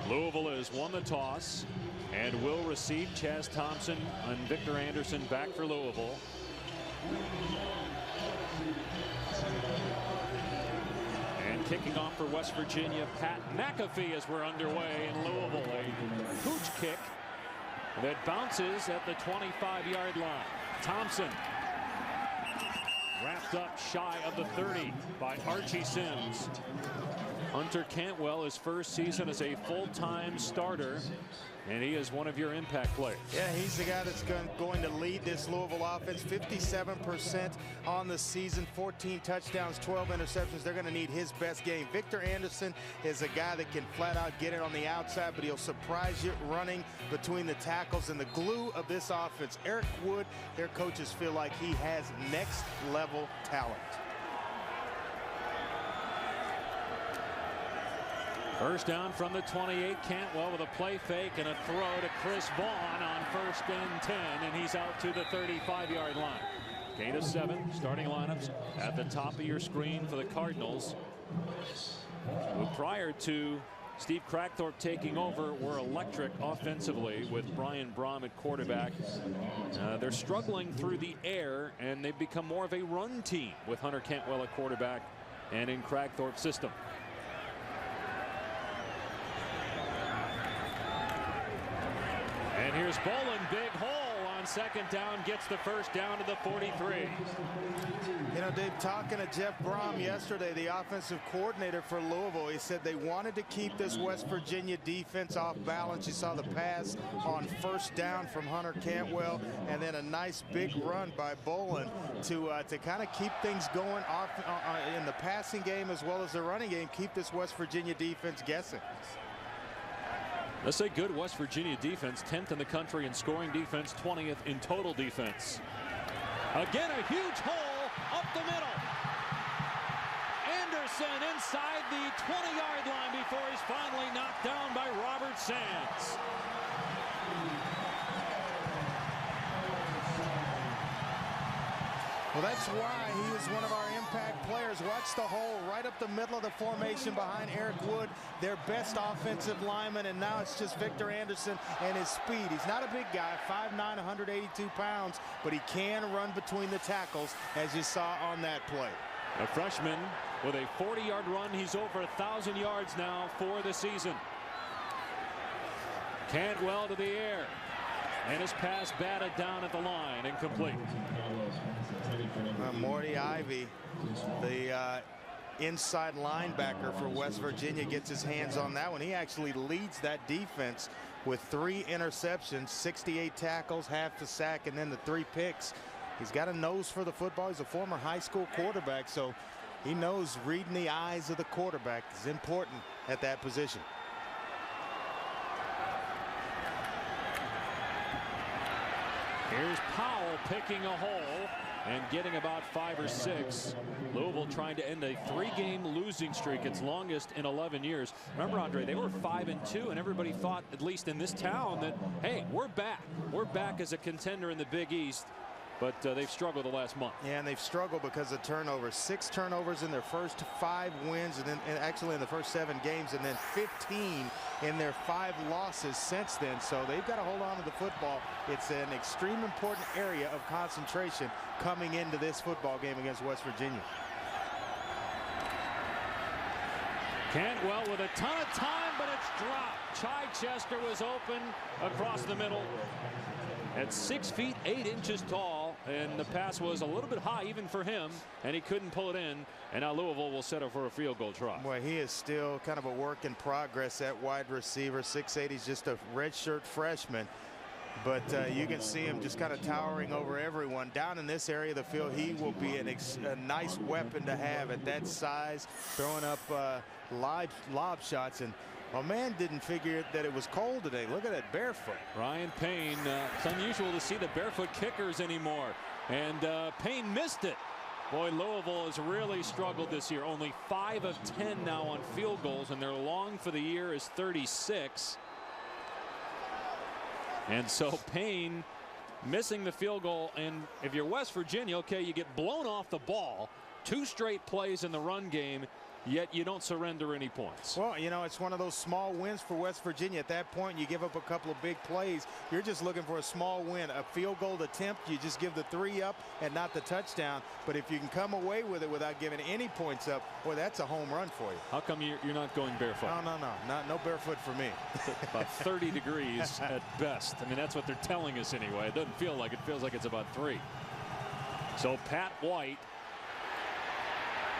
Louisville has won the toss and will receive. Chaz Thompson and Victor Anderson back for Louisville. And kicking off for West Virginia, Pat McAfee, as we're underway in Louisville. A hooch kick that bounces at the 25-yard line. Thompson wrapped up shy of the 30 by Archie Sims. Hunter Cantwell, his first season as a full-time starter, and he is one of your impact players. Yeah, he's the guy that's going to lead this Louisville offense. 57% on the season, 14 touchdowns, 12 interceptions. They're going to need his best game. Victor Anderson is a guy that can flat out get it on the outside, but he'll surprise you running between the tackles. And the glue of this offense, Eric Wood, their coaches feel like he has next level talent. First down from the 28. Cantwell with a play fake and a throw to Chris Vaughn on 1st and 10, and he's out to the 35-yard line. Gain of 7. Starting lineups at the top of your screen for the Cardinals, who prior to Steve Crackthorpe taking over were electric offensively with Brian Brom at quarterback. They're struggling through the air, and they've become more of a run team with Hunter Cantwell at quarterback and in Crackthorpe's system. And here's Bolin, big hole on 2nd down, gets the first down to the 43. You know, Dave, talking to Jeff Brom yesterday, the offensive coordinator for Louisville, he said they wanted to keep this West Virginia defense off balance. You saw the pass on 1st down from Hunter Cantwell, and then a nice big run by Bolin to kind of keep things going off in the passing game as well as the running game, keep this West Virginia defense guessing. Let's say good West Virginia defense, 10th in the country in scoring defense, 20th in total defense. Again, a huge hole up the middle. Anderson inside the 20-yard line before he's finally knocked down by Robert Sands. Well, that's why he is one of our impact players. Watch the hole right up the middle of the formation behind Eric Wood, their best offensive lineman, and now it's just Victor Anderson and his speed. He's not a big guy, 5'9", 182 pounds, but he can run between the tackles, as you saw on that play. A freshman with a 40-yard run. He's over 1,000 yards now for the season. Cantwell to the air, and his pass batted down at the line, incomplete. Morty Ivy, the inside linebacker for West Virginia, gets his hands on that one. He actually leads that defense with 3 interceptions, 68 tackles, half the sack, and then the 3 picks. He's got a nose for the football. He's a former high school quarterback, so he knows reading the eyes of the quarterback is important at that position. Here's Powell picking a hole and getting about 5 or 6. Louisville trying to end a 3-game losing streak, its longest in 11 years. Remember, Andre, they were 5-2, and everybody thought, at least in this town, that, hey, we're back. We're back as a contender in the Big East. But they've struggled the last month. Yeah, and they've struggled because of turnovers. 6 turnovers in their first 5 wins, and then actually in the first 7 games, and then 15 in their 5 losses since then. So they've got to hold on to the football. It's an extreme important area of concentration coming into this football game against West Virginia. Cantwell with a ton of time, but it's dropped. Chichester was open across the middle at 6 feet 8 inches tall, and the pass was a little bit high even for him, and he couldn't pull it in. And now Louisville will settle for a field goal try. Boy, he is still kind of a work in progress at wide receiver. 6'8", he's just a redshirt freshman, but you can see him just kind of towering over everyone. Down in this area of the field, he will be a nice weapon to have at that size, throwing up lob shots. And my man didn't figure that it was cold today. Look at that barefoot. Ryan Payne, it's unusual to see the barefoot kickers anymore, and Payne missed it. Boy, Louisville has really struggled this year. Only 5 of 10 now on field goals, and their long for the year is 36. And so Payne missing the field goal. And if you're West Virginia, okay, you get blown off the ball 2 straight plays in the run game. yet you don't surrender any points. Well, you know, it's one of those small wins for West Virginia. At that point, you give up a couple of big plays. You're just looking for a small win, a field goal attempt. You just give the 3 up and not the touchdown. But if you can come away with it without giving any points up, boy, that's a home run for you. How come you're not going barefoot? No barefoot for me. About 30 degrees at best. I mean, that's what they're telling us anyway. It doesn't feel like it. Feels like it's about 3. So Pat White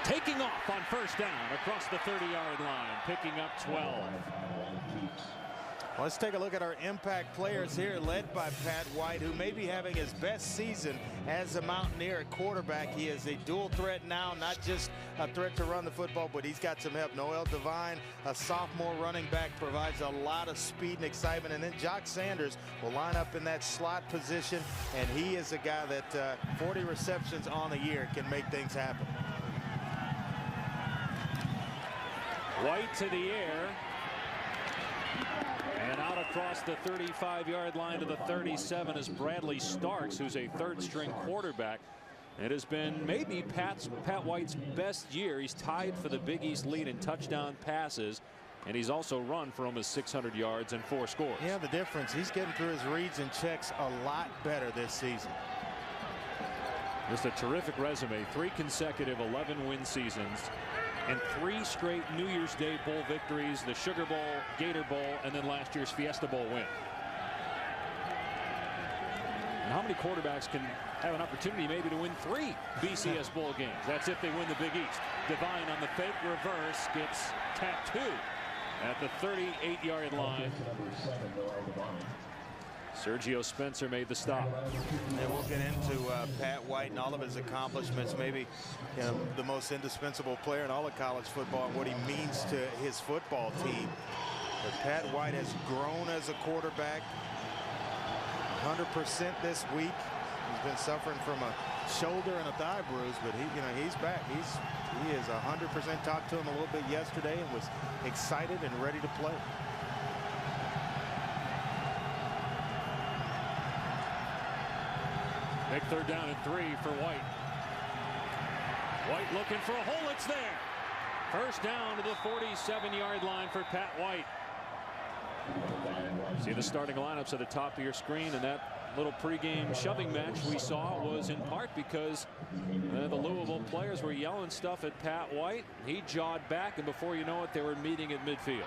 taking off on first down across the 30-yard line, picking up 12. Let's take a look at our impact players here, led by Pat White, who may be having his best season as a Mountaineer at quarterback. He is a dual threat now, not just a threat to run the football, but he's got some help. Noel Devine, a sophomore running back, provides a lot of speed and excitement. And then Jock Sanders will line up in that slot position, and he is a guy that 40 receptions on the year can make things happen. White to the air. And out across the 35-yard line to the 37 is Bradley Starks, who's a third-string quarterback. It has been maybe Pat White's best year. He's tied for the Big East lead in touchdown passes, and he's also run for almost 600 yards and 4 scores. Yeah, the difference, he's getting through his reads and checks a lot better this season. Just a terrific resume. 3 consecutive 11-win seasons and 3 straight New Year's Day Bowl victories, the Sugar Bowl, Gator Bowl, and then last year's Fiesta Bowl win. And how many quarterbacks can have an opportunity maybe to win 3 BCS Bowl games? That's if they win the Big East. Devine on the fake reverse gets tattooed at the 38-yard line. Sergio Spencer made the stop. And we'll get into Pat White and all of his accomplishments. Maybe, you know, the most indispensable player in all of college football and what he means to his football team. But Pat White has grown as a quarterback. 100% this week. He's been suffering from a shoulder and a thigh bruise, but he's back. He is 100%. Talked to him a little bit yesterday and was excited and ready to play. Big third down and 3 for White. White looking for a hole. It's there. First down to the 47-yard line for Pat White. See the starting lineups at the top of your screen, and that little pregame shoving match we saw was in part because the Louisville players were yelling stuff at Pat White. He jawed back, and before you know it, they were meeting at midfield.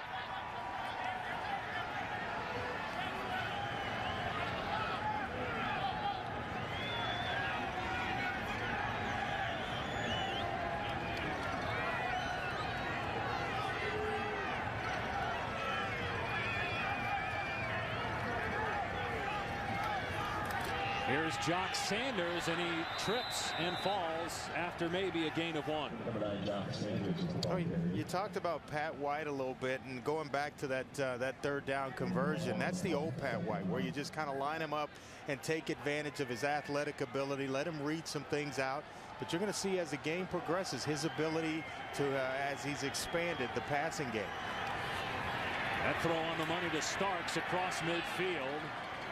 Here's Jock Sanders, and he trips and falls after maybe a gain of 1. Oh, you talked about Pat White a little bit, and going back to that third down conversion. That's the old Pat White, where you just kind of line him up and take advantage of his athletic ability, let him read some things out. But you're going to see as the game progresses his ability to, as he's expanded the passing game. That throw on the money to Starks across midfield.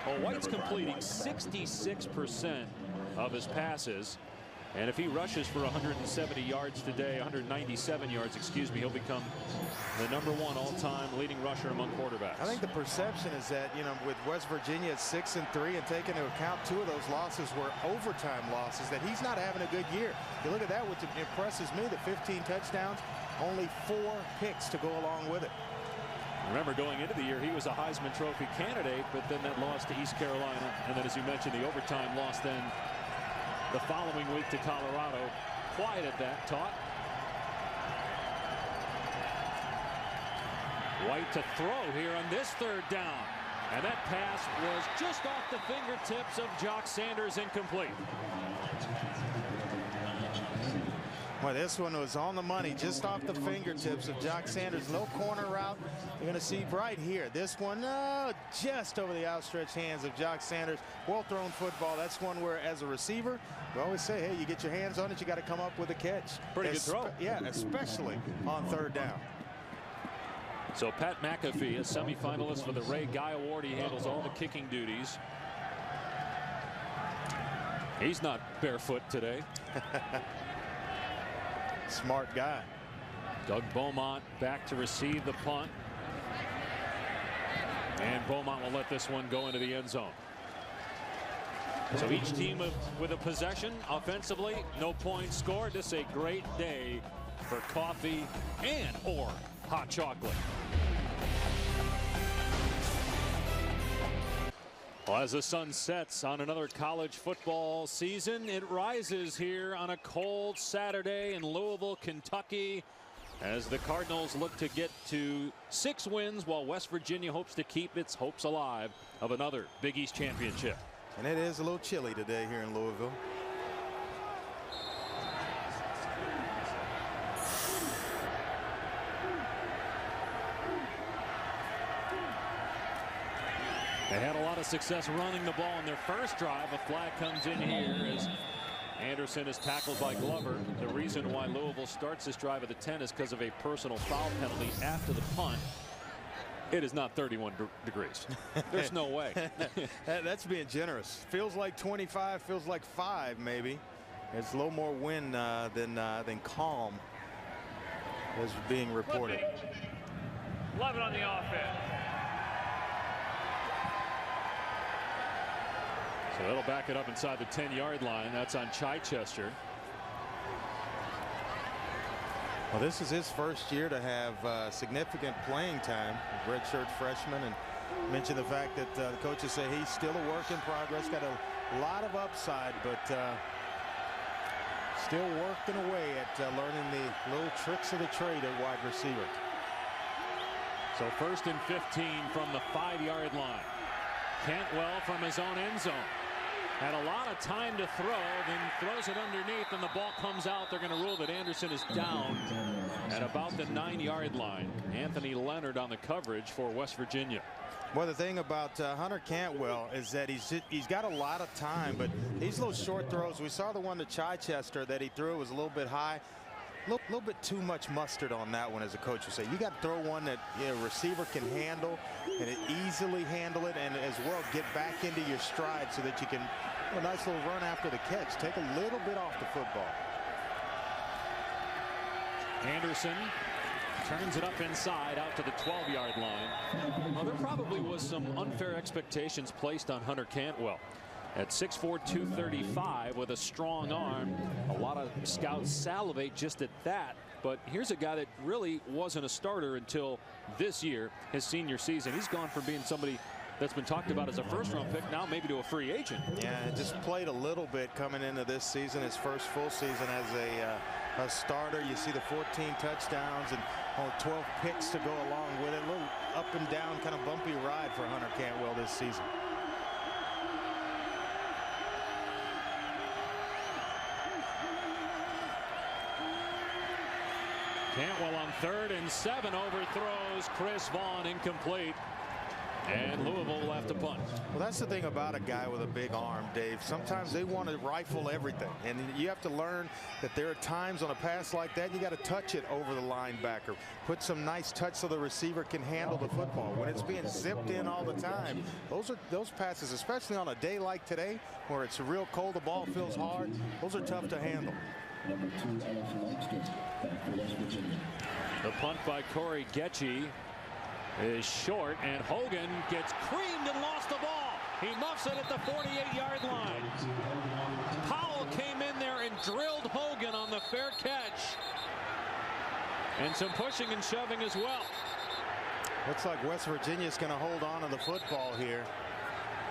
Well, White's completing 66% of his passes, and if he rushes for 170 yards today, 197 yards, excuse me, he'll become the #1 all-time leading rusher among quarterbacks. I think the perception is that, you know, with West Virginia at 6-3 and taking into account 2 of those losses were overtime losses, that he's not having a good year. You look at that, which impresses me, the 15 touchdowns, only 4 picks to go along with it. Remember, going into the year, he was a Heisman Trophy candidate, but then that loss to East Carolina, and then, as you mentioned, the overtime loss then the following week to Colorado quieted that talk. White to throw here on this third down, and that pass was just off the fingertips of Jock Sanders, incomplete. Well, this one was on the money, just off the fingertips of Jock Sanders. Low corner route. You're going to see right here. This one just over the outstretched hands of Jock Sanders. Well-thrown football. That's one where, as a receiver, we always say, hey, you get your hands on it, you got to come up with a catch. Pretty good throw. Yeah, especially on third down. So Pat McAfee, a semifinalist for the Ray Guy Award. He handles all the kicking duties. He's not barefoot today. Smart guy. Doug Beaumont back to receive the punt. And Beaumont will let this one go into the end zone. So each team with a possession offensively, no points scored. This is a great day for coffee and or hot chocolate. Well, as the sun sets on another college football season, it rises here on a cold Saturday in Louisville, Kentucky, as the Cardinals look to get to 6 wins while West Virginia hopes to keep its hopes alive of another Big East championship. And it is a little chilly today here in Louisville. They had a lot of success running the ball in their first drive. A flag comes in here as Anderson is tackled by Glover. The reason why Louisville starts this drive at the 10 is because of a personal foul penalty after the punt. It is not 31 degrees. There's no way. That's being generous. Feels like 25, feels like 5 maybe. There's a little more wind than calm as being reported. 11 on the offense. So it'll back it up inside the 10-yard line. That's on Chichester. Well, this is his first year to have significant playing time, redshirt freshman, and mentioned the fact that the coaches say he's still a work in progress, got a lot of upside, but still working away at learning the little tricks of the trade at wide receiver. So 1st and 15 from the 5-yard line. Cantwell from his own end zone. Had a lot of time to throw, then throws it underneath, and the ball comes out. They're going to rule that Anderson is down at about the 9-yard line. Anthony Leonard on the coverage for West Virginia. Well, the thing about Hunter Cantwell is that he's got a lot of time, but these little short throws, we saw the one to Chichester that he threw was a little bit high. A little bit too much mustard on that one, as a coach would say. You got to throw one that a receiver can handle and easily handle it, and as well get back into your stride so that you can a nice little run after the catch. Take a little bit off the football. Anderson turns it up inside out to the 12-yard line. Well, there probably was some unfair expectations placed on Hunter Cantwell. At 6'4", 235 with a strong arm. A lot of scouts salivate just at that. But here's a guy that really wasn't a starter until this year, his senior season. He's gone from being somebody that's been talked about as a first-round pick now maybe to a free agent. Yeah, just played a little bit coming into this season, his first full season as a starter. You see the 14 touchdowns and 12 picks to go along with it. A little up and down kind of bumpy ride for Hunter Cantwell this season. Cantwell on 3rd and 7 overthrows Chris Vaughn, incomplete. And Louisville will have to punt. Well, that's the thing about a guy with a big arm, Dave. Sometimes they want to rifle everything, and you have to learn that there are times on a pass like that you got to touch it over the linebacker, put some nice touch so the receiver can handle the football. When it's being zipped in all the time, those passes, especially on a day like today where it's real cold, the ball feels hard, those are tough to handle. The punt by Corey Getchie is short, and Hogan gets creamed and lost the ball. He muffs it at the 48-yard line. Powell came in there and drilled Hogan on the fair catch. And some pushing and shoving as well. Looks like West Virginia's going to hold on to the football here.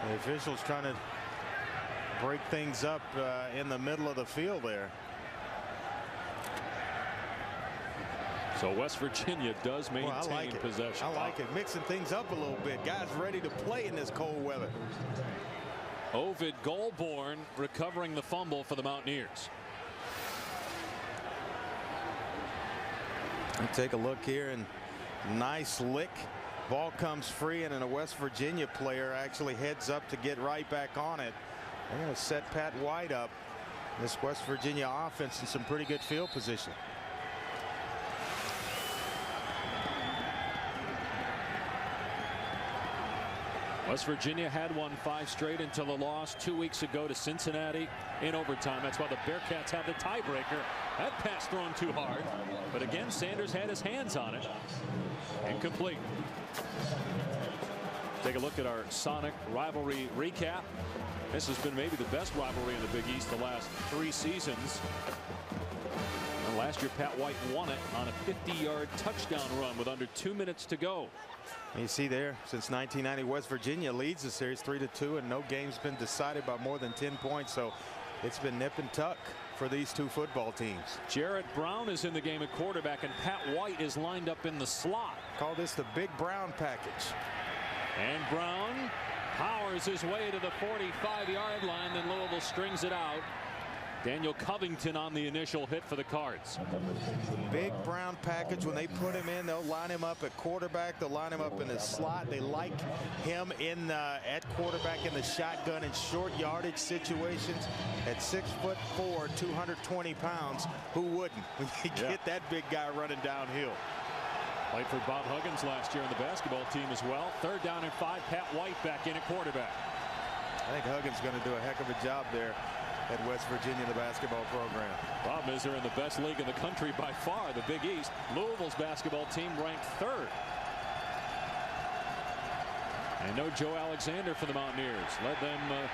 The officials trying to break things up in the middle of the field there. So West Virginia does maintain possession. I like it. Mixing things up a little bit. Guys ready to play in this cold weather. Ovid Goldborn recovering the fumble for the Mountaineers. Take a look here, and nice lick. Ball comes free, and then a West Virginia player actually heads up to get right back on it. They're going to set Pat White up. This West Virginia offense in some pretty good field position. West Virginia had won 5 straight until a loss 2 weeks ago to Cincinnati in overtime. That's why the Bearcats have the tiebreaker. That pass thrown too hard, but again Sanders had his hands on it. Incomplete. Take a look at our Sonic rivalry recap. This has been maybe the best rivalry in the Big East the last 3 seasons. And last year Pat White won it on a 50-yard touchdown run with under 2 minutes to go. You see there, since 1990, West Virginia leads the series 3-2, and no game's been decided by more than 10 points. So it's been nip and tuck for these 2 football teams. Jarrett Brown is in the game at quarterback, and Pat White is lined up in the slot. Call this the Big Brown package. And Brown powers his way to the 45-yard line. Then Louisville strings it out. Daniel Covington on the initial hit for the Cards. Big Brown package. When they put him in, they'll line him up at quarterback. They'll line him up in his slot. They like him in at quarterback in the shotgun in short yardage situations. At 6'4", 220 pounds, who wouldn't? When you get that big guy running downhill. Played for Bob Huggins last year on the basketball team as well. 3rd down and 5. Pat White back in at quarterback. I think Huggins is going to do a heck of a job there at West Virginia, the basketball program. Problem is they're in the best league in the country by far, the Big East. Louisville's basketball team ranked 3rd. And no Joe Alexander for the Mountaineers. Led them a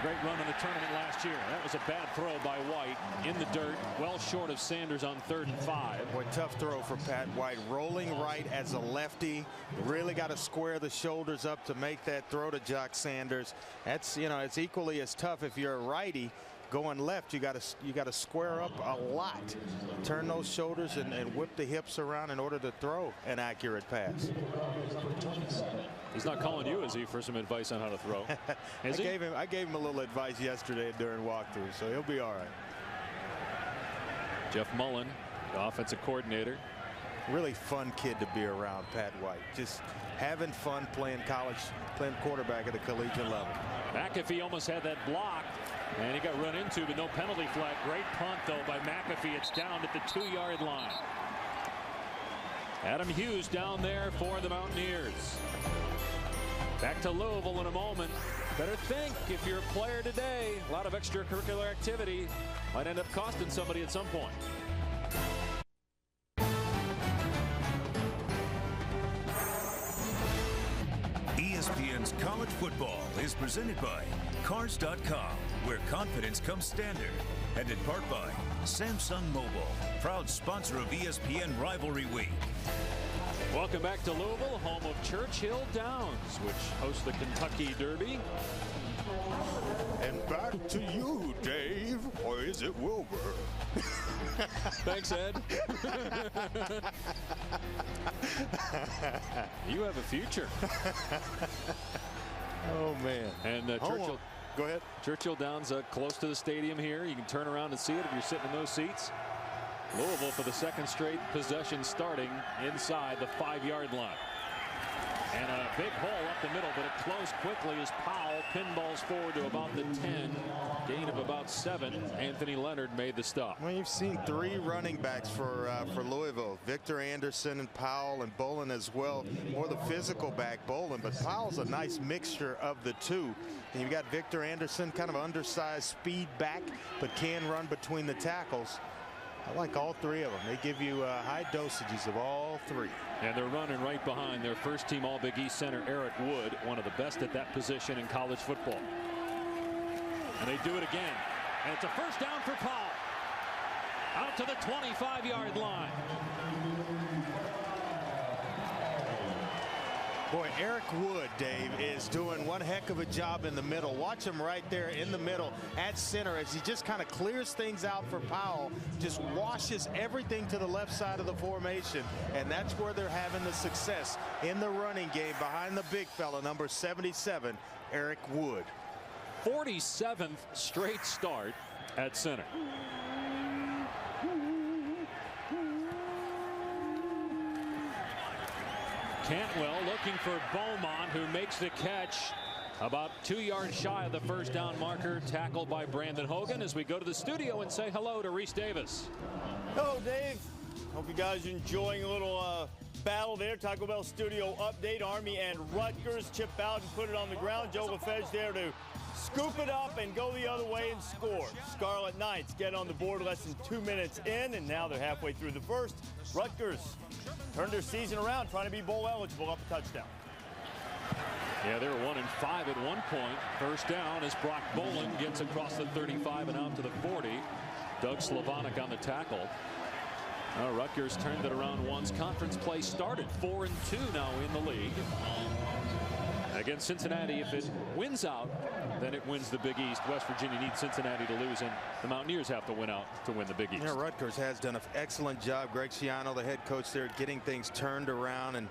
great run in the tournament last year. That was a bad throw by White in the dirt, well short of Sanders on 3rd and 5. Boy, tough throw for Pat White. Rolling right as a lefty. Really got to square the shoulders up to make that throw to Jock Sanders. That's, you know, it's equally as tough if you're a righty going left. You got to square up a lot, turn those shoulders and whip the hips around in order to throw an accurate pass. He's not calling you, is he, for some advice on how to throw? I gave him a little advice yesterday during walkthrough, so he'll be all right. Jeff Mullen, the offensive coordinator. Really fun kid to be around, Pat White. Just having fun playing quarterback at the collegiate level. McAfee almost had that block, and he got run into, but no penalty flag. Great punt, though, by McAfee. It's down at the 2-yard line. Adam Hughes down there for the Mountaineers. Back to Louisville in a moment. Better think if you're a player today. A lot of extracurricular activity might end up costing somebody at some point. ESPN's College Football is presented by Cars.com, where confidence comes standard, and in part by Samsung Mobile, proud sponsor of ESPN Rivalry Week. Welcome back to Louisville, home of Churchill Downs, which hosts the Kentucky Derby. And back to you, Dave, or is it Wilbur? Thanks, Ed. You have a future. Oh, man. And Churchill. Go ahead. Churchill Downs close to the stadium here. You can turn around and see it if you're sitting in those seats. Louisville for the 2nd straight possession starting inside the 5-yard line. And a big hole up the middle, but it closed quickly as Powell pinballs forward to about the 10. Gain of about 7. Anthony Leonard made the stop. Well, you've seen 3 running backs for Louisville. Victor Anderson and Powell and Bolin as well. More the physical back, Bolin, but Powell's a nice mixture of the 2. And you've got Victor Anderson, kind of undersized speed back, but can run between the tackles. I like all 3 of them. They give you high dosages of all 3. And they're running right behind their first-team All-Big East center, Eric Wood, one of the best at that position in college football. And they do it again. And it's a first down for Powell. Out to the 25-yard line. Boy, Eric Wood, Dave, is doing one heck of a job in the middle. Watch him right there in the middle at center as he just kind of clears things out for Powell, just washes everything to the left side of the formation, and that's where they're having the success in the running game behind the big fella, number 77, Eric Wood. 47th straight start at center. Cantwell looking for Beaumont, who makes the catch about 2 yards shy of the first down marker, tackled by Brandon Hogan. As we go to the studio and say hello to Reese Davis. Hello, Dave. Hope you guys are enjoying a little battle there. Taco Bell studio update. Army and Rutgers chip out and put it on the ground. Joe Lefebvre there to scoop it up and go the other way and score. Scarlet Knights get on the board less than 2 minutes in, and now they're halfway through the first. Rutgers turned their season around, trying to be bowl eligible, up a touchdown. Yeah, they were 1-5 at one point. First down as Brock Boland gets across the 35 and out to the 40. Doug Slavonic on the tackle. Rutgers turned it around once conference play started. 4-2 now in the league. Against Cincinnati, if it wins out, then it wins the Big East. West Virginia needs Cincinnati to lose, and the Mountaineers have to win out to win the Big East. Yeah, Rutgers has done an excellent job. Greg Schiano, the head coach there, getting things turned around and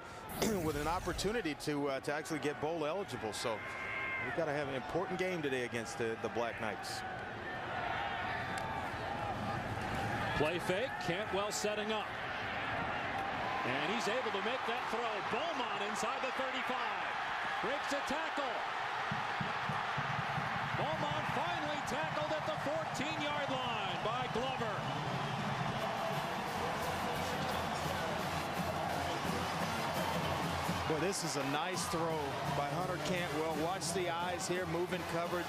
with an opportunity to actually get bowl eligible. So we've got to have an important game today against the Black Knights. Play fake, Cantwell setting up. And he's able to make that throw. Beaumont inside the 35. Breaks a tackle. Beaumont finally tackled at the 14-yard line by Glover. Boy, this is a nice throw by Hunter Cantwell. Watch the eyes here, moving coverage.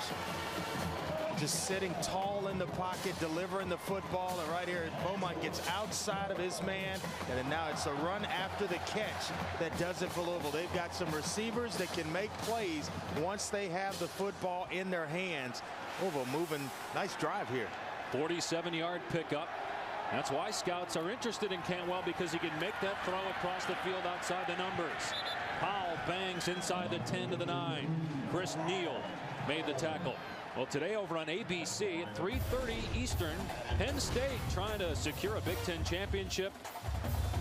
Just sitting tall in the pocket, delivering the football, and right here Beaumont gets outside of his man, and then now it's a run after the catch that does it for Louisville. They've got some receivers that can make plays once they have the football in their hands. Louisville moving, nice drive here. 47-yard pickup. That's why scouts are interested in Cantwell, because he can make that throw across the field outside the numbers. Powell bangs inside the 10 to the 9. Chris Neal made the tackle. Well, today over on ABC at 3:30 Eastern, Penn State trying to secure a Big Ten championship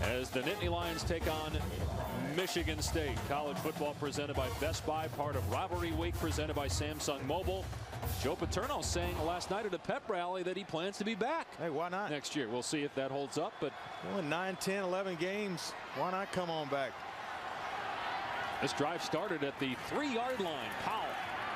as the Nittany Lions take on Michigan State. College football presented by Best Buy, part of Rivalry Week presented by Samsung Mobile. Joe Paterno saying last night at a pep rally that he plans to be back. Hey, why not? Next year. We'll see if that holds up. But 9, 10, 11 games. Why not come on back? This drive started at the 3-yard line. Powell.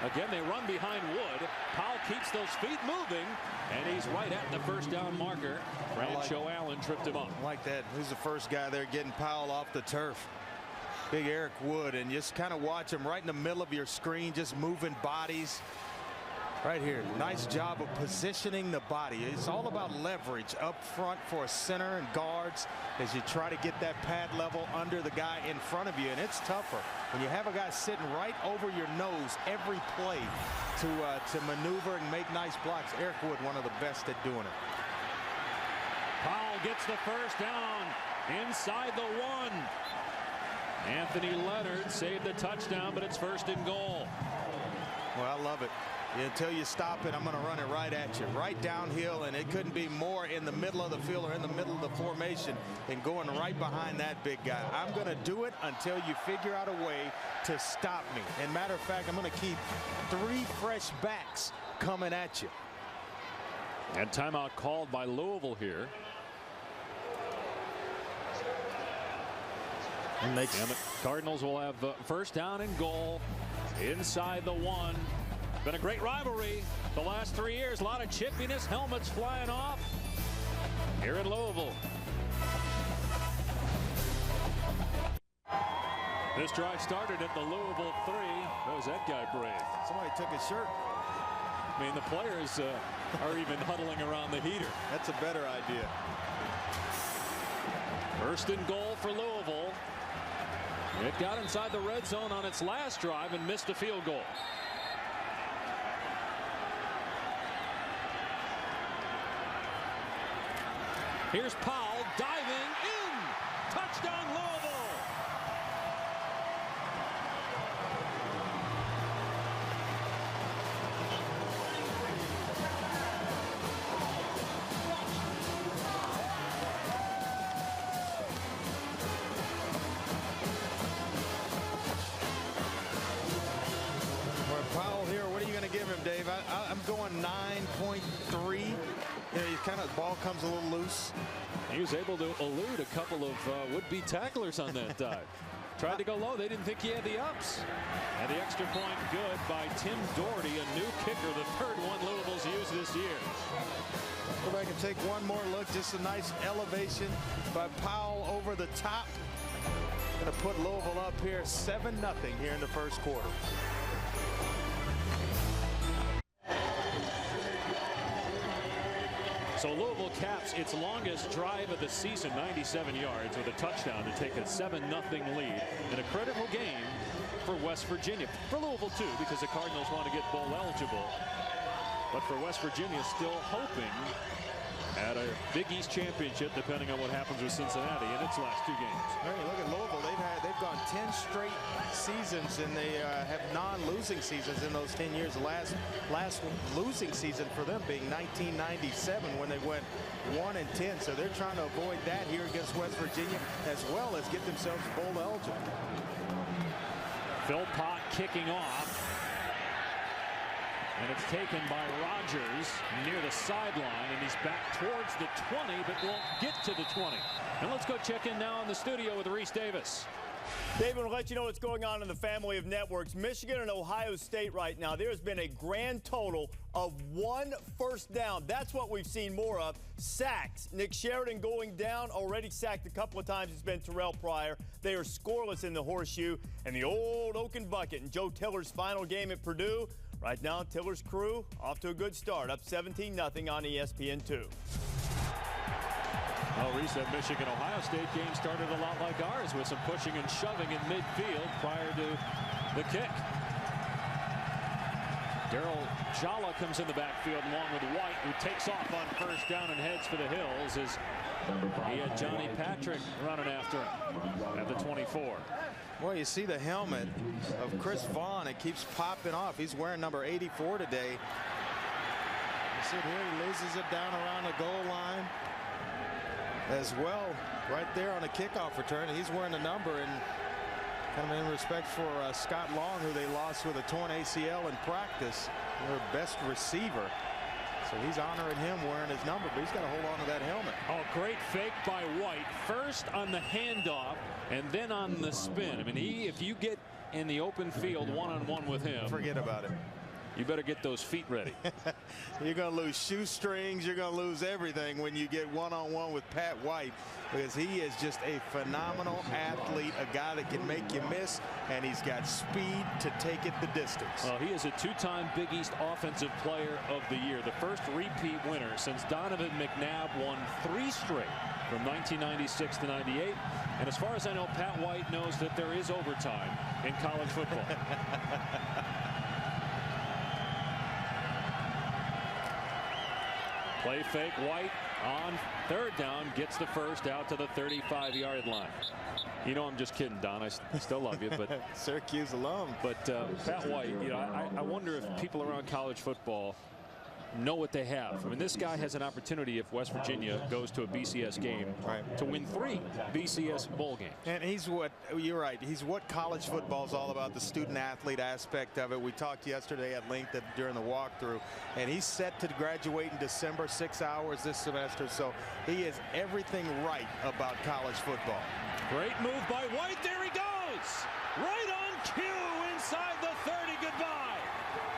Again, they run behind Wood. Powell keeps those feet moving, and he's right at the first down marker. Rancho Allen tripped him up. I like that. Who's the first guy there getting Powell off the turf? Big Eric Wood, and just kind of watch him right in the middle of your screen, just moving bodies. Right here, nice job of positioning the body. It's all about leverage up front for a center and guards as you try to get that pad level under the guy in front of you, and it's tougher when you have a guy sitting right over your nose every play to maneuver and make nice blocks. Eric Wood, one of the best at doing it. Powell gets the first down inside the 1. Anthony Leonard saved the touchdown, but it's 1st and goal. Well, I love it. Until you stop it, I'm going to run it right at you, right downhill, and it couldn't be more in the middle of the field or in the middle of the formation than going right behind that big guy. I'm going to do it until you figure out a way to stop me. And matter of fact, I'm going to keep 3 fresh backs coming at you. And timeout called by Louisville here. And the Cardinals will have first down and goal inside the 1. Been a great rivalry the last 3 years. A lot of chippiness, helmets flying off here in Louisville. This drive started at the Louisville 3. What was that guy brave? Somebody took his shirt. I mean, the players are even huddling around the heater. That's a better idea. 1st and goal for Louisville. It got inside the red zone on its last drive and missed a field goal. Here's Powell diving in. Touchdown, Louisville. Powell here, what are you going to give him, Dave? I'm going 9.3. Kind of ball comes a little loose. He was able to elude a couple of would-be tacklers on that dive. Tried to go low. They didn't think he had the ups. And the extra point good by Tim Doherty, a new kicker, the 3rd one Louisville's used this year. Go back and take one more look. Just a nice elevation by Powell over the top. Going to put Louisville up here 7-0 here in the first quarter. So Louisville caps its longest drive of the season, 97 yards, with a touchdown to take a 7-0 lead in a critical game for West Virginia. For Louisville, too, because the Cardinals want to get bowl eligible. But for West Virginia, still hoping at a Big East championship, depending on what happens with Cincinnati in its last 2 games. Hey, look at Louisville. They've gone 10 straight seasons, and they have non-losing seasons in those 10 years. The last losing season for them being 1997, when they went 1-10. So they're trying to avoid that here against West Virginia, as well as get themselves bowl eligible. Phil Pott kicking off. And it's taken by Rogers near the sideline, and he's back towards the 20, but won't get to the 20. And let's go check in now in the studio with Reese Davis. David, we'll let you know what's going on in the family of networks. Michigan and Ohio State right now. There's been a grand total of 1 first down. That's what we've seen more of. Sacks. Nick Sheridan going down, already sacked a couple of times. It's been Terrell Pryor. They are scoreless in the horseshoe. And the old Oaken Bucket in Joe Tiller's final game at Purdue. Right now, Tiller's crew off to a good start, up 17-0 on ESPN2. Well, Reese, that Michigan-Ohio State game started a lot like ours, with some pushing and shoving in midfield prior to the kick. Daryl Jala comes in the backfield along with White, who takes off on first down and heads for the hills as he had Johnny Patrick running after him at the 24. Well, you see the helmet of Chris Vaughn. It keeps popping off. He's wearing number 84 today. You see here, he loses it down around the goal line as well, right there on the kickoff return. He's wearing the number, and kind of in respect for Scott Long, who they lost with a torn ACL in practice, their best receiver. So he's honoring him wearing his number, but he's got to hold on to that helmet. Oh, great fake by White. First on the handoff and then on the spin. I mean, if you get in the open field one-on-one with him, forget about it. You better get those feet ready. You're going to lose shoestrings. You're going to lose everything when you get one-on-one with Pat White, because he is just a phenomenal athlete, a guy that can make you miss, and he's got speed to take it the distance. Well, he is a 2-time Big East Offensive Player of the Year, the first repeat winner since Donovan McNabb won 3 straight from 1996 to 98. And as far as I know, Pat White knows that there is overtime in college football. Play fake. White on third down gets the first out to the 35-yard line. You know, I'm just kidding, Don. I still love you, but Syracuse alum. But Pat White, you know, I wonder if people around college football know what they have. I mean, this guy has an opportunity, if West Virginia goes to a BCS game, to win 3 BCS bowl games. And he's what, you're right, he's what college football is all about, the student athlete aspect of it. We talked yesterday at length during the walkthrough, and he's set to graduate in December, 6 hours this semester. So he is everything right about college football. Great move by White. There he goes. Right on cue inside the 30. Goodbye.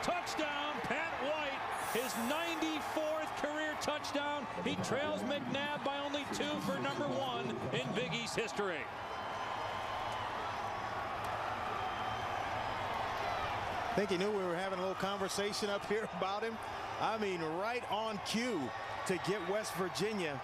Touchdown, Pat White. His 94th career touchdown. He trails McNabb by only 2 for number 1 in Big East history. I think he knew we were having a little conversation up here about him. I mean, right on cue to get West Virginia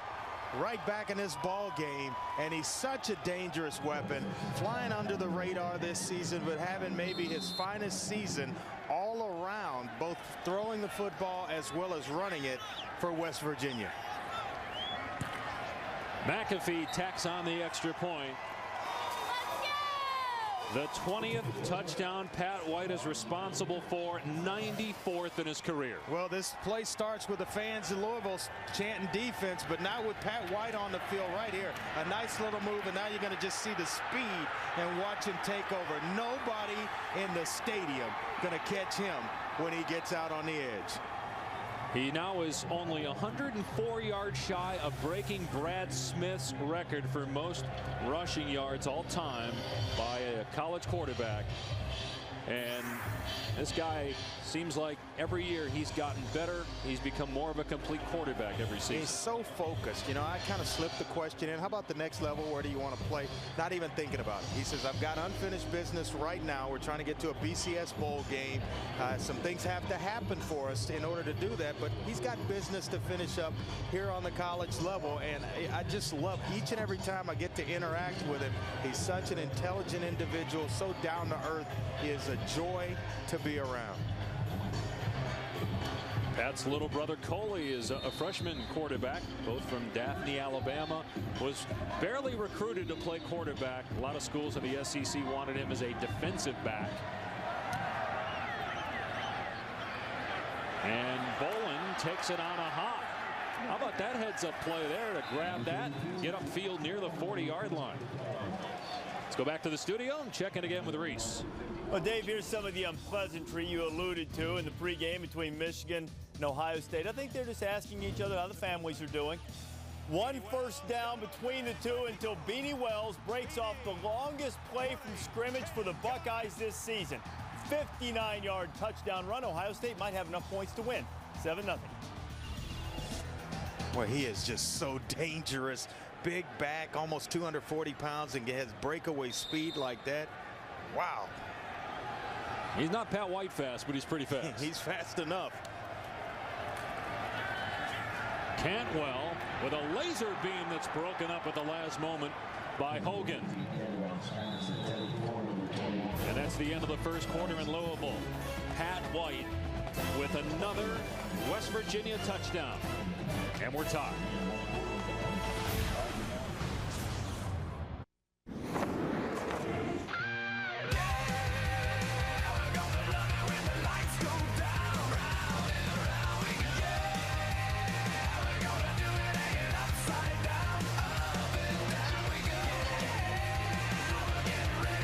right back in this ball game, and he's such a dangerous weapon, flying under the radar this season, but having maybe his finest season all around, both throwing the football as well as running it for West Virginia. McAfee tacks on the extra point. The 20th touchdown Pat White is responsible for, 94th in his career. Well, this play starts with the fans in Louisville chanting defense, but now with Pat White on the field right here, a nice little move, and now you're going to just see the speed and watch him take over. Nobody in the stadium going to catch him when he gets out on the edge. He now is only 104 yards shy of breaking Brad Smith's record for most rushing yards all time by a college quarterback. And this guy seems like every year he's gotten better. He's become more of a complete quarterback every season. He's so focused. You know, I kind of slipped the question in. How about the next level? Where do you want to play? Not even thinking about it. He says, I've got unfinished business right now. We're trying to get to a BCS bowl game. Some things have to happen for us in order to do that. But he's got business to finish up here on the college level. And I just love each and every time I get to interact with him. He's such an intelligent individual, so down to earth. He is a joy to be around. Pat's little brother Coley is a freshman quarterback, both from Daphne, Alabama. Was barely recruited to play quarterback. A lot of schools in the SEC wanted him as a defensive back. And Bolin takes it on a hop. How about that heads-up play there to grab that, get upfield near the 40-yard line. Let's go back to the studio and check in again with Reese. Well, Dave, here's some of the unpleasantry you alluded to in the pregame between Michigan and Ohio State. I think they're just asking each other how the families are doing. 1 first down between the two until Beanie Wells breaks off the longest play from scrimmage for the Buckeyes this season. 59-yard touchdown run. Ohio State might have enough points to win. 7-0. Well, he is just so dangerous. Big back, almost 240 pounds, and has breakaway speed like that. Wow. He's not Pat White fast, but he's pretty fast. He's fast enough. Cantwell with a laser beam that's broken up at the last moment by Hogan. And that's the end of the first quarter in Louisville. Pat White with another West Virginia touchdown. And we're tied.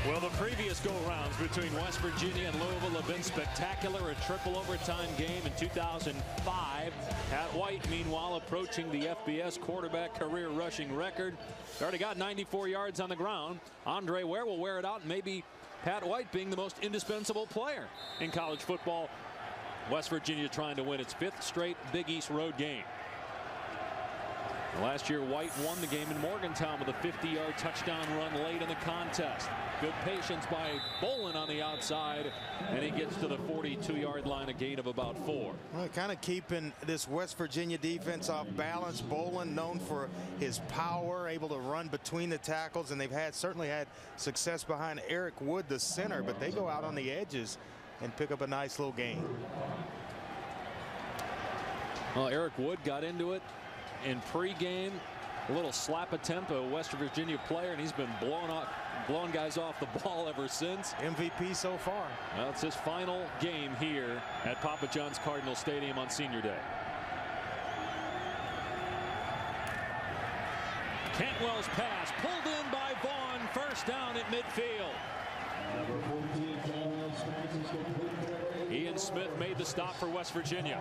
Well, the previous go-rounds between West Virginia and Louisville have been spectacular. A triple overtime game in 2005. Pat White, meanwhile, approaching the FBS quarterback career rushing record. Already got 94 yards on the ground. Andre Ware will wear it out, and maybe Pat White being the most indispensable player in college football. West Virginia trying to win its 5th straight Big East road game. Last year, White won the game in Morgantown with a 50-yard touchdown run late in the contest. Good patience by Bolin on the outside, and he gets to the 42-yard line, a gain of about 4. Well, kind of keeping this West Virginia defense off balance. Bolin, known for his power, able to run between the tackles, and they've certainly had success behind Eric Wood, the center, but they go out on the edges and pick up a nice little gain. Well, Eric Wood got into it in pregame, a little slap attempt, a West Virginia player, and he's been blowing guys off the ball ever since. MVP so far. Well, it's his final game here at Papa John's Cardinal Stadium on Senior Day. Cantwell's pass pulled in by Vaughn, first down at midfield. Ian Smith made the stop for West Virginia.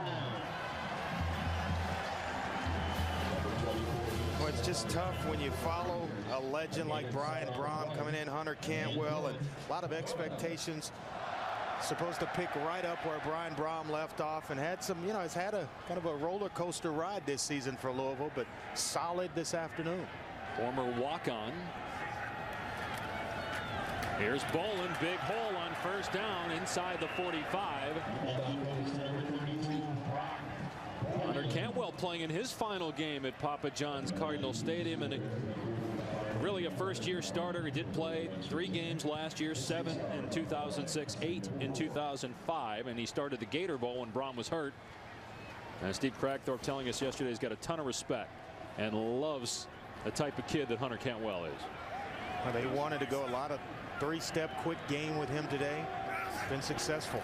Well, it's just tough when you follow a legend like Brian Brom coming in, Hunter Cantwell, and a lot of expectations. Supposed to pick right up where Brian Brom left off, and had some, has had a kind of a roller coaster ride this season for Louisville, but solid this afternoon. Former walk-on. Here's Bolin, big hole on first down inside the 45. Hunter Cantwell playing in his final game at Papa John's Cardinal Stadium, and really a first-year starter. He did play 3 games last year, 7 in 2006, 8 in 2005, and he started the Gator Bowl when Brom was hurt. And Steve Cragthorpe telling us yesterday he's got a ton of respect and loves the type of kid that Hunter Cantwell is. Well, they wanted to go a lot of 3-step quick game with him today. Been successful.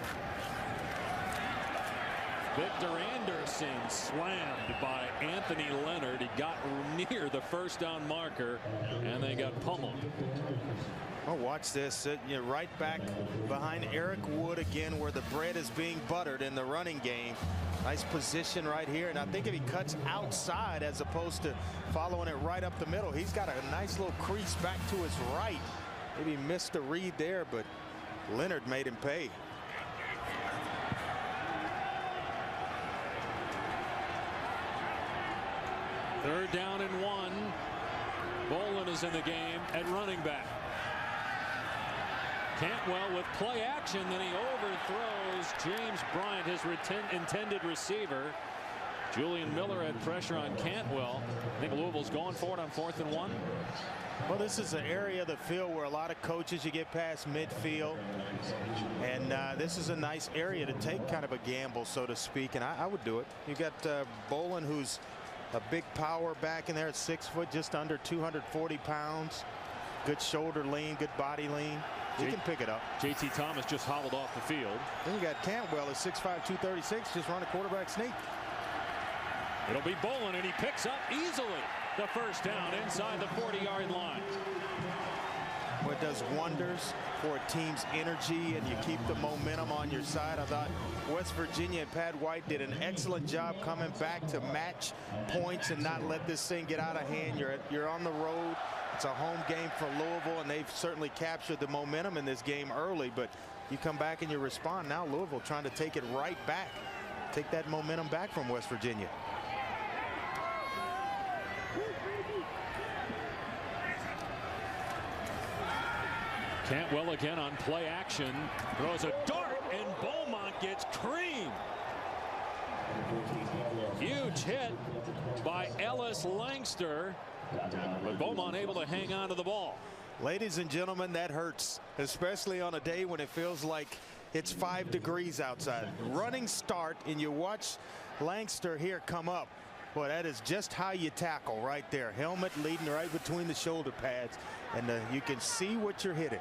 Victor Anderson slammed by Anthony Leonard. He got near the first down marker, and they got pummeled. Oh, watch this. Right back behind Eric Wood again, where the bread is being buttered in the running game. Nice position right here. And I think if he cuts outside as opposed to following it right up the middle, he's got a nice little crease back to his right. Maybe missed a read there, but Leonard made him pay. Third down and 1. Bolin is in the game at running back. Cantwell with play action, then he overthrows James Bryant, his intended receiver. Julian Miller had pressure on Cantwell. I think Louisville's going for it on 4th and 1. Well, this is an area of the field where a lot of coaches, you get past midfield, and this is a nice area to take kind of a gamble, so to speak, and I would do it. You got Bolin, who's a big power back in there at 6 foot, just under 240 pounds. Good shoulder lean, good body lean. He can pick it up. J.T. Thomas just hobbled off the field. Then you got Cantwell at 6'5", 236, just run a quarterback sneak. It'll be Bolin, and he picks up easily the first down inside the 40-yard line. Well, it does wonders for a team's energy, and you keep the momentum on your side. I thought West Virginia and Pat White did an excellent job coming back to match points and not let this thing get out of hand. You're on the road. It's a home game for Louisville, and they've certainly captured the momentum in this game early, but you come back and you respond. Now Louisville trying to take it right back, take that momentum back from West Virginia. Cantwell again on play action, throws a dart, and Beaumont gets creamed. Huge hit by Ellis Langster, but Beaumont able to hang on to the ball. Ladies and gentlemen, that hurts, especially on a day when it feels like it's 5 degrees outside. Running start, and you watch Langster here come up. Boy, that is just how you tackle right there. Helmet leading right between the shoulder pads, and you can see what you're hitting.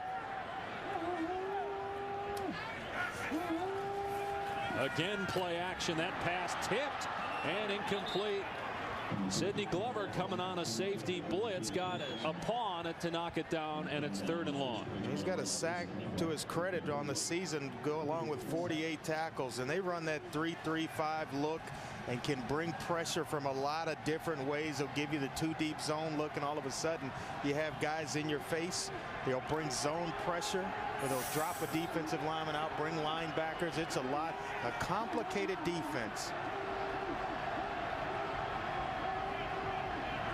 Again, play action. That pass tipped and incomplete. Sidney Glover coming on a safety blitz, got a paw on it to knock it down, and it's 3rd and long. He's got a sack to his credit on the season, go along with 48 tackles, and they run that 3-3-5 look and can bring pressure from a lot of different ways. They'll give you the 2 deep zone look, and all of a sudden you have guys in your face. They'll bring zone pressure, or they'll drop a defensive lineman out, bring linebackers. It's a complicated defense.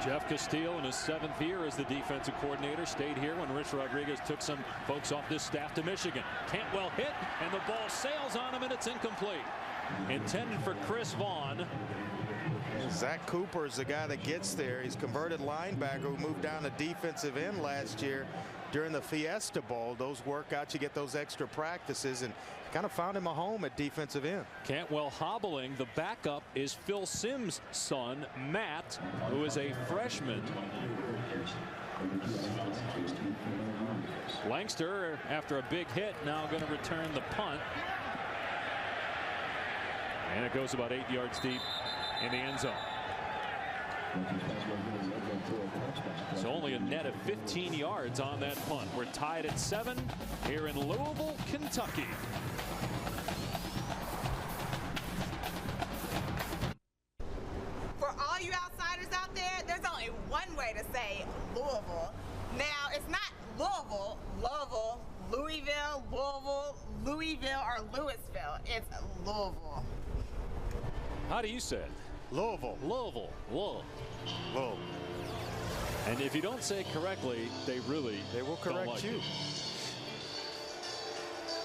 Jeff Castile in his 7th year as the defensive coordinator stayed here when Rich Rodriguez took some folks off this staff to Michigan. Cantwell hit, and the ball sails on him, and it's incomplete. Intended for Chris Vaughn. Zach Cooper is the guy that gets there. He's converted linebacker who moved down to defensive end last year during the Fiesta Bowl. Those workouts, you get those extra practices, and kind of found him a home at defensive end. Cantwell hobbling. The backup is Phil Sims' son, Matt, who is a freshman. Langster, after a big hit, now going to return the punt. And it goes about 8 yards deep in the end zone. So only a net of 15 yards on that punt. We're tied at 7 here in Louisville, Kentucky. For all you outsiders out there, there's only one way to say Louisville. Now, it's not Louisville, Louisville, Louisville, or Louisville. It's Louisville. How do you say it? Louisville. Louisville. Louisville. And if you don't say it correctly, they will correct like you. It.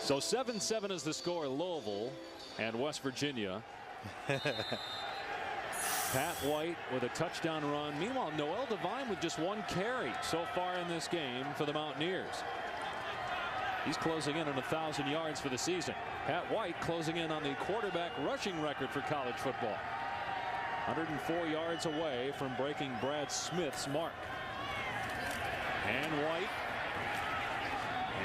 So 7-7 is the score. Louisville and West Virginia. Pat White with a touchdown run. Meanwhile, Noel Devine with just 1 carry so far in this game for the Mountaineers. He's closing in on 1,000 yards for the season. Pat White closing in on the quarterback rushing record for college football. 104 yards away from breaking Brad Smith's mark. And White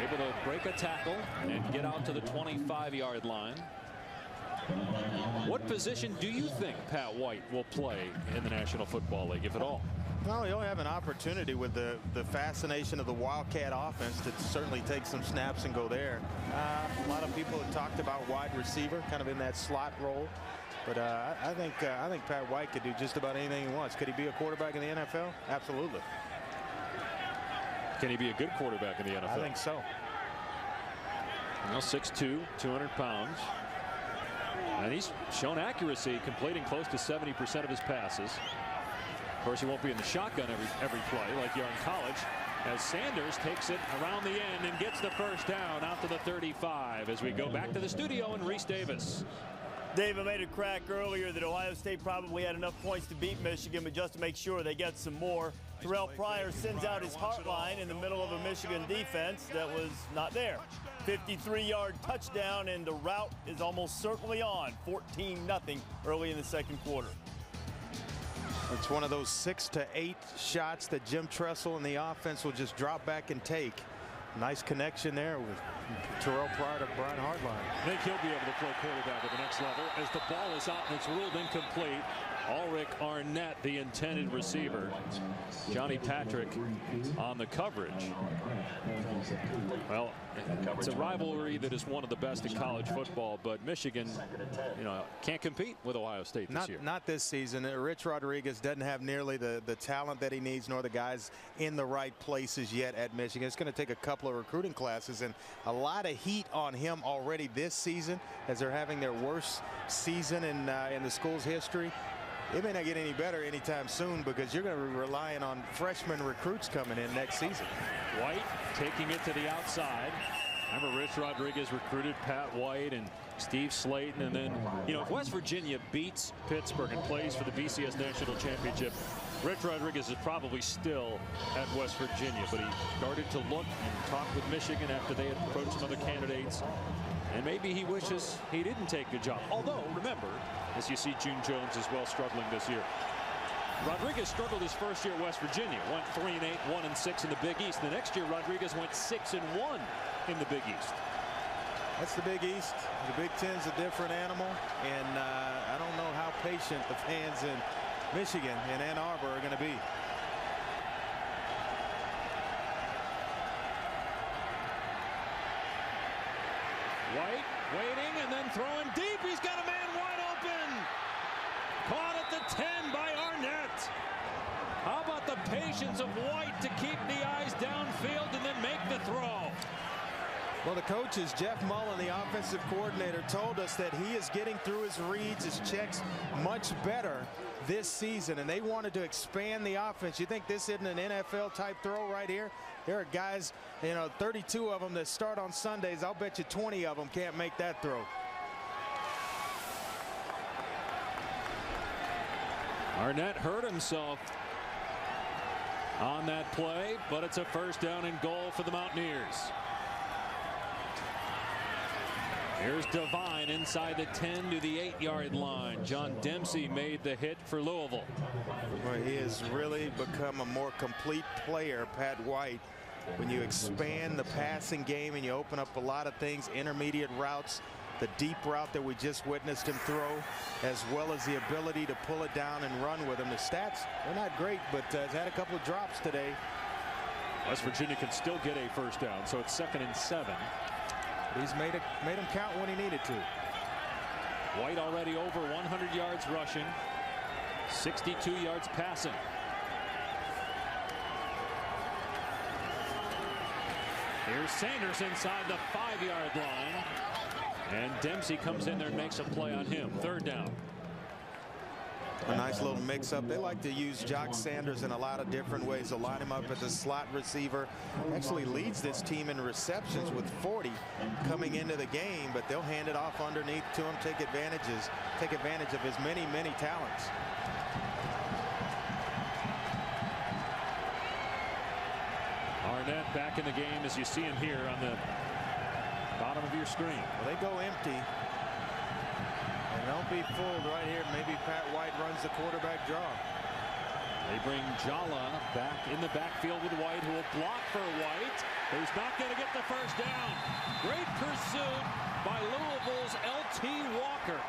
able to break a tackle and get out to the 25-yard line. What position do you think Pat White will play in the National Football League, if at all? Well, he'll have an opportunity with the fascination of the Wildcat offense to certainly take some snaps and go there. A lot of people have talked about wide receiver, kind of in that slot role. But I think Pat White could do just about anything he wants. Could he be a quarterback in the NFL? Absolutely. Can he be a good quarterback in the NFL? I think so. Now 6'2", 200 pounds. And he's shown accuracy, completing close to 70% of his passes. Of course, he won't be in the shotgun every play like you're in college, as Sanders takes it around the end and gets the first down out to the 35 as we go back to the studio and Reese Davis. David made a crack earlier that Ohio State probably had enough points to beat Michigan, but just to make sure they get some more, Terrell Pryor sends out his heart line in the middle of a Michigan defense that was not there. 53-yard touchdown, and the route is almost certainly on. 14-0 early in the second quarter. It's one of those 6 to 8 shots that Jim Tressel and the offense will just drop back and take. Nice connection there with Terrell Pryor to Brian Hartline. I think he'll be able to play quarterback at the next level as the ball is out and it's ruled incomplete. Ulrich Arnett, the intended receiver. Johnny Patrick on the coverage. Well, it's a rivalry that is one of the best in college football, but Michigan, can't compete with Ohio State this year. Not this season. Rich Rodriguez doesn't have nearly the talent that he needs, nor the guys in the right places yet at Michigan. It's going to take a couple of recruiting classes and a lot of heat on him already this season, as they're having their worst season in the school's history. It may not get any better anytime soon, because you're going to be relying on freshman recruits coming in next season. White taking it to the outside. Remember, Rich Rodriguez recruited Pat White and Steve Slayton, and then, if West Virginia beats Pittsburgh and plays for the BCS National Championship, Rich Rodriguez is probably still at West Virginia, but he started to look and talk with Michigan after they had approached some other candidates. And maybe he wishes he didn't take the job. Although, remember, as you see, June Jones as well struggling this year. Rodriguez struggled his first year at West Virginia. Went 3-8, 1-6 in the Big East. The next year, Rodriguez went 6-1 in the Big East. That's the Big East. The Big Ten's a different animal. And I don't know how patient the fans in Michigan and Ann Arbor are going to be. White waiting and then throwing deep. He's got a man wide open. Caught at the 10 by Arnett. How about the patience of White to keep the eyes downfield and then make the throw? Well, the coaches, Jeff Mullen, the offensive coordinator, told us that he is getting through his reads, his checks much better this season, and they wanted to expand the offense. You think this isn't an NFL type throw right here? There are guys, 32 of them that start on Sundays. I'll bet you 20 of them can't make that throw. Arnett hurt himself on that play, but it's a first down and goal for the Mountaineers. Here's Devine inside the 10 to the 8-yard line. John Dempsey made the hit for Louisville. Well, he has really become a more complete player, Pat White. When you expand the passing game and you open up a lot of things, intermediate routes, the deep route that we just witnessed him throw, as well as the ability to pull it down and run with him. The stats, they're not great, but has had a couple of drops today. West Virginia can still get a first down, so it's 2nd and 7. He's made him count when he needed to. White already over 100 yards rushing, 62 yards passing. Here's Sanders inside the 5-yard line, and Dempsey comes in there and makes a play on him. 3rd down. A nice little mix-up. They like to use Jock Sanders in a lot of different ways. They'll line him up as a slot receiver. Actually leads this team in receptions with 40 coming into the game, but they'll hand it off underneath to him, take advantage of his many talents. Arnett back in the game, as you see him here on the bottom of your screen. Well, they go empty. And don't be fooled right here. Maybe Pat White runs the quarterback draw. They bring Jala back in the backfield with White, who will block for White, who's not going to get the first down. Great pursuit by Louisville's L.T. Walker.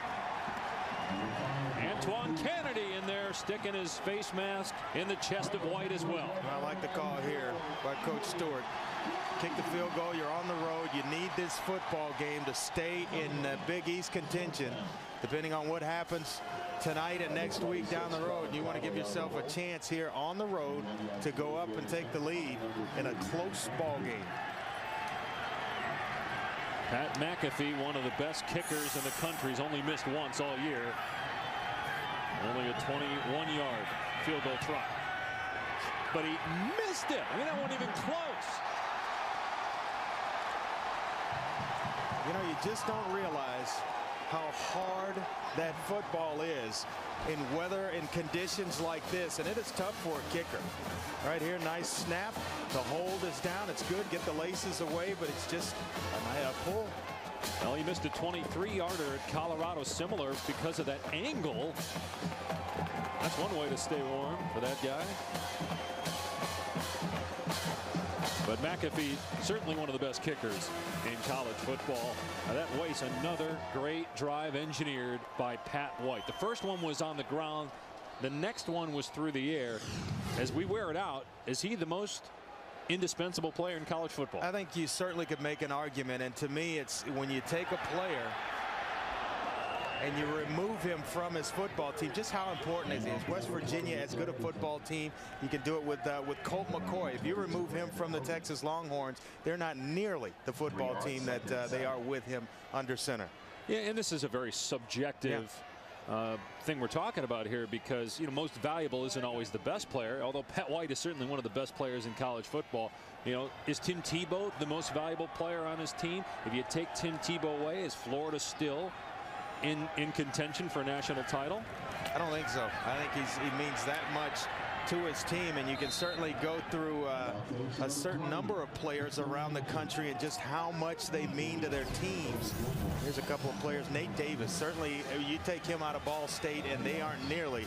Antoine Kennedy in there, sticking his face mask in the chest of White as well. I like the call here by Coach Stewart. Kick the field goal. You're on the road. You need this football game to stay in Big East contention. Depending on what happens tonight and next week down the road, you want to give yourself a chance here on the road to go up and take the lead in a close ball game. Pat McAfee, one of the best kickers in the country, has only missed once all year. Only a 21-yard field goal try. But he missed it. I mean, that wasn't even close. You know, you just don't realize how hard that football is in weather and conditions like this, and it is tough for a kicker. Right here, nice snap. The hold is down. It's good. Get the laces away, but it's just a pull. Well, he missed a 23-yarder at Colorado, similar because of that angle. That's one way to stay warm for that guy. But McAfee, certainly one of the best kickers in college football. Now that wastes another great drive engineered by Pat White. The first one was on the ground. The next one was through the air. As we wear it out, is he the most indispensable player in college football? I think you certainly could make an argument, and to me, it's when you take a player and you remove him from his football team, just how important is he? Is West Virginia as good a football team? You can do it with Colt McCoy. If you remove him from the Texas Longhorns, they're not nearly the football team that they are with him under center. Yeah, and this is a very subjective thing we're talking about here, because, you know, most valuable isn't always the best player, although Pat White is certainly one of the best players in college football. You know, is Tim Tebow the most valuable player on his team? If you take Tim Tebow away, is Florida still in contention for a national title? I don't think so. I think he means that much to his team, and you can certainly go through a certain number of players around the country and just how much they mean to their teams. Here's a couple of players. Nate Davis, certainly you take him out of Ball State and they aren't nearly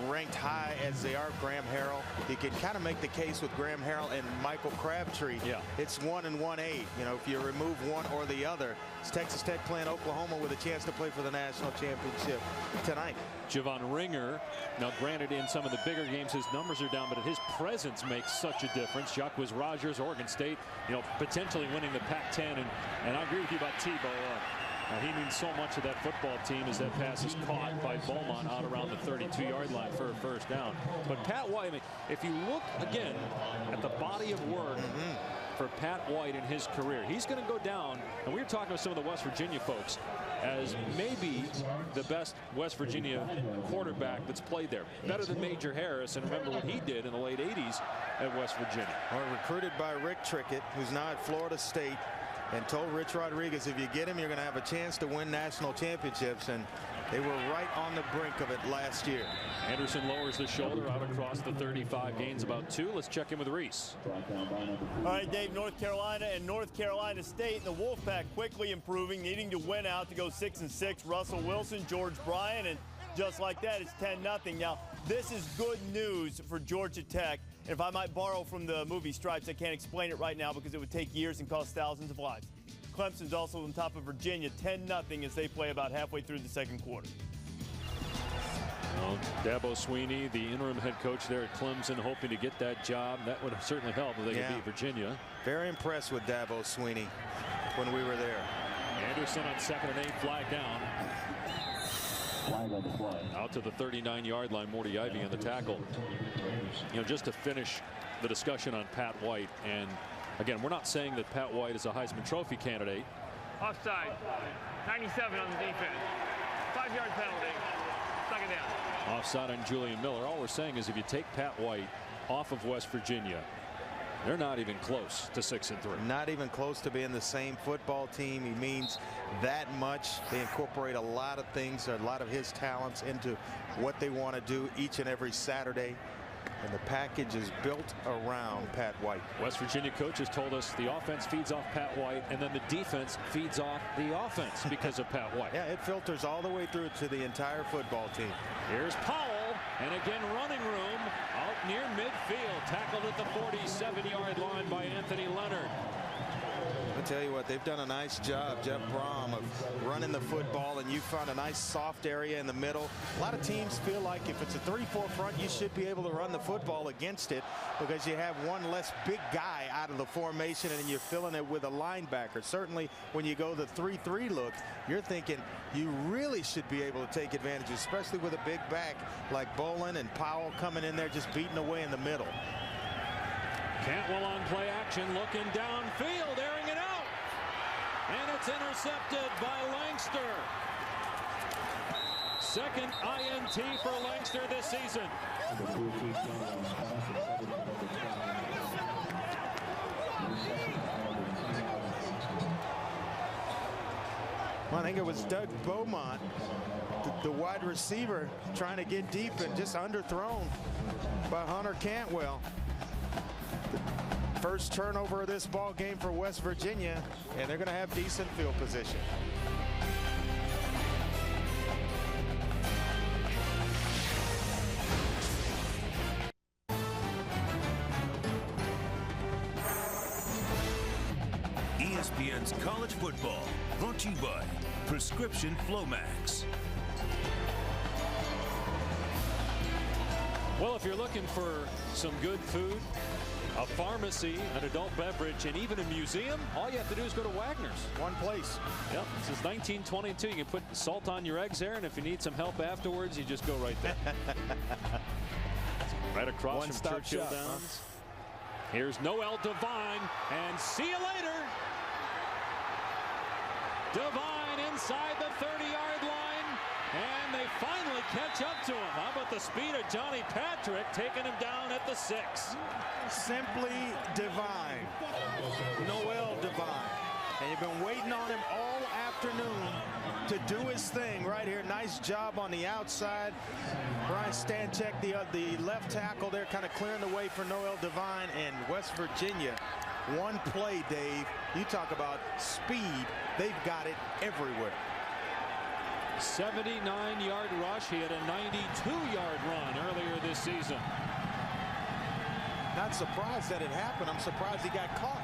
ranked high as they are Graham Harrell. You can kind of make the case with Graham Harrell and Michael Crabtree. Yeah. It's 1 and 1A. You know, if you remove one or the other, it's Texas Tech playing Oklahoma with a chance to play for the national championship tonight. Javon Ringer, now granted in some of the bigger games his numbers are down, but his presence makes such a difference. Jacques Rogers, Oregon State, you know, potentially winning the Pac-10, and I agree with you about Tebow. He means so much of that football team as that pass is caught by Beaumont out around the 32-yard line for a first down. But Pat White, I mean, if you look again at the body of work for Pat White in his career, he's going to go down, and we were talking with some of the West Virginia folks, as maybe the best West Virginia quarterback that's played there. Better than Major Harris, and remember what he did in the late 80s at West Virginia. Well, recruited by Rick Trickett, who's now at Florida State, and told Rich Rodriguez, if you get him, you're going to have a chance to win national championships, and they were right on the brink of it last year. Anderson lowers the shoulder out across the 35, gains about 2. Let's check in with Reese. All right, Dave, North Carolina and North Carolina State. The Wolfpack quickly improving, needing to win out to go 6-6. Russell Wilson, George Bryant, and just like that, it's 10-0. Now, this is good news for Georgia Tech. And if I might borrow from the movie Stripes, I can't explain it right now because it would take years and cost thousands of lives. Clemson's also on top of Virginia, 10-0 as they play about halfway through the second quarter. Well, Dabo Swinney, the interim head coach there at Clemson, hoping to get that job. That would certainly help if they could beat Virginia. Very impressed with Dabo Swinney when we were there. Anderson on 2nd and 8, flag down. Out to the 39-yard line, Morty Ivy on the tackle. You know, just to finish the discussion on Pat White, and again, we're not saying that Pat White is a Heisman Trophy candidate. Offside. 97 on the defense. 5-yard penalty. Second down. Offside on Julian Miller. All we're saying is if you take Pat White off of West Virginia, they're not even close to 6-3. Not even close to being the same football team. He means that much. They incorporate a lot of things, a lot of his talents into what they want to do each and every Saturday. And the package is built around Pat White. West Virginia coaches told us the offense feeds off Pat White, and then the defense feeds off the offense because of Pat White. Yeah, it filters all the way through to the entire football team. Here's Powell, and again running room out near midfield, tackled at the 47-yard line by Anthony Leonard. I tell you what, they've done a nice job, Jeff Brom, of running the football, and you found a nice soft area in the middle. A lot of teams feel like if it's a 3-4 front, you should be able to run the football against it because you have one less big guy out of the formation and you're filling it with a linebacker. Certainly when you go the 3-3 look, you're thinking you really should be able to take advantage, especially with a big back like Bolin and Powell coming in there just beating away in the middle. Cantwell on play action, looking downfield, airing it out. and it's intercepted by Langster. Second INT for Langster this season. Well, I think it was Doug Beaumont, the wide receiver, trying to get deep and just underthrown by Hunter Cantwell. First turnover of this ball game for West Virginia, and they're going to have decent field position. ESPN's College Football, brought to you by Prescription Flomax. Well, if you're looking for some good food, a pharmacy, an adult beverage, and even a museum, all you have to do is go to Wagner's. One place. Yep, since 1922, you can put salt on your eggs there, and if you need some help afterwards, you just go right there. Right across from Churchill Downs. Here's Noel Devine, and see you later. Devine inside the 30-yard line, and they finally catch up to him. How about the speed of Johnny Patrick taking him down at the 6? Simply divine. Noel Devine. And you've been waiting on him all afternoon to do his thing right here. Nice job on the outside. Brian Stanchek, the left tackle there, kind of clearing the way for Noel Devine. And West Virginia, one play, Dave. You talk about speed. They've got it everywhere. 79-yard rush. He had a 92-yard run earlier this season. Not surprised that it happened. I'm surprised he got caught.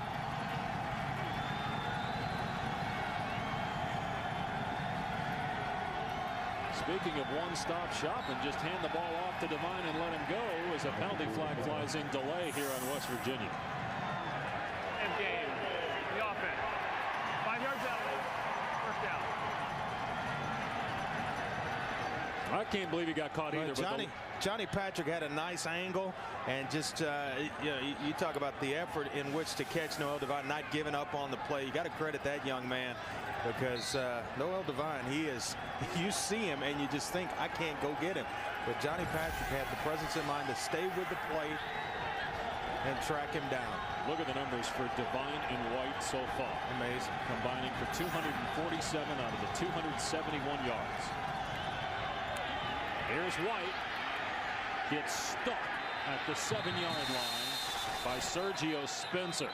Speaking of one-stop shopping, just hand the ball off to Devine and let him go as a penalty flag flies in delay here on West Virginia. End game. The offense. 5-yard penalty. First down. I can't believe he got caught either. Johnny Patrick had a nice angle, and just you talk about the effort in which to catch Noel Devine, not giving up on the play. You got to credit that young man, because Noel Devine, you see him and you just think, I can't go get him. But Johnny Patrick had the presence in mind to stay with the play and track him down. Look at the numbers for Devine and White so far. Amazing. Combining for 247 out of the 271 yards. Here's White. Gets stuck at the 7-yard line by Sergio Spencer.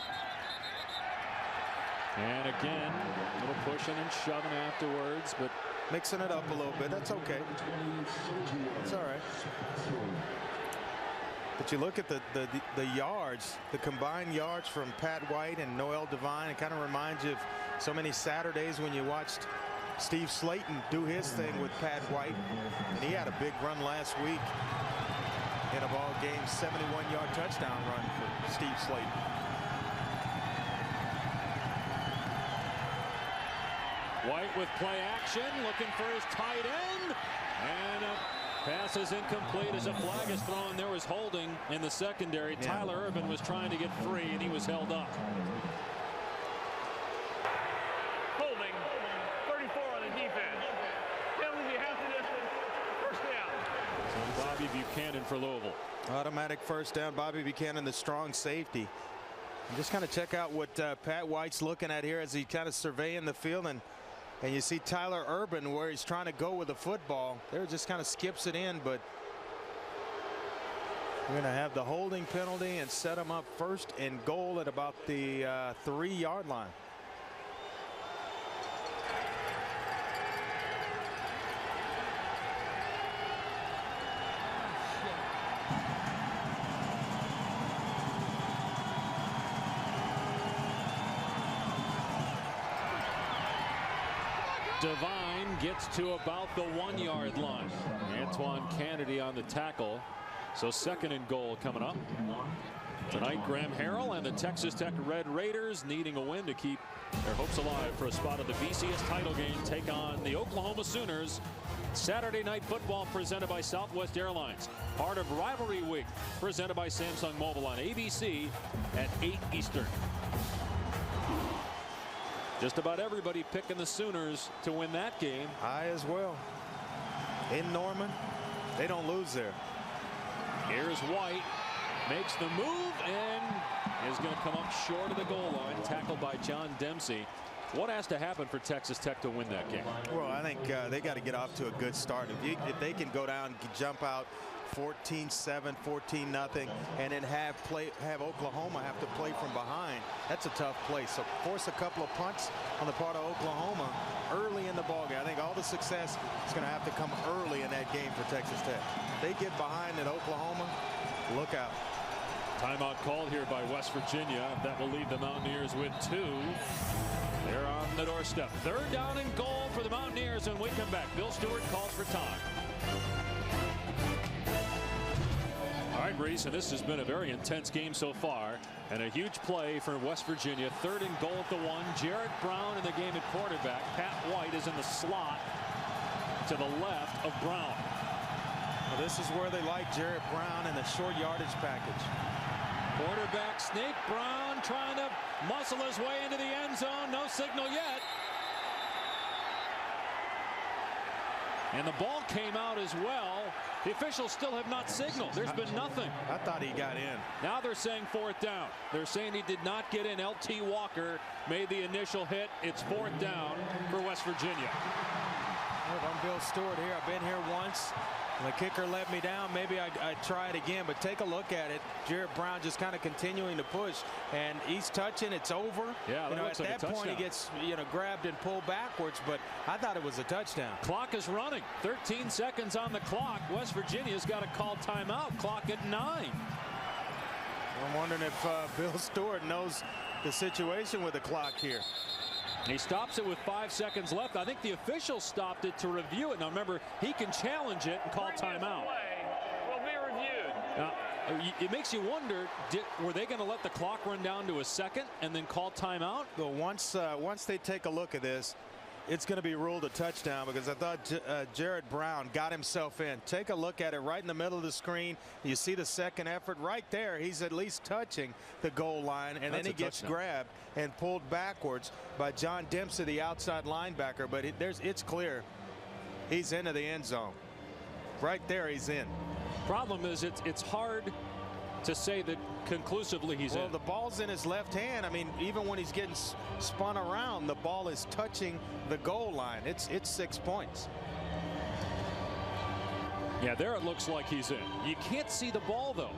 And again, a little pushing and shoving afterwards, but mixing it up a little bit. That's okay. It's all right. But you look at the yards, the combined yards from Pat White and Noel Devine. It kind of reminds you of so many Saturdays when you watched Steve Slayton do his thing with Pat White. And he had a big run last week in a ball game, 71-yard touchdown run for Steve Slayton. White with play action, looking for his tight end, and a pass is incomplete as a flag is thrown. There was holding in the secondary. Yeah. Tyler Urban was trying to get free, and he was held up. Holding, 34 on the defense. Penalty half the distance. First down. So Bobby Buchanan for Louisville. Automatic first down. Bobby Buchanan, the strong safety. And just kind of check out what Pat White's looking at here as he kind of surveying the field, and you see Tyler Urban where he's trying to go with the football. There just kind of skips it in, but we're going to have the holding penalty and set him up first and goal at about the 3-yard line. Devine gets to about the 1-yard line. Antoine Kennedy on the tackle. So second and goal coming up. Tonight, Graham Harrell and the Texas Tech Red Raiders needing a win to keep their hopes alive for a spot of the BCS title game. Take on the Oklahoma Sooners. Saturday Night Football presented by Southwest Airlines. Part of Rivalry Week presented by Samsung Mobile on ABC at 8 Eastern. Just about everybody picking the Sooners to win that game. I as well. In Norman, they don't lose there. Here's White, makes the move and is going to come up short of the goal line, tackled by John Dempsey. What has to happen for Texas Tech to win that game? Well, I think they got to get off to a good start. If they can go down, jump out 14-7, 14-0, and then have Oklahoma have to play from behind, that's a tough place. So force a couple of punts on the part of Oklahoma early in the ballgame. I think all the success is going to have to come early in that game for Texas Tech. They get behind at Oklahoma, look out. Timeout called here by West Virginia. That will leave the Mountaineers with 2. They're on the doorstep. 3rd down and goal for the Mountaineers when we come back. Bill Stewart calls for time. All right, Reese, and this has been a very intense game so far, and a huge play for West Virginia. 3rd and goal at the 1. Jarrett Brown in the game at quarterback. Pat White is in the slot to the left of Brown. Well, this is where they like Jarrett Brown in the short yardage package. Quarterback sneak. Brown trying to muscle his way into the end zone. No signal yet. And the ball came out as well. The officials still have not signaled. There's been nothing. I thought he got in. Now they're saying 4th down. They're saying he did not get in. L.T. Walker made the initial hit. It's 4th down for West Virginia. Well, if I'm Bill Stewart here, I've been here once. The kicker let me down. Maybe I'd try it again, but take a look at it. Jarrett Brown just kind of continuing to push, and he's touching. It's over. Yeah, at that point he gets grabbed and pulled backwards, but I thought it was a touchdown. Clock is running. 13 seconds on the clock. West Virginia's got to call timeout. Clock at 9. I'm wondering if Bill Stewart knows the situation with the clock here. He stops it with 5 seconds left. I think the official stopped it to review it. Now remember, he can challenge it and call timeout. Will be reviewed. Now, it makes you wonder, were they going to let the clock run down to a second and then call timeout? Well, once they take a look at this, it's going to be ruled a touchdown, because I thought Jarrett Brown got himself in. Take a look at it right in the middle of the screen. You see the second effort right there. He's at least touching the goal line, and then he gets grabbed and pulled backwards by John Dempsey, the outside linebacker. But it's clear he's into the end zone. Right there, he's in. Problem is, it's hard to say that conclusively he's in. Well, the ball's in his left hand. I mean, even when he's getting spun around, the ball is touching the goal line. It's 6 points. Yeah, there it looks like he's in. You can't see the ball, though.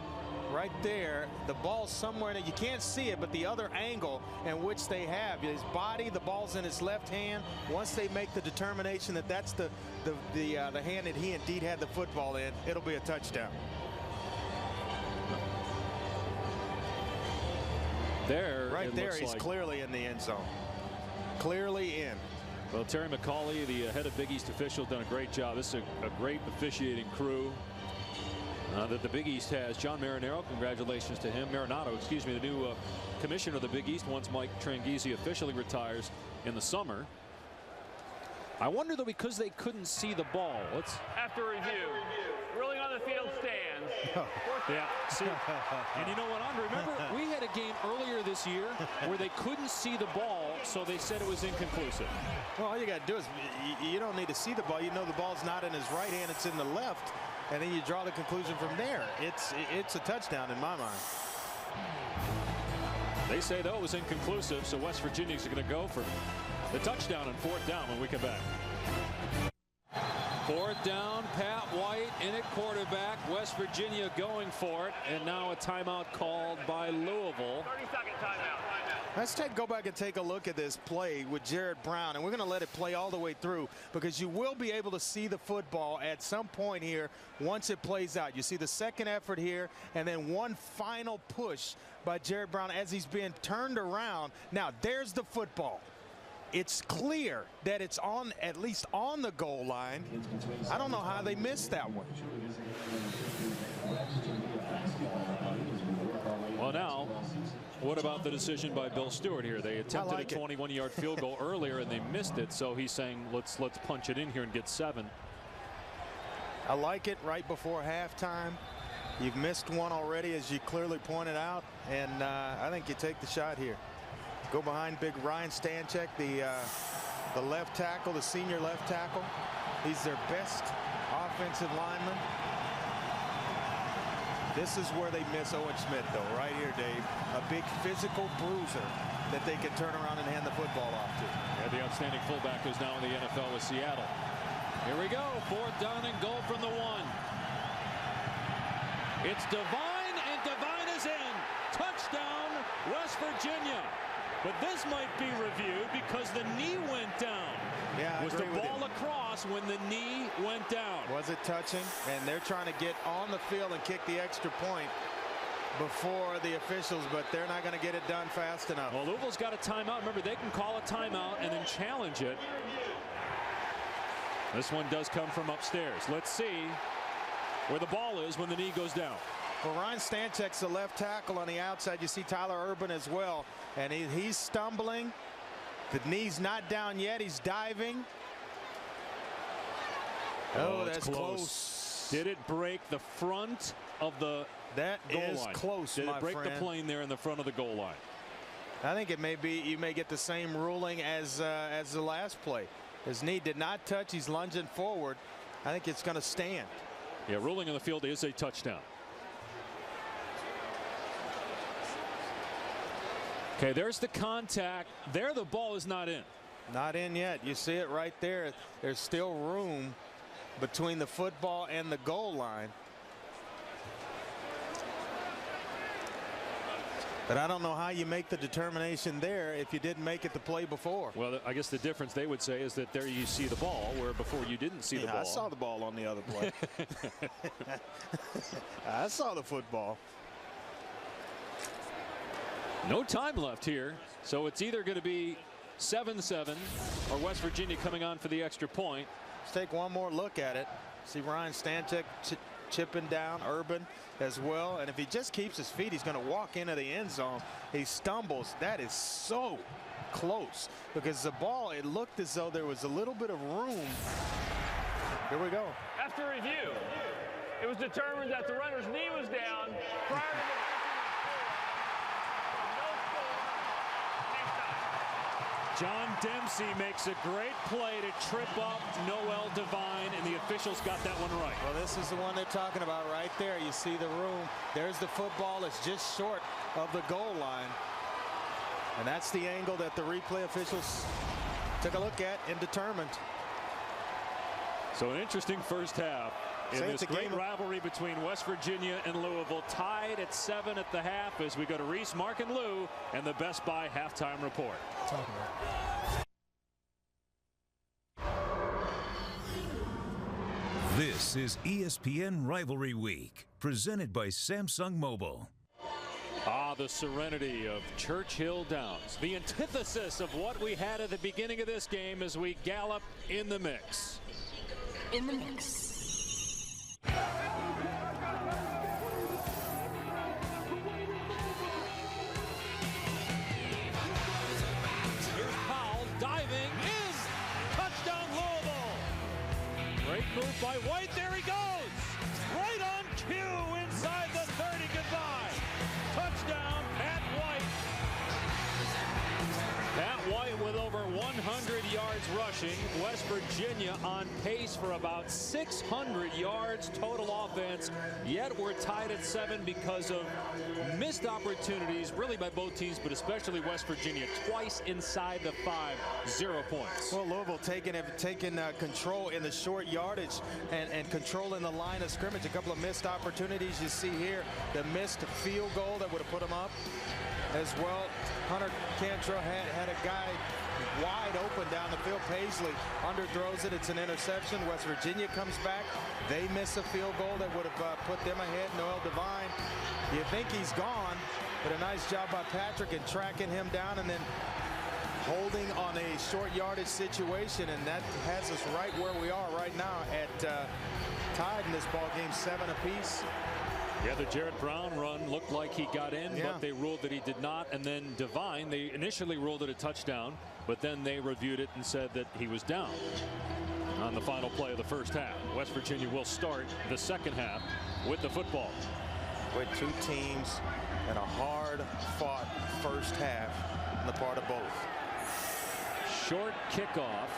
Right there, the ball's somewhere in it. You can't see it, but the other angle in which they have his body, the ball's in his left hand. Once they make the determination that that's the hand that he indeed had the football in, it'll be a touchdown. Right there, he's clearly in the end zone. Clearly in. Well, Terry McCauley, the head of Big East officials, done a great job. This is a great officiating crew that the Big East has. John Marinaro, congratulations to him. Marinato, excuse me, the new commissioner of the Big East once Mike Tranghese officially retires in the summer. I wonder, though, because they couldn't see the ball. After review, ruling on the field stands. Yeah. See, and you know what, Andre? Remember, we had a game earlier this year where they couldn't see the ball, so they said it was inconclusive. Well, all you got to do is you don't need to see the ball. You know the ball's not in his right hand; it's in the left, and then you draw the conclusion from there. It's a touchdown in my mind. They say, though, it was inconclusive, so West Virginia's going to go for the touchdown on 4th down when we come back. 4th down, Pat White in at quarterback. West Virginia going for it, and now a timeout called by Louisville. 30-second timeout. Let's go back and take a look at this play with Jarrett Brown, and we're going to let it play all the way through, because you will be able to see the football at some point here once it plays out. You see the second effort here, and then one final push by Jarrett Brown as he's being turned around. Now, there's the football. It's clear that it's on, at least on the goal line. I don't know how they missed that one. Well, now, what about the decision by Bill Stewart here? They attempted a 21-yard field goal earlier and they missed it, so he's saying let's punch it in here and get 7. I like it right before halftime. You've missed one already, as you clearly pointed out, and I think you take the shot here. Go behind big Ryan Stanchek, the left tackle, the senior left tackle. He's their best offensive lineman. This is where they miss Owen Schmidt, though, right here, Dave. A big physical bruiser that they can turn around and hand the football off to. Yeah, the outstanding fullback who's now in the NFL with Seattle. Here we go. 4th down and goal from the 1. It's Devine, and Devine is in. Touchdown, West Virginia. But this might be reviewed because the knee went down. Yeah, was the ball across when the knee went down? Was it touching? And they're trying to get on the field and kick the extra point before the officials, but they're not going to get it done fast enough. Well, Louisville's got a timeout. Remember, they can call a timeout and then challenge it. This one does come from upstairs. Let's see where the ball is when the knee goes down. Well, Ryan Stanchek's the left tackle on the outside. You see Tyler Urban as well, and he's stumbling. The knee's not down yet. He's diving. Oh, that's close. Did it break the front of the goal line? Close, Did it break friend. the plane there in the front of the goal line? I think it may be. You may get the same ruling as the last play. His knee did not touch. He's lunging forward. I think it's going to stand. Yeah, ruling on the field is a touchdown. Okay, there's the contact. There, the ball is not in. Not in yet. You see it right there. There's still room between the football and the goal line. But I don't know how you make the determination there if you didn't make it the play before. Well, I guess the difference they would say is that there you see the ball, where before you didn't see the ball. I saw the ball on the other play. I saw the football. No time left here, so it's either going to be 7-7 or West Virginia coming on for the extra point. Let's take one more look at it. See Ryan Stanchek chipping down, Urban as well, and if he just keeps his feet, he's going to walk into the end zone. He stumbles. That is so close because the ball, it looked as though there was a little bit of room. Here we go. After review, it was determined that the runner's knee was down prior to the John Dempsey makes a great play to trip up Noel Devine, and the officials got that one right. Well, this is the one they're talking about right there. You see the room. There's the football. It's just short of the goal line. And that's the angle that the replay officials took a look at and determined. So an interesting first half in this great rivalry between West Virginia and Louisville, tied at 7 at the half as we go to Reese, Mark, and Lou and the Best Buy halftime report. This is ESPN Rivalry Week, presented by Samsung Mobile. Ah, the serenity of Churchill Downs, the antithesis of what we had at the beginning of this game as we gallop in the mix. In the mix. Here's Powell diving, is touchdown Louisville. Great move by White, there he goes. Right on cue inside the 30, goodbye. Touchdown, Pat White. Pat White with over 100 yards rushing. West Virginia on pace for about 600 yards total offense. Yet we're tied at 7 because of missed opportunities, really by both teams, but especially West Virginia. Twice inside the 5, 0 points. Well, Louisville taking control in the short yardage and controlling the line of scrimmage. A couple of missed opportunities. You see here the missed field goal that would have put them up as well. Hunter Cantrell had a guy wide open down the field. Paisley underthrows it. It's an interception. West Virginia comes back. They miss a field goal that would have put them ahead. Noel Devine, you think he's gone, but a nice job by Patrick in tracking him down and then holding on a short yardage situation, and that has us right where we are right now at tied in this ball game, 7 apiece. Yeah, the Jared Brown run looked like he got in, but they ruled that he did not. And then Devine, they initially ruled it a touchdown, but then they reviewed it and said that he was down on the final play of the first half. West Virginia will start the second half with the football. With two teams and a hard-fought first half. on the part of both. Short kickoff.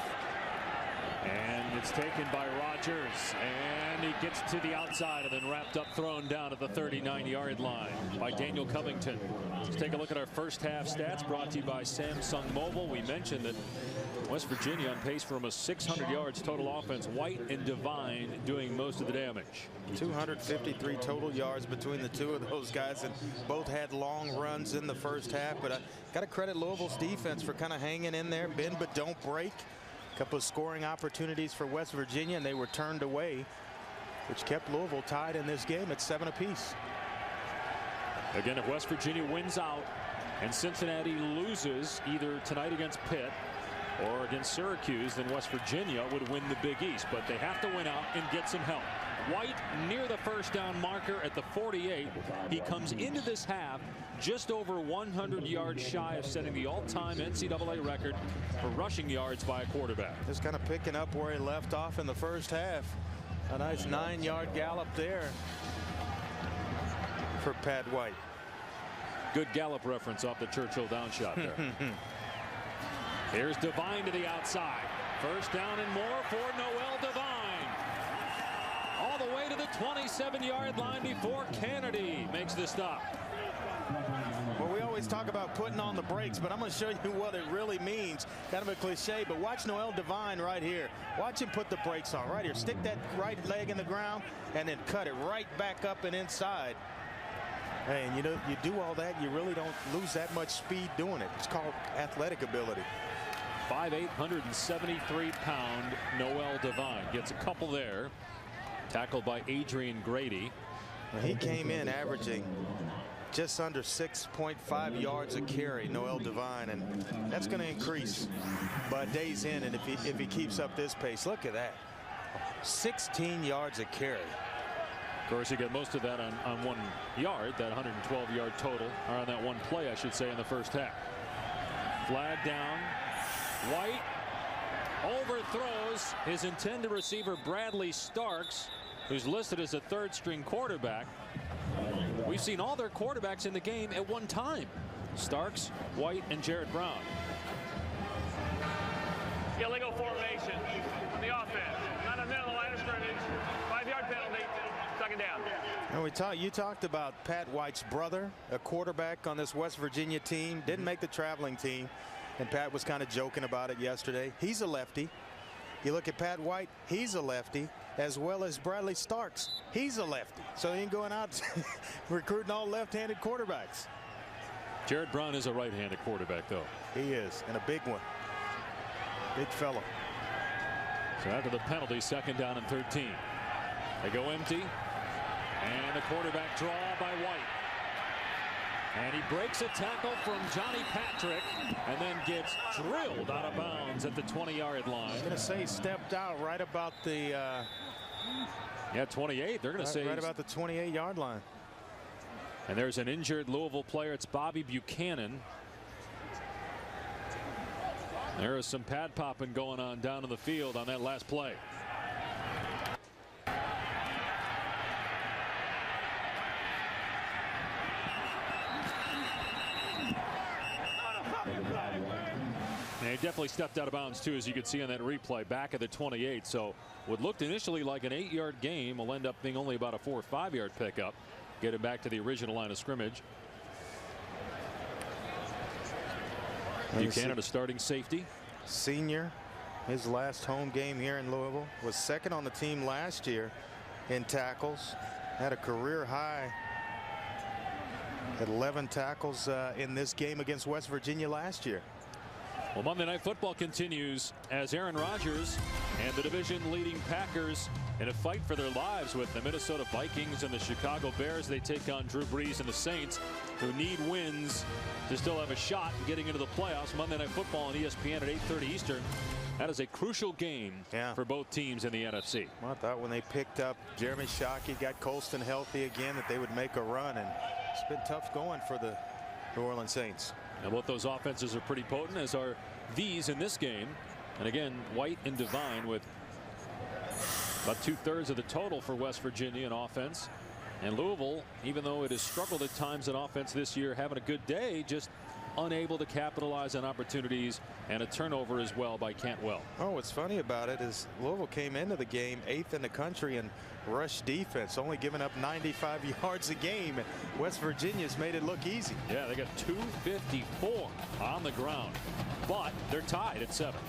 And it's taken by Rogers, and he gets to the outside and then wrapped up, thrown down at the 39-yard line by Daniel Covington. Let's take a look at our first half stats, brought to you by Samsung Mobile. We mentioned that West Virginia on pace for almost 600 yards total offense. White and Devine doing most of the damage. 253 total yards between the two of those guys, and both had long runs in the first half. But I got to credit Louisville's defense for kind of hanging in there, bend but don't break. A couple of scoring opportunities for West Virginia, and they were turned away, which kept Louisville tied in this game at 7 apiece. Again, if West Virginia wins out and Cincinnati loses either tonight against Pitt or against Syracuse, then West Virginia would win the Big East. But they have to win out and get some help. White near the first down marker at the 48. He comes into this half just over 100 yards shy of setting the all-time NCAA record for rushing yards by a quarterback. Just kind of picking up where he left off in the first half. A nice 9-yard gallop there for Pat White. Good Gallup reference off the Churchill down shot there. Here's Devine to the outside. First down and more for Noel Devine. All the way to the 27-yard line before Kennedy makes the stop. Well, we always talk about putting on the brakes, but I'm going to show you what it really means. Kind of a cliche, but watch Noel Devine right here. Watch him put the brakes on right here. Stick that right leg in the ground and then cut it right back up and inside. Hey, and you know, you do all that, you really don't lose that much speed doing it. It's called athletic ability. 5'8", 173-pound Noel Devine gets a couple there. Tackled by Adrian Grady. Well, he came in averaging just under 6.5 yards a carry, Noel Devine, and that's going to increase by days in. And if he keeps up this pace, look at that, 16 yards a carry. Of course, he got most of that on 1 yard, that 112-yard total, or on that one play, I should say, in the first half. Flag down. White overthrows his intended receiver Bradley Starks, who's listed as a third-string quarterback. We've seen all their quarterbacks in the game at one time. Starks, White, and Jared Brown. Illegal formation on the offense. Not a minute on the line of scrimmage. 5-yard penalty. Second down. And you talked about Pat White's brother, a quarterback on this West Virginia team. Didn't make the traveling team. And Pat was kind of joking about it yesterday. He's a lefty. You look at Pat White, he's a lefty, as well as Bradley Starks. He's a lefty. So he ain't going out recruiting all left-handed quarterbacks. Jared Brown is a right-handed quarterback, though. He is, and a big one. Big fellow. So after the penalty, second down and 13. They go empty. And the quarterback draw by White. And he breaks a tackle from Johnny Patrick and then gets drilled out of bounds at the 20-yard line. I was going to say he stepped out right about the 28. They're going to say right about the 28-yard line. And there's an injured Louisville player. It's Bobby Buchanan. There is some pad popping going on down in the field on that last play. And he definitely stepped out of bounds, too, as you could see on that replay, back at the 28. So what looked initially like an 8-yard gain will end up being only about a 4 or 5-yard pickup. Get him back to the original line of scrimmage. Buchanan, a starting safety. Senior, his last home game here in Louisville, was second on the team last year in tackles. Had a career high at 11 tackles in this game against West Virginia last year. Well, Monday Night Football continues as Aaron Rodgers and the division-leading Packers in a fight for their lives with the Minnesota Vikings and the Chicago Bears. They take on Drew Brees and the Saints, who need wins to still have a shot in getting into the playoffs. Monday Night Football on ESPN at 8:30 Eastern. That is a crucial game for both teams in the NFC. Well, I thought when they picked up Jeremy Shockey, got Colston healthy again, that they would make a run, and it's been tough going for the New Orleans Saints. And both those offenses are pretty potent, as are these in this game. And again, White and Devine with about 2/3 of the total for West Virginia in offense. And Louisville, even though it has struggled at times in offense this year, having a good day, just unable to capitalize on opportunities, and a turnover as well by Cantwell. Oh, what's funny about it is Louisville came into the game 8th in the country in rush defense, only giving up 95 yards a game. And West Virginia's made it look easy. Yeah, they got 254 on the ground, but they're tied at 7.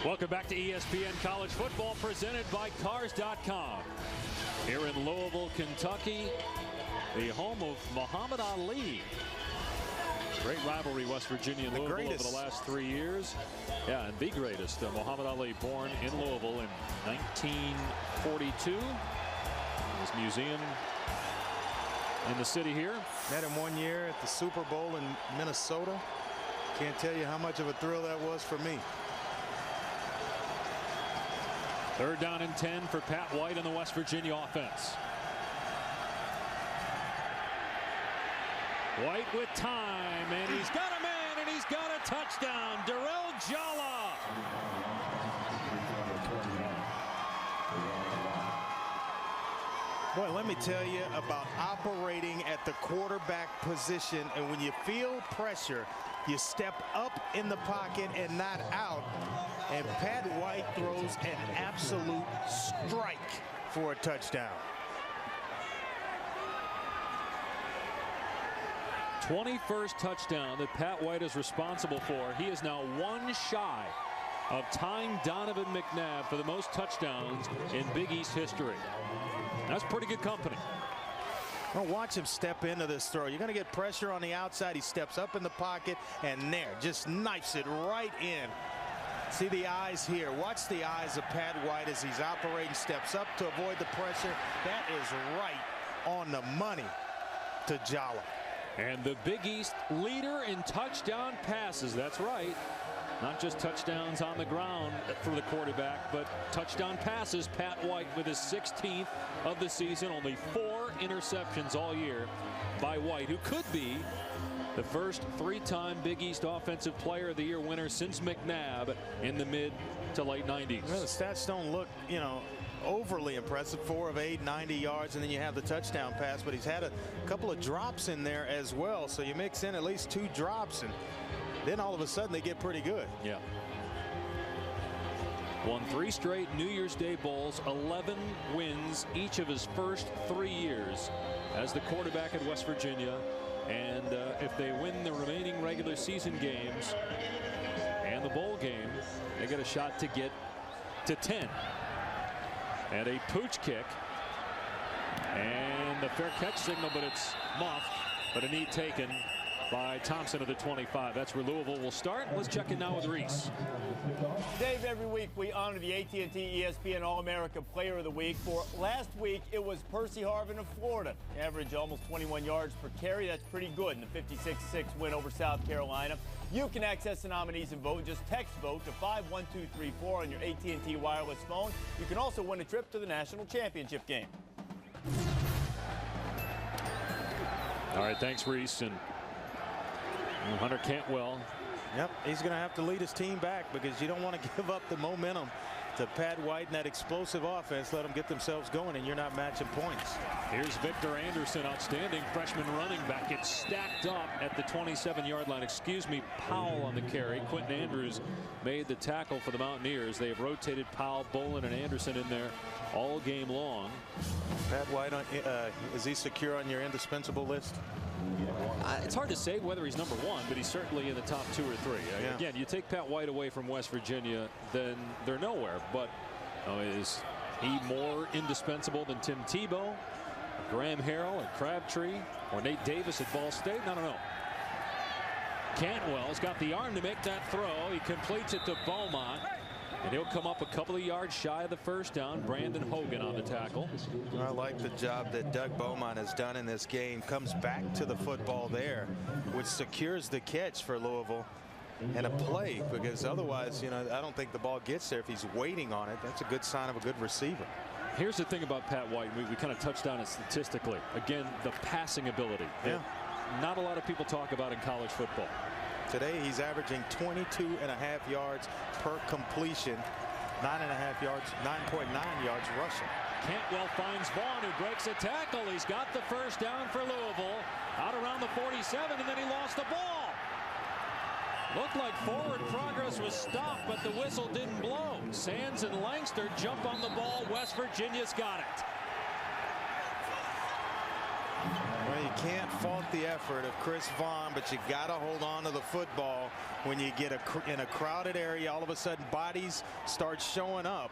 Welcome back to ESPN College Football, presented by Cars.com. Here in Louisville, Kentucky, the home of Muhammad Ali. Great rivalry, West Virginia and Louisville over the last 3 years. Yeah, and the greatest, Muhammad Ali, born in Louisville in 1942. His museum in the city here. Met him one year at the Super Bowl in Minnesota. Can't tell you how much of a thrill that was for me. 3rd down and 10 for Pat White and the West Virginia offense. White with time, and he's got a man, and he's got a touchdown. Darrell Jalla. Boy, let me tell you about operating at the quarterback position, and when you feel pressure, you step up in the pocket and not out. And Pat White throws an absolute strike for a touchdown. 21st touchdown that Pat White is responsible for. He is now 1 shy of tying Donovan McNabb for the most touchdowns in Big East history. That's pretty good company. Well, watch him step into this throw. You're going to get pressure on the outside. He steps up in the pocket and there, just knifes it right in. See the eyes here. Watch the eyes of Pat White as he's operating, steps up to avoid the pressure. That is right on the money to Jalla. And the Big East leader in touchdown passes. That's right. Not just touchdowns on the ground for the quarterback, but touchdown passes. Pat White with his 16th of the season. Only 4 interceptions all year by White, who could be the first 3-time Big East Offensive Player of the Year winner since McNabb in the mid to late 90s. Well, the stats don't look, overly impressive. 4 of 8, 90 yards, and then you have the touchdown pass, but he's had a couple of drops in there as well. So you mix in at least 2 drops, and then all of a sudden they get pretty good. Yeah. Won 3 straight New Year's Day Bowls, 11 wins each of his first 3 years as the quarterback at West Virginia. And if they win the remaining regular season games and the bowl game, they get a shot to get to 10. And a pooch kick. And the fair catch signal, but it's muffed. But a knee taken by Thompson of the 25. That's where Louisville will start. Let's check in now with Reese. Dave, every week we honor the AT&T ESPN All-America Player of the Week. For last week, it was Percy Harvin of Florida. Average almost 21 yards per carry. That's pretty good in the 56-6 win over South Carolina. You can access the nominees and vote. Just text vote to 51234 on your AT&T wireless phone. You can also win a trip to the national championship game. All right, thanks, Reese. And Hunter Cantwell. Yep, he's going to have to lead his team back because you don't want to give up the momentum to Pat White and that explosive offense. Let them get themselves going, and you're not matching points. Here's Victor Anderson, outstanding freshman running back. It's stacked up at the 27-yard line. Excuse me, Powell on the carry. Quentin Andrews made the tackle for the Mountaineers. They have rotated Powell, Bolin, and Anderson in there all game long. Pat White, is he secure on your indispensable list? It's hard to say whether he's number 1, but he's certainly in the top 2 or 3. Yeah. Again, you take Pat White away from West Virginia, then they're nowhere. But is he more indispensable than Tim Tebow, Graham Harrell, and Crabtree, or Nate Davis at Ball State? I don't know. Cantwell's got the arm to make that throw. He completes it to Beaumont. And he'll come up a couple of yards shy of the first down. Brandon Hogan on the tackle. I like the job that Doug Beaumont has done in this game. Comes back to the football there, which secures the catch for Louisville and a play, because otherwise, I don't think the ball gets there if he's waiting on it. That's a good sign of a good receiver. Here's the thing about Pat White. We kind of touched on it statistically. Again, the passing ability. Yeah. Not a lot of people talk about in college football. Today he's averaging 22.5 yards per completion, 9.9 yards rushing. Cantwell finds Vaughn, who breaks a tackle. He's got the first down for Louisville. Out around the 47, and then he lost the ball. Looked like forward progress was stopped, but the whistle didn't blow. Sands and Langster jump on the ball. West Virginia's got it. Well, you can't fault the effort of Chris Vaughn, but you got to hold on to the football when you get in a crowded area. All of a sudden, bodies start showing up.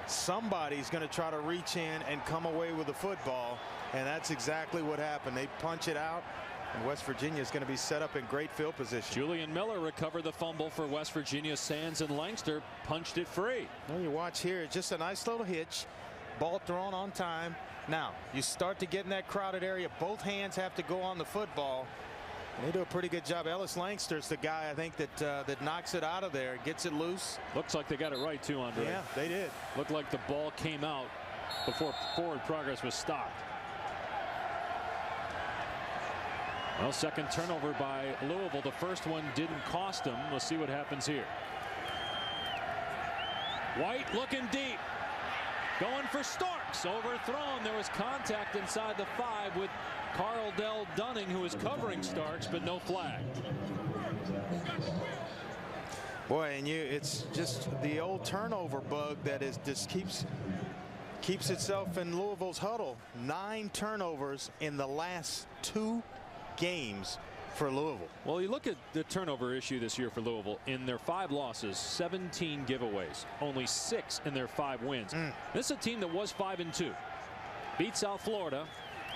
Somebody's going to try to reach in and come away with the football, and that's exactly what happened. They punch it out, and West Virginia is going to be set up in great field position. Julian Miller recovered the fumble for West Virginia. Sands and Langster punched it free. Well, you watch here, just a nice little hitch. Ball thrown on time. Now, you start to get in that crowded area. Both hands have to go on the football. And they do a pretty good job. Ellis Langster's the guy, I think, that knocks it out of there, gets it loose. Looks like they got it right, too, Andre. Yeah, they did. Looked like the ball came out before forward progress was stopped. Well, second turnover by Louisville. The first one didn't cost them. We'll see what happens here. White looking deep. Going for Starks. Overthrown. There was contact inside the 5 with Carl Dell Dunning, who is covering Starks, but no flag. Boy, and it's just the old turnover bug that just keeps itself in Louisville's huddle. 9 turnovers in the last 2 games for Louisville. Well, you look at the turnover issue this year for Louisville. In their 5 losses, 17 giveaways, only 6 in their 5 wins. This is a team that was 5-2, beat South Florida,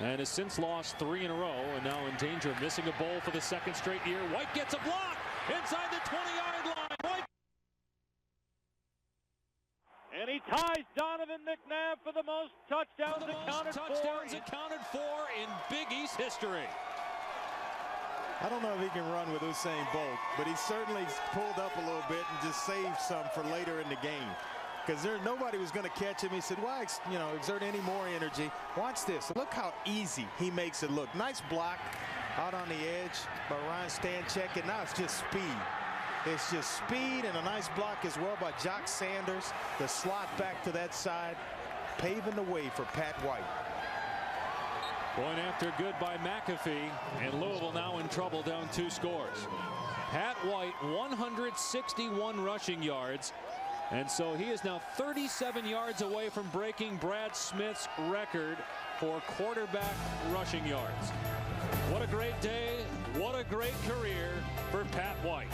and has since lost 3 in a row, and now in danger of missing a bowl for the 2nd straight year. White gets a block inside the 20-yard line. White. And he ties Donovan McNabb for the most touchdowns accounted for in Big East history. I don't know if he can run with Usain Bolt, but he certainly pulled up a little bit and just saved some for later in the game. Because nobody was going to catch him. He said, why exert any more energy? Watch this. Look how easy he makes it look. Nice block out on the edge by Ryan Stanchek, and now it's just speed. It's just speed and a nice block as well by Jock Sanders. The slot back to that side, paving the way for Pat White. Going after good by McAfee, and Louisville now in trouble, down 2 scores. Pat White, 161 rushing yards, and so he is now 37 yards away from breaking Brad Smith's record for quarterback rushing yards. What a great day, what a great career for Pat White.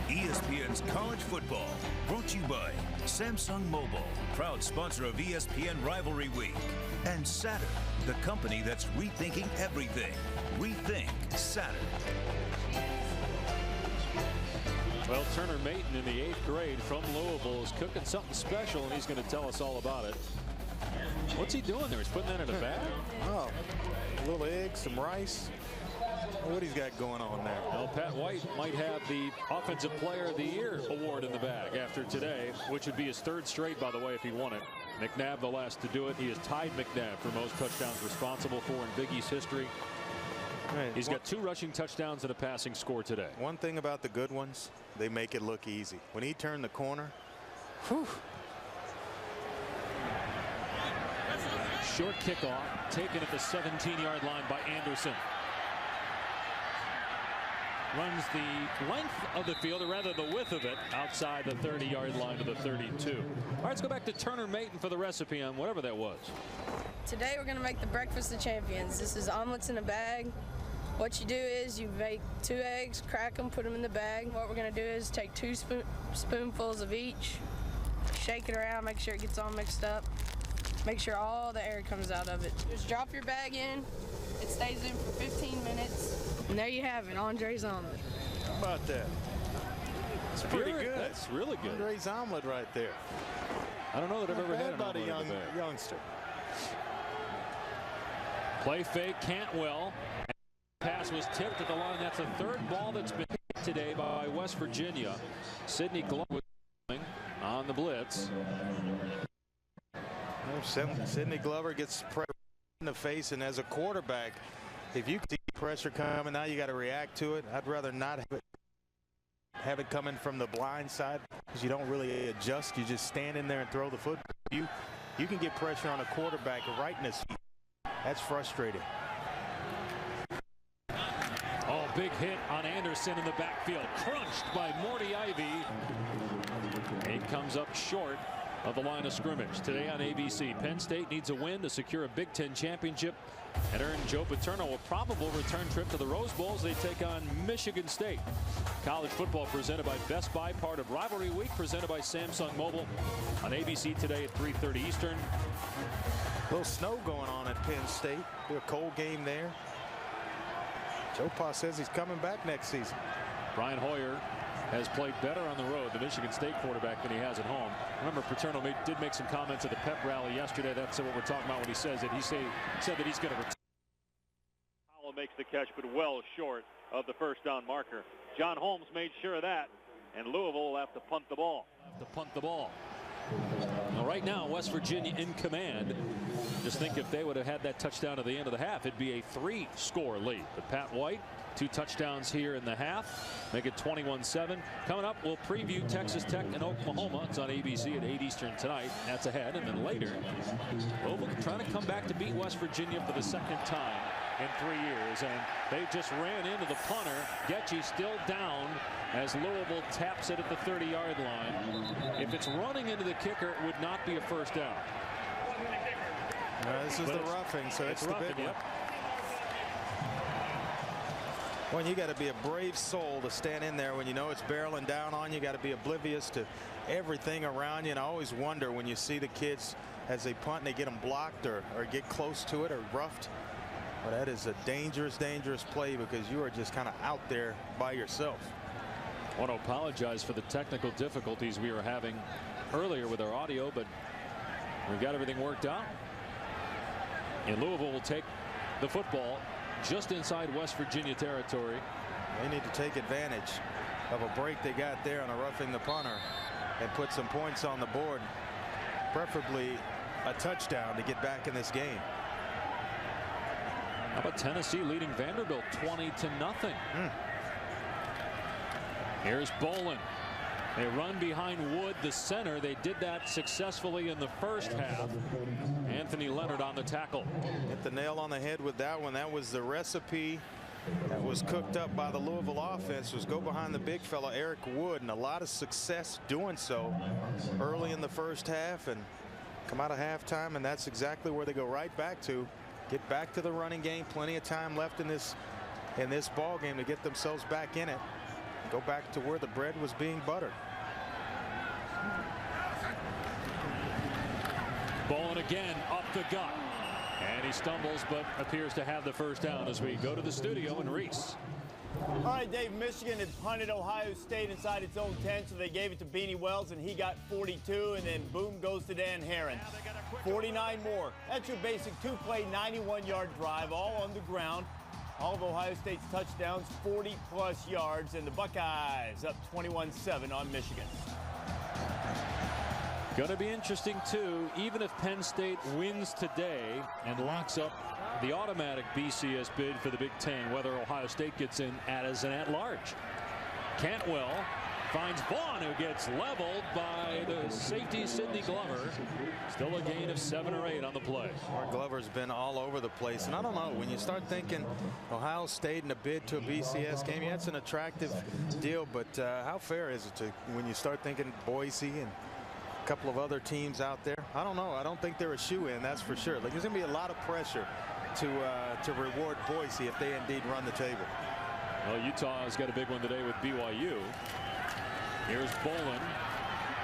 ESPN's College Football, brought to you by Samsung Mobile, proud sponsor of ESPN Rivalry Week, and Saturn, the company that's rethinking everything. Rethink Saturn. Well, Turner Mayton in the 8th grade from Louisville is cooking something special, and he's going to tell us all about it. What's he doing there? He's putting that in a bag? Oh, a little egg, some rice. What he's got going on there. Well, Pat White might have the Offensive Player of the Year award in the bag after today, which would be his 3rd straight, by the way, if he won it. McNabb the last to do it. He has tied McNabb for most touchdowns responsible for in Big East history. Right. He's got 2 rushing touchdowns and a passing score today. One thing about the good ones, they make it look easy. When he turned the corner, whew. Short kickoff taken at the 17-yard line by Anderson. Runs the length of the field, or rather the width of it, outside the 30-yard line to the 32. All right, let's go back to Turner Mayton for the recipe on whatever that was. Today we're going to make the breakfast of champions. This is omelets in a bag. What you do is you make 2 eggs, crack them, put them in the bag. What we're going to do is take 2 spoonfuls of each, shake it around, make sure it gets all mixed up, make sure all the air comes out of it. Just drop your bag in. It stays in for 15 minutes. And there you have it, Andre's omelet. How about that? It's pretty good. That's really good. Andre's omelet right there. I don't know that I've ever had an about a omelet in the bag. youngster. Play fake, Cantwell. Pass was tipped at the line. That's a 3rd ball that's been hit today by West Virginia. Sidney Glover on the blitz. Sidney Glover gets pressure in the face, and as a quarterback, if you keep pressure coming. Now you got to react to it. I'd rather not have it coming from the blind side because you don't really adjust. You just stand in there and throw the football. You can get pressure on a quarterback right in his feet. That's frustrating. Oh, big hit on Anderson in the backfield. Crunched by Morty Ivy. He comes up short of the line of scrimmage. Today on ABC, Penn State needs a win to secure a Big Ten championship and earn Joe Paterno a probable return trip to the Rose Bowl as they take on Michigan State. College football presented by Best Buy, part of Rivalry Week, presented by Samsung Mobile on ABC today at 3:30 Eastern. A little snow going on at Penn State. Do a cold game there. Joe Pa says he's coming back next season. Brian Hoyer has played better on the road, the Michigan State quarterback, than he has at home. Remember, Paterno did make some comments at the pep rally yesterday. That's what we're talking about when he says that. He said that he's going to return. Powell makes the catch, but well short of the first down marker. John Holmes made sure of that, and Louisville will have to punt the ball. Well, right now, West Virginia in command. Just think if they would have had that touchdown at the end of the half, it'd be a 3-score lead. But Pat White, 2 touchdowns here in the half, make it 21-7. Coming up, we'll preview Texas Tech and Oklahoma. It's on ABC at 8 Eastern tonight. That's ahead. And then later, Louisville trying to come back to beat West Virginia for the second time in 3 years. And they just ran into the punter. Getchy still down as Louisville taps it at the 30-yard line. If it's running into the kicker, it would not be a first down. This is the roughing, so it's the big one. Well, you got to be a brave soul to stand in there when you know it's barreling down on you. You got to be oblivious to everything around you. And I always wonder when you see the kids as they punt and they get them blocked or get close to it or roughed. Well, that is a dangerous, dangerous play because you are just kind of out there by yourself. I want to apologize for the technical difficulties we were having earlier with our audio, but we've got everything worked out. And Louisville will take the football just inside West Virginia territory. They need to take advantage of a break they got there on a roughing the punter and put some points on the board, preferably a touchdown to get back in this game. How about Tennessee leading Vanderbilt 20-0? Here's Bolin. They run behind Wood, the center. They did that successfully in the first half. Anthony Leonard on the tackle. Hit the nail on the head with that one. That was the recipe that was cooked up by the Louisville offense, was go behind the big fella Eric Wood, and a lot of success doing so early in the first half and come out of halftime, and that's exactly where they go right back to. Get back to the running game. Plenty of time left in this ball game to get themselves back in it. Go back to where the bread was being buttered. Bolin again up the gut. And he stumbles but appears to have the first down as we go to the studio in Reese. All right, Dave, Michigan had punted Ohio State inside its own 10, so they gave it to Beanie Wells, and he got 42, and then boom goes to Dan Herron. 49 more. That's your basic two-play, 91-yard drive, all on the ground. All of Ohio State's touchdowns, 40-plus yards, and the Buckeyes up 21-7 on Michigan. Going to be interesting, too, even if Penn State wins today and locks up the automatic BCS bid for the Big Ten, whether Ohio State gets in as an at-large. Cantwell finds Vaughn, who gets leveled by the safety Sidney Glover. Still a gain of 7 or 8 on the play. Mark Glover's been all over the place, and I don't know, when you start thinking Ohio State and a bid to a BCS game, yeah, it's an attractive deal, but how fair is it to when you start thinking Boise and a couple of other teams out there? I don't know. I don't think they're a shoe-in, that's for sure. Like, there's going to be a lot of pressure to reward Boise if they indeed run the table. Well, Utah has got a big one today with BYU. Here's Bolin,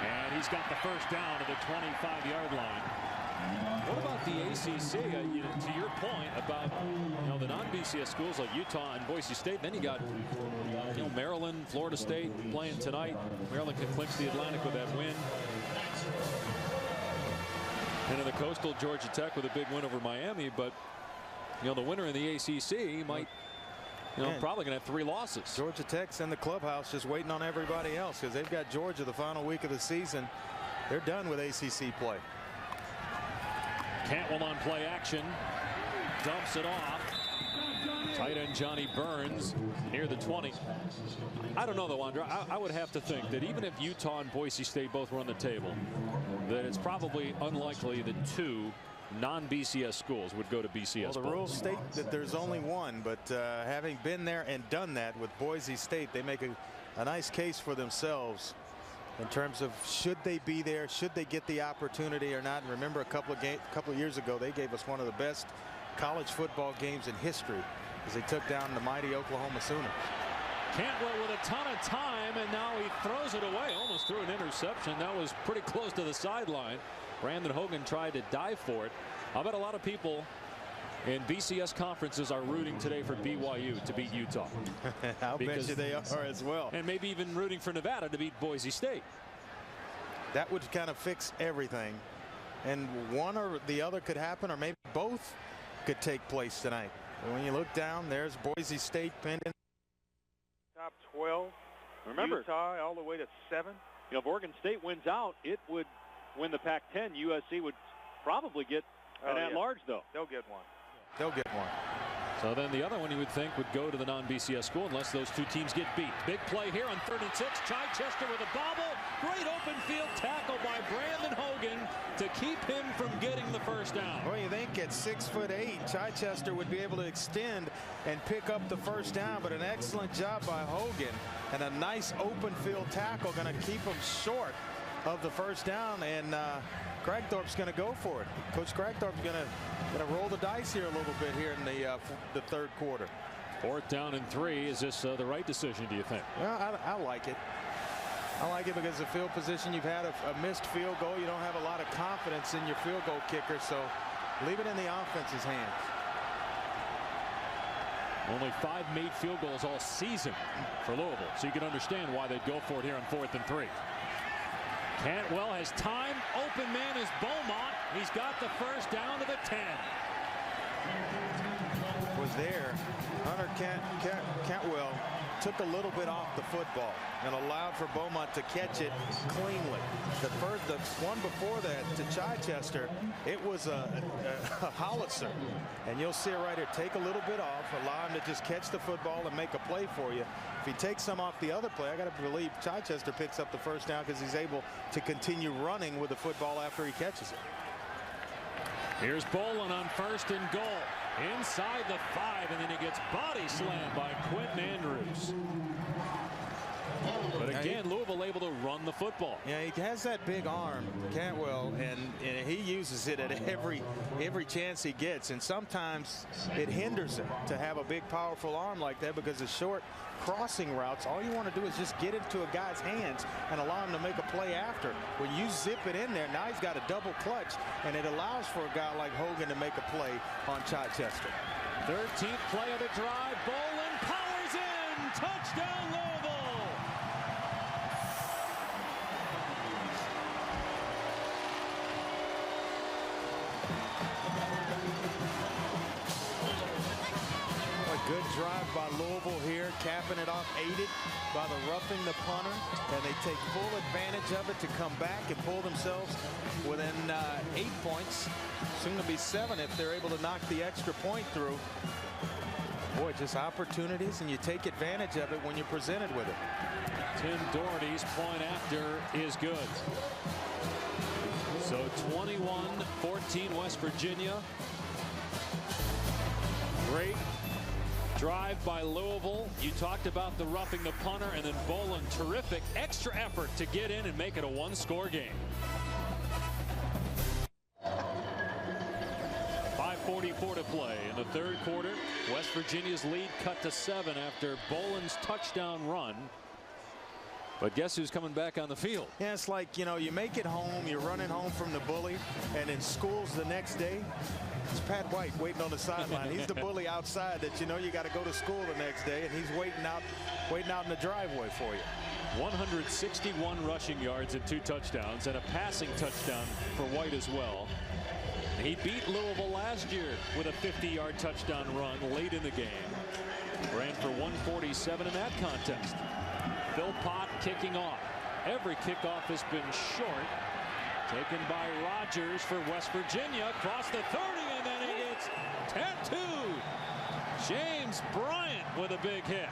and he's got the first down to the 25-yard line. What about the ACC? To your point about the non-BCS schools like Utah and Boise State, then you got Maryland, Florida State playing tonight. Maryland can clinch the Atlantic with that win. And in the Coastal, Georgia Tech with a big win over Miami, but the winner in the ACC might probably going to have 3 losses. Georgia Tech's in the clubhouse just waiting on everybody else because they've got Georgia the final week of the season. They're done with ACC play. Cantwell on play action. Dumps it off. Tight end Johnny Burns near the 20. I don't know though, Andre. I would have to think that even if Utah and Boise State both run the table, that it's probably unlikely that two non-BCS schools would go to BCS. Well, the rules state that there's only one, but having been there and done that with Boise State, they make a nice case for themselves in terms of should they be there, should they get the opportunity or not. And remember, a couple of years ago, they gave us one of the best college football games in history as they took down the mighty Oklahoma Sooners. Cantwell with a ton of time, and now he throws it away. Almost threw an interception. That was pretty close to the sideline. Brandon Hogan tried to dive for it. I bet a lot of people in BCS conferences are rooting today for BYU to beat Utah. I'll bet you they are as well. And maybe even rooting for Nevada to beat Boise State. That would kind of fix everything. And one or the other could happen, or maybe both could take place tonight. And when you look down, there's Boise State pinned in. Top 12. Remember, Utah all the way to 7. You know, if Oregon State wins out, it would win the Pac-10. USC would probably get an at-large, though. They'll get one. They'll get one. So then the other one you would think would go to the non-BCS school unless those two teams get beat. Big play here on 3rd and 6. Chichester with a bobble. Great open field tackle by Brandon Hogan to keep him from getting the first down. Well, you think at 6'8", Chichester would be able to extend and pick up the first down, but an excellent job by Hogan and a nice open field tackle going to keep him short of the first down, and Cragthorpe's going to go for it. Coach Cragthorpe's going to roll the dice here a little bit here in the third quarter. 4th down and 3. Is this the right decision, do you think? Well, I like it. I like it because the field position, you've had a missed field goal. You don't have a lot of confidence in your field goal kicker, so leave it in the offense's hands. Only 5 made field goals all season for Louisville, so you can understand why they'd go for it here on 4th and 3. Cantwell has time. Open man is Beaumont. He's got the first down to the 10. Was there. Hunter Cantwell took a little bit off the football and allowed for Beaumont to catch it cleanly. The one before that to Chichester, it was a howitzer. And you'll see it right here. Take a little bit off, allow him to just catch the football and make a play for you. If he takes some off the other play, I got to believe Chichester picks up the first down because he's able to continue running with the football after he catches it. Here's Bolin on 1st and goal. Inside the 5, and then he gets body slammed by Quentin Andrews. But again, Louisville able to run the football. Yeah, he has that big arm, Cantwell, and he uses it at every chance he gets. And sometimes it hinders him to have a big, powerful arm like that because the short crossing routes, all you want to do is just get into a guy's hands and allow him to make a play after. When you zip it in there, now he's got a double clutch, and it allows for a guy like Hogan to make a play on Chichester. 13th play of the drive. Bolin powers in. Touchdown, Louisville. Good drive by Louisville here, capping it off, aided by the roughing the punter, and they take full advantage of it to come back and pull themselves within 8 points, soon to be 7 if they're able to knock the extra point through. Boy, just opportunities, and you take advantage of it when you're presented with it. Tim Doherty's point after is good. So 21-14 West Virginia. Great drive by Louisville. You talked about the roughing the punter, and then Bolin, terrific extra effort to get in and make it a 1-score game. 5:44 to play in the third quarter. West Virginia's lead cut to 7 after Bolin's touchdown run. But guess who's coming back on the field? Yeah, it's like, you know, you make it home, you're running home from the bully, and in school's the next day. It's Pat White waiting on the sideline. He's the bully outside that you know you got to go to school the next day, and he's waiting out in the driveway for you. 161 rushing yards and 2 touchdowns, and a passing touchdown for White as well. He beat Louisville last year with a 50-yard touchdown run late in the game. Ran for 147 in that contest. Philpott kicking off. Every kickoff has been short. Taken by Rogers for West Virginia. Across the 30, and then he gets tattooed. James Bryant with a big hit.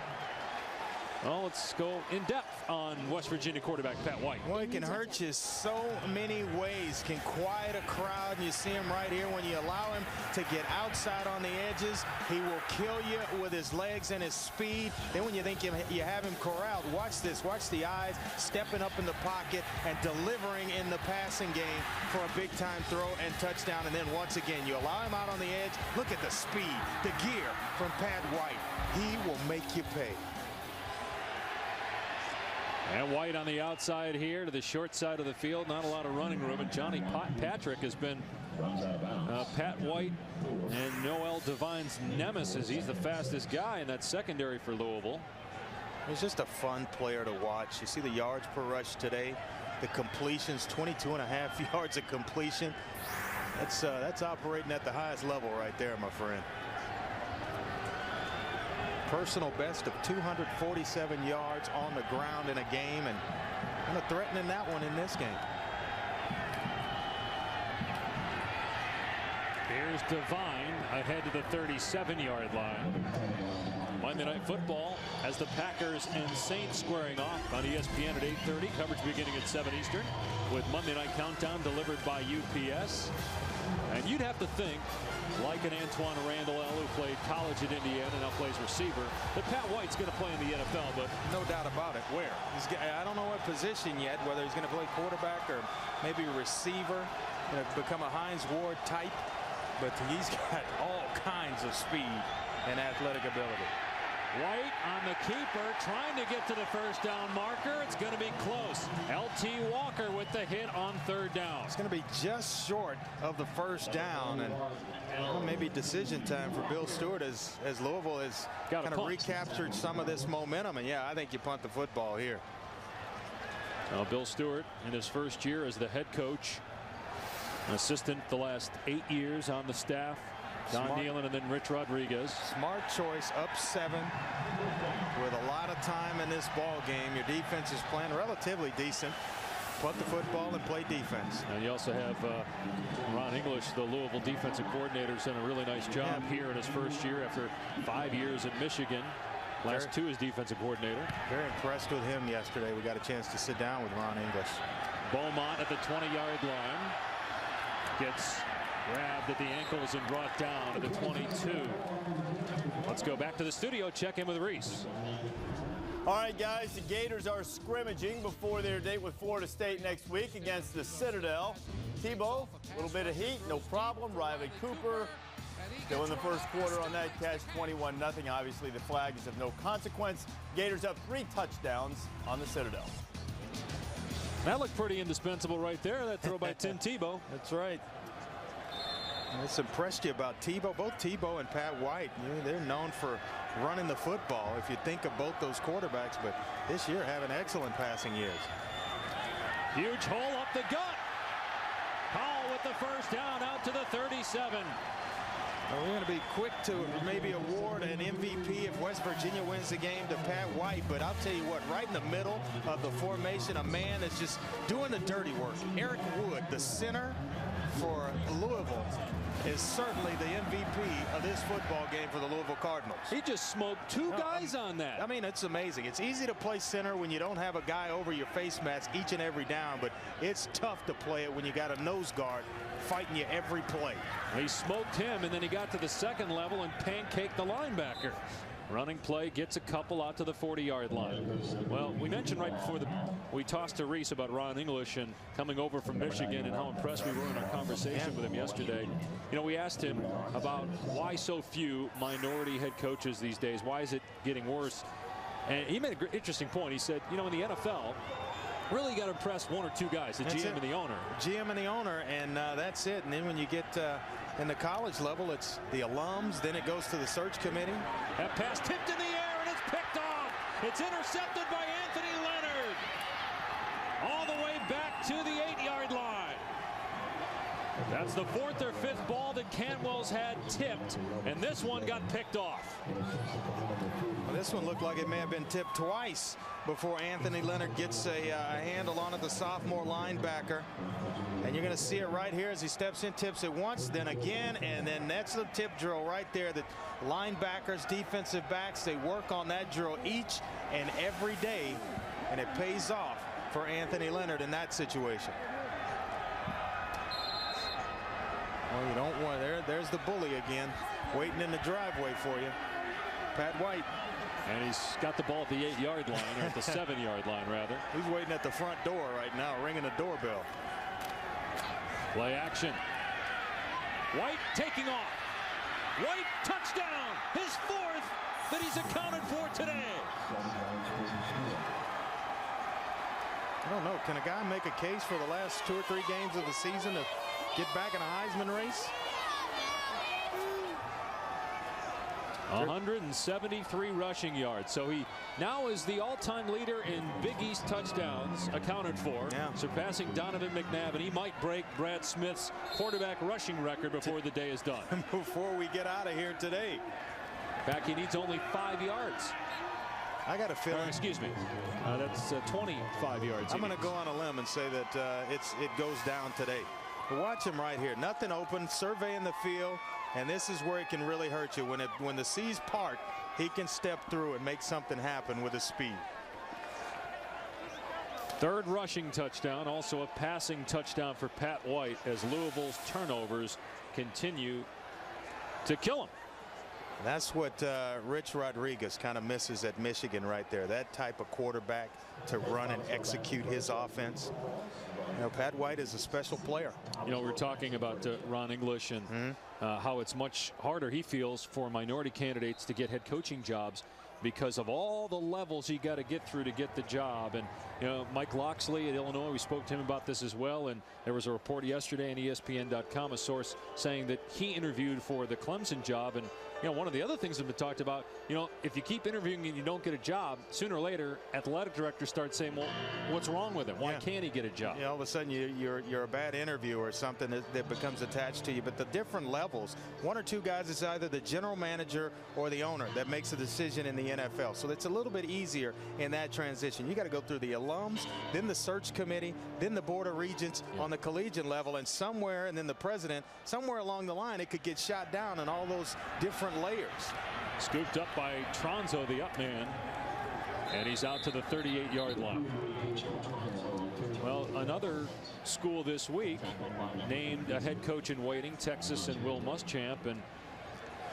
Well, let's go in depth on West Virginia quarterback Pat White. Well, he can hurt you so many ways. Can quiet a crowd, and you see him right here. When you allow him to get outside on the edges, he will kill you with his legs and his speed. Then when you think you have him corralled, watch this. Watch the eyes stepping up in the pocket and delivering in the passing game for a big-time throw and touchdown. And then once again, you allow him out on the edge. Look at the speed, the gear from Pat White. He will make you pay. And White on the outside here to the short side of the field. Not a lot of running room. And Johnny Patrick has been Pat White and Noel Devine's nemesis. He's the fastest guy in that secondary for Louisville. He's just a fun player to watch. You see the yards per rush today. The completions, 22.5 yards of completion. That's operating at the highest level right there, my friend. Personal best of 247 yards on the ground in a game, and kind of threatening that one in this game. Here's Devine ahead to the 37-yard line. Monday Night Football has the Packers and Saints squaring off on ESPN at 8:30. Coverage beginning at 7 Eastern with Monday Night Countdown delivered by UPS. And you'd have to think, like an Antoine Randall, who played college at Indiana and now plays receiver, that Pat White's going to play in the NFL, but no doubt about it. Where? I don't know what position yet, whether he's going to play quarterback or maybe receiver, become a Hines Ward type, but he's got all kinds of speed and athletic ability. White on the keeper, trying to get to the first down marker. It's going to be close. L.T. Walker with the hit on third down. It's going to be just short of the first down, and maybe decision time for Bill Stewart as Louisville has kind of recaptured some of this momentum. And yeah, I think you punt the football here. Bill Stewart in his first year as the head coach, an assistant the last 8 years on the staff. Don Nealon and then Rich Rodriguez. Smart choice, up 7 with a lot of time in this ball game. Your defense is playing relatively decent. Punt the football and play defense. And you also have Ron English, the Louisville defensive coordinator, has done a really nice job here in his first year after 5 years at Michigan. Last 2 as defensive coordinator. Very impressed with him yesterday. We got a chance to sit down with Ron English. Beaumont at the 20-yard line. Gets grabbed at the ankles and brought down to the 22. Let's go back to the studio, check in with Reese. All right, guys, the Gators are scrimmaging before their date with Florida State next week against the Citadel. Tebow, a little bit of heat, no problem. Riley Cooper still in the first quarter on that catch, 21-0. Obviously, the flag is of no consequence. Gators up 3 touchdowns on the Citadel. That looked pretty indispensable right there, that throw by Tim Tebow. That's right. What's impressed you about Tebow? Both Tebow and Pat White, they're known for running the football if you think of both those quarterbacks, but this year having excellent passing years. Huge hole up the gut. Hall with the first down out to the 37. Well, we're going to be quick to maybe award an MVP if West Virginia wins the game to Pat White, but I'll tell you what, right in the middle of the formation, a man that's just doing the dirty work. Eric Wood, the center for Louisville, is certainly the MVP of this football game for the Louisville Cardinals. He just smoked 2 guys on that. I mean, it's amazing. It's easy to play center when you don't have a guy over your face mask each and every down, but it's tough to play it when you got a nose guard fighting you every play. He smoked him, and then he got to the second level and pancaked the linebacker. Running play gets a couple out to the 40-yard line. Well, we mentioned right before we tossed to Reese about Ron English and coming over from Michigan and how impressed we were in our conversation with him yesterday. You know, we asked him about why so few minority head coaches these days. Why is it getting worse? And he made an interesting point. He said, you know, in the NFL, really you got to impress 1 or 2 guys, the GM and the owner. GM and the owner, and that's it. And then when you get in the college level, it's the alums. Then it goes to the search committee. That pass tipped in the air, and it's picked off. It's intercepted by Anthony Leonard. All the way back to the 8-yard line. That's the 4th or 5th ball that Cantwell's had tipped, and this one got picked off. Well, this one looked like it may have been tipped twice before Anthony Leonard gets a handle on it, the sophomore linebacker. And you're going to see it right here as he steps in, tips it once, then again, and then that's the tip drill right there. The linebackers, defensive backs, they work on that drill each and every day, and it pays off for Anthony Leonard in that situation. Well, you don't want there's the bully again, waiting in the driveway for you. Pat White. And he's got the ball at the 8-yard line, or at the 7-yard line, rather. He's waiting at the front door right now, ringing the doorbell. Play action. White taking off. White touchdown. His 4th that he's accounted for today. I don't know. Can a guy make a case for the last 2 or 3 games of the season to get back in a Heisman race? 173 rushing yards. So he now is the all-time leader in Big East touchdowns accounted for, surpassing Donovan McNabb, and he might break Brad Smith's quarterback rushing record before the day is done. Before we get out of here today. In fact, he needs only 5 yards. I got a feeling. Excuse me. That's 25 yards. I'm going to go on a limb and say that it goes down today. But watch him right here. Nothing open, surveying the field. And this is where it can really hurt you. When the seas part, he can step through and make something happen with his speed. 3rd rushing touchdown, also a passing touchdown for Pat White as Louisville's turnovers continue to kill him. That's what Rich Rodriguez kind of misses at Michigan right there. That type of quarterback to run and execute his offense. You know, Pat White is a special player. You know, we're talking about Ron English and how it's much harder, he feels, for minority candidates to get head coaching jobs because of all the levels you got to get through to get the job. And you know, Mike Loxley at Illinois, we spoke to him about this as well, and there was a report yesterday on ESPN.com, a source saying that he interviewed for the Clemson job. And you know, one of the other things that have been talked about, you know, if you keep interviewing and you don't get a job, sooner or later athletic directors start saying, well, what's wrong with him? Why can't he get a job? Yeah, all of a sudden you're a bad interviewer or something that becomes attached to you. But the different levels, 1 or 2 guys, is either the general manager or the owner that makes a decision in the NFL. So it's a little bit easier in that transition. You got to go through the alums, then the search committee, then the board of regents on the collegiate level, and somewhere, and then the president, somewhere along the line, it could get shot down in all those different layers. Scooped up by Tronzo, the up man, and he's out to the 38-yard line. Well, another school this week named a head coach in waiting, Texas and Will Muschamp, and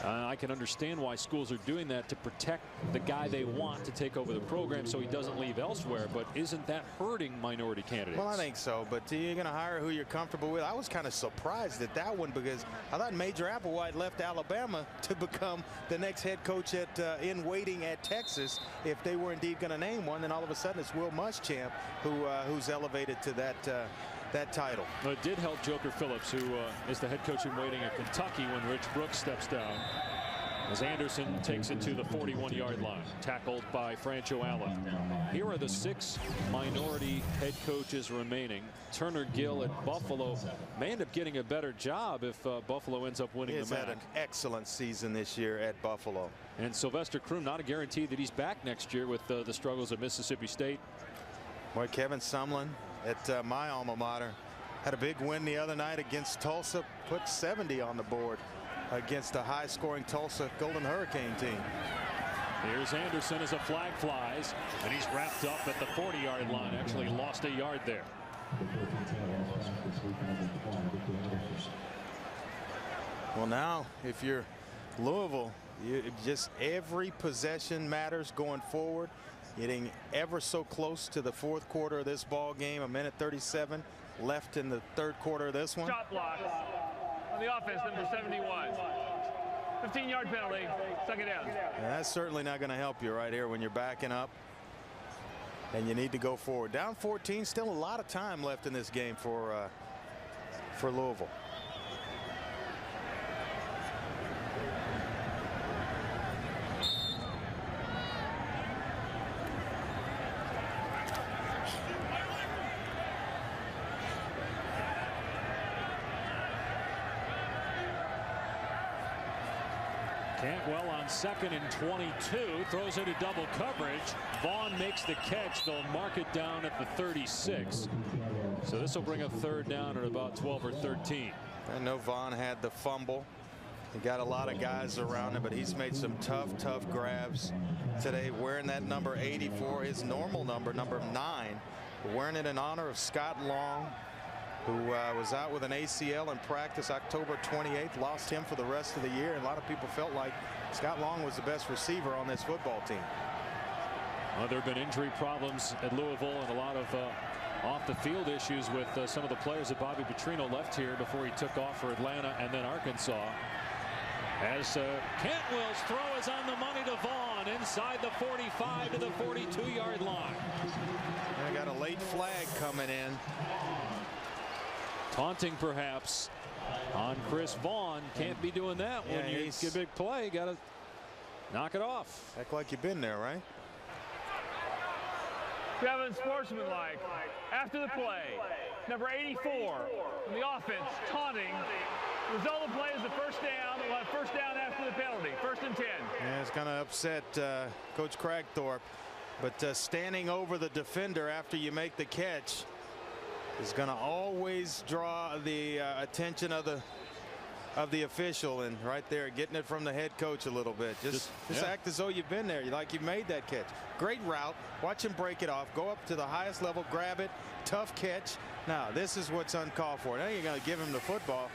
I can understand why schools are doing that to protect the guy they want to take over the program so he doesn't leave elsewhere. But isn't that hurting minority candidates? Well, I think so. But you're going to hire who you're comfortable with. I was kind of surprised at that one because I thought Major Applewhite left Alabama to become the next head coach in waiting at Texas. If they were indeed going to name one, then all of a sudden it's Will Muschamp who's elevated to that title. Well, it did help Joker Phillips, who is the head coach in waiting at Kentucky, when Rich Brooks steps down, as Anderson takes it to the 41-yard line, tackled by Francho Allen. Here are the 6 minority head coaches remaining. Turner Gill at Buffalo may end up getting a better job if Buffalo ends up winning the MAC. He's had an excellent season this year at Buffalo. And Sylvester Croom, not a guarantee that he's back next year with the struggles at Mississippi State. Boy, Kevin Sumlin at my alma mater had a big win the other night against Tulsa, put 70 on the board against a high-scoring Tulsa Golden Hurricane team. Here's Anderson as a flag flies, and he's wrapped up at the 40-yard line. Actually lost a yard there. Well, now if you're Louisville, just every possession matters going forward. Getting ever so close to the 4th quarter of this ball game. 1:37 left in the 3rd quarter of this one. Shot block on the offense, number 71. 15-yard penalty. Suck it down. And that's certainly not going to help you right here when you're backing up and you need to go forward. Down 14, still a lot of time left in this game for Louisville. Cantwell on 2nd and 22, throws into double coverage. Vaughn makes the catch. They'll mark it down at the 36. So this will bring a 3rd down at about 12 or 13. I know Vaughn had the fumble. He got a lot of guys around him, but he's made some tough grabs today, wearing that number 84, his normal number 9, wearing it in honor of Scott Long, who was out with an ACL in practice October 28th, lost him for the rest of the year. And a lot of people felt like Scott Long was the best receiver on this football team. Well, there have been injury problems at Louisville and a lot of off the field issues with some of the players that Bobby Petrino left here before he took off for Atlanta and then Arkansas. As Cantwell's throw is on the money to Vaughn inside the 45 to the 42-yard line. I got a late flag coming in. Taunting perhaps on Chris Vaughn. Can't be doing that when you get a big play. Got to knock it off. Act like you've been there, right? Kevin, sportsmanlike. After the play, number 84 on the offense, taunting. The result of the play is the 1st down. We'll have 1st down after the penalty. 1st and 10. Yeah, it's going to upset Coach Cragthorpe. But standing over the defender after you make the catch is going to always draw the attention of the official, and right there getting it from the head coach a little bit. Just act as though you've been there, like you've made that catch. Great route. Watch him break it off, go up to the highest level, grab it, tough catch. Now this is what's uncalled for. Now you're going to give him the football.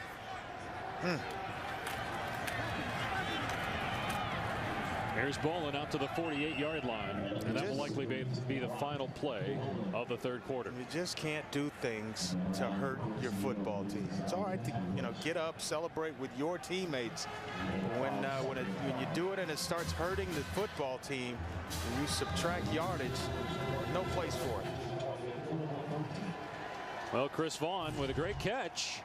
Here's Bolin out to the 48-yard line, and that will likely be the final play of the 3rd quarter. You just can't do things to hurt your football team. It's all right to get up, celebrate with your teammates. When you do it and it starts hurting the football team, and you subtract yardage, no place for it. Well, Chris Vaughn with a great catch,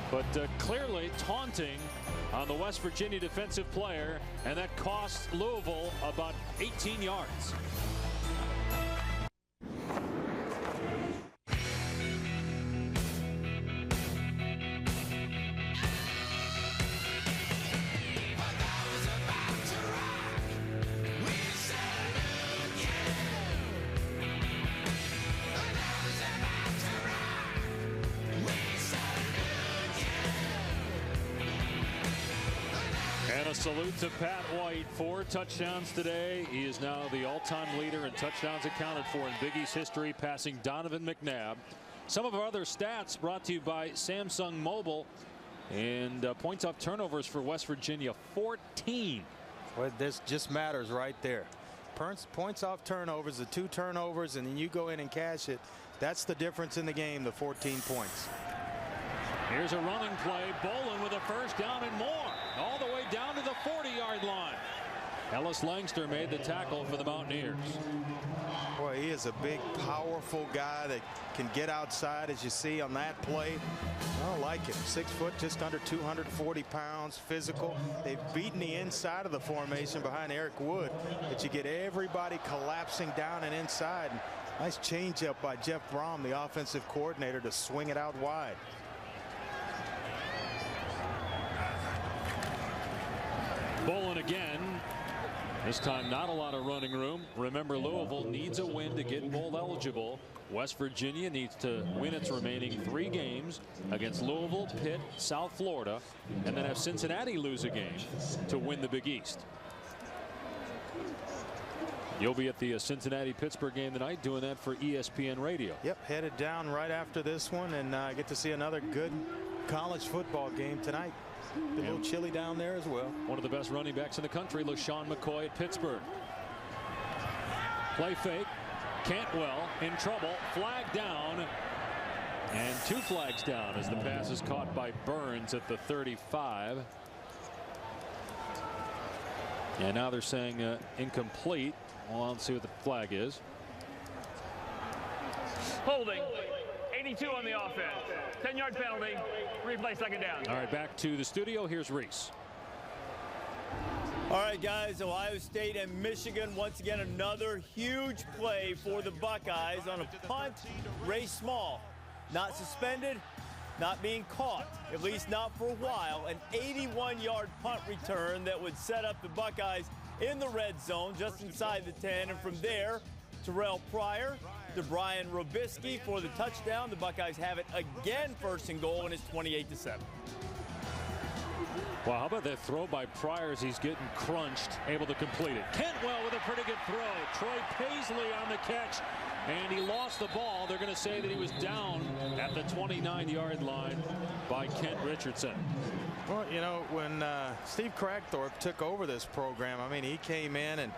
but clearly taunting on the West Virginia defensive player, and that costs Louisville about 18 yards. Salute to Pat White. 4 touchdowns today. He is now the all-time leader in touchdowns accounted for in Big East history, passing Donovan McNabb. Some of our other stats brought to you by Samsung Mobile. And points off turnovers for West Virginia, 14. Well, this just matters right there. Points off turnovers, the 2 turnovers, and then you go in and cash it. That's the difference in the game, the 14 points. Here's a running play. Bolin with a 1st down and more. All the way down to the 40-yard line. Ellis Langster made the tackle for the Mountaineers. Boy, he is a big, powerful guy that can get outside, as you see on that play. I don't like him. 6 foot, just under 240 pounds, physical. They've beaten the inside of the formation behind Eric Wood, but you get everybody collapsing down and inside. Nice changeup by Jeff Brom, the offensive coordinator, to swing it out wide. Bolin again. This time not a lot of running room. Remember, Louisville needs a win to get bowl eligible. West Virginia needs to win its remaining 3 games against Louisville, Pitt, South Florida, and then have Cincinnati lose a game to win the Big East. You'll be at the Cincinnati-Pittsburgh game tonight, doing that for ESPN Radio. Yep, headed down right after this one, and get to see another good college football game tonight. A little chilly down there as well. One of the best running backs in the country, LaShawn McCoy at Pittsburgh. Play fake. Cantwell in trouble. Flag down. And 2 flags down as the pass is caught by Burns at the 35. And now they're saying incomplete. Well, let's see what the flag is. Holding. 82 on the offense. 10-yard penalty. Replay, 2nd down. All right, back to the studio. Here's Reese. All right, guys, Ohio State and Michigan, once again, another huge play for the Buckeyes on a punt. Ray Small not suspended, not being caught, at least not for a while. An 81-yard punt return that would set up the Buckeyes in the red zone just inside the 10. And from there, Terrell Pryor to Brian Robisky for the touchdown. The Buckeyes have it again, 1st and goal, and it's 28-7. Well, how about that throw by Pryor as he's getting crunched, able to complete it. Cantwell with a pretty good throw. Troy Paisley on the catch, and he lost the ball. They're going to say that he was down at the 29-yard line by Kent Richardson. Well, you know, when Steve Cragthorpe took over this program, I mean, he came in and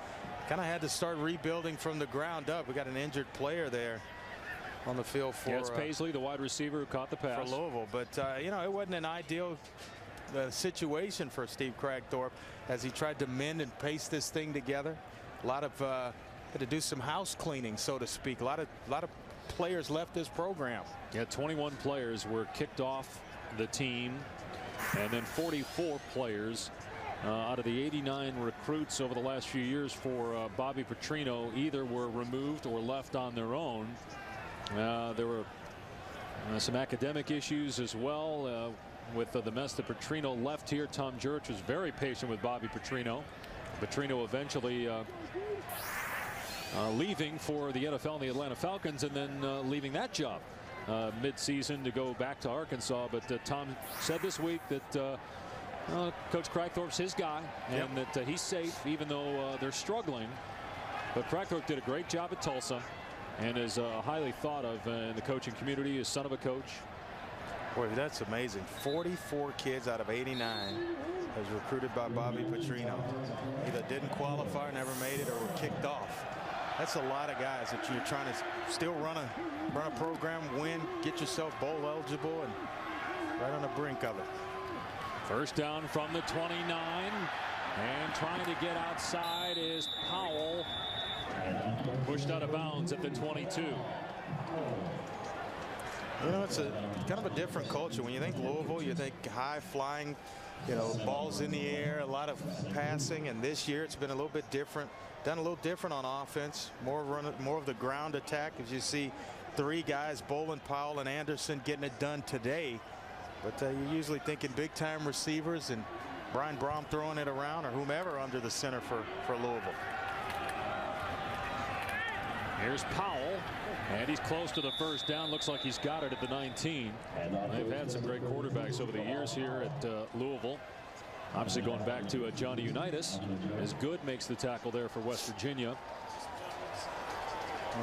kind of had to start rebuilding from the ground up. We got an injured player there on the field for it's Paisley, the wide receiver who caught the pass for Louisville. But you know, it wasn't an ideal situation for Steve Cragthorpe as he tried to mend and paste this thing together. A lot of had to do some house cleaning, so to speak. A lot of players left this program. Yeah, 21 players were kicked off the team, and then 44 players out of the 89 recruits over the last few years for Bobby Petrino either were removed or left on their own. There were some academic issues as well with the mess that Petrino left here. Tom Jurich was very patient with Bobby Petrino. Petrino eventually leaving for the NFL and the Atlanta Falcons, and then leaving that job mid-season to go back to Arkansas. But Tom said this week that Coach Cragthorpe's his guy, and that he's safe even though they're struggling. But Cragthorpe did a great job at Tulsa and is highly thought of in the coaching community. His son of a coach. Boy, that's amazing. 44 kids out of 89 was recruited by Bobby Petrino. Either didn't qualify, never made it, or were kicked off. That's a lot of guys that you're trying to still run a program, win, get yourself bowl eligible, and right on the brink of it. First down from the 29, and trying to get outside is Powell. Pushed out of bounds at the 22. You know, it's a kind of a different culture. When you think Louisville, you think high flying, you know, balls in the air, a lot of passing, and this year it's been a little bit different. Done a little different on offense, more of the ground attack, as you see 3 guys, Bolin, Powell, and Anderson, getting it done today. But you're usually thinking big time receivers and Brian Brom throwing it around, or whomever under the center for Louisville. Here's Powell, and he's close to the first down. Looks like he's got it at the 19. They've had some great quarterbacks over the years here at Louisville. Obviously going back to Johnny Unitas, as Good makes the tackle there for West Virginia.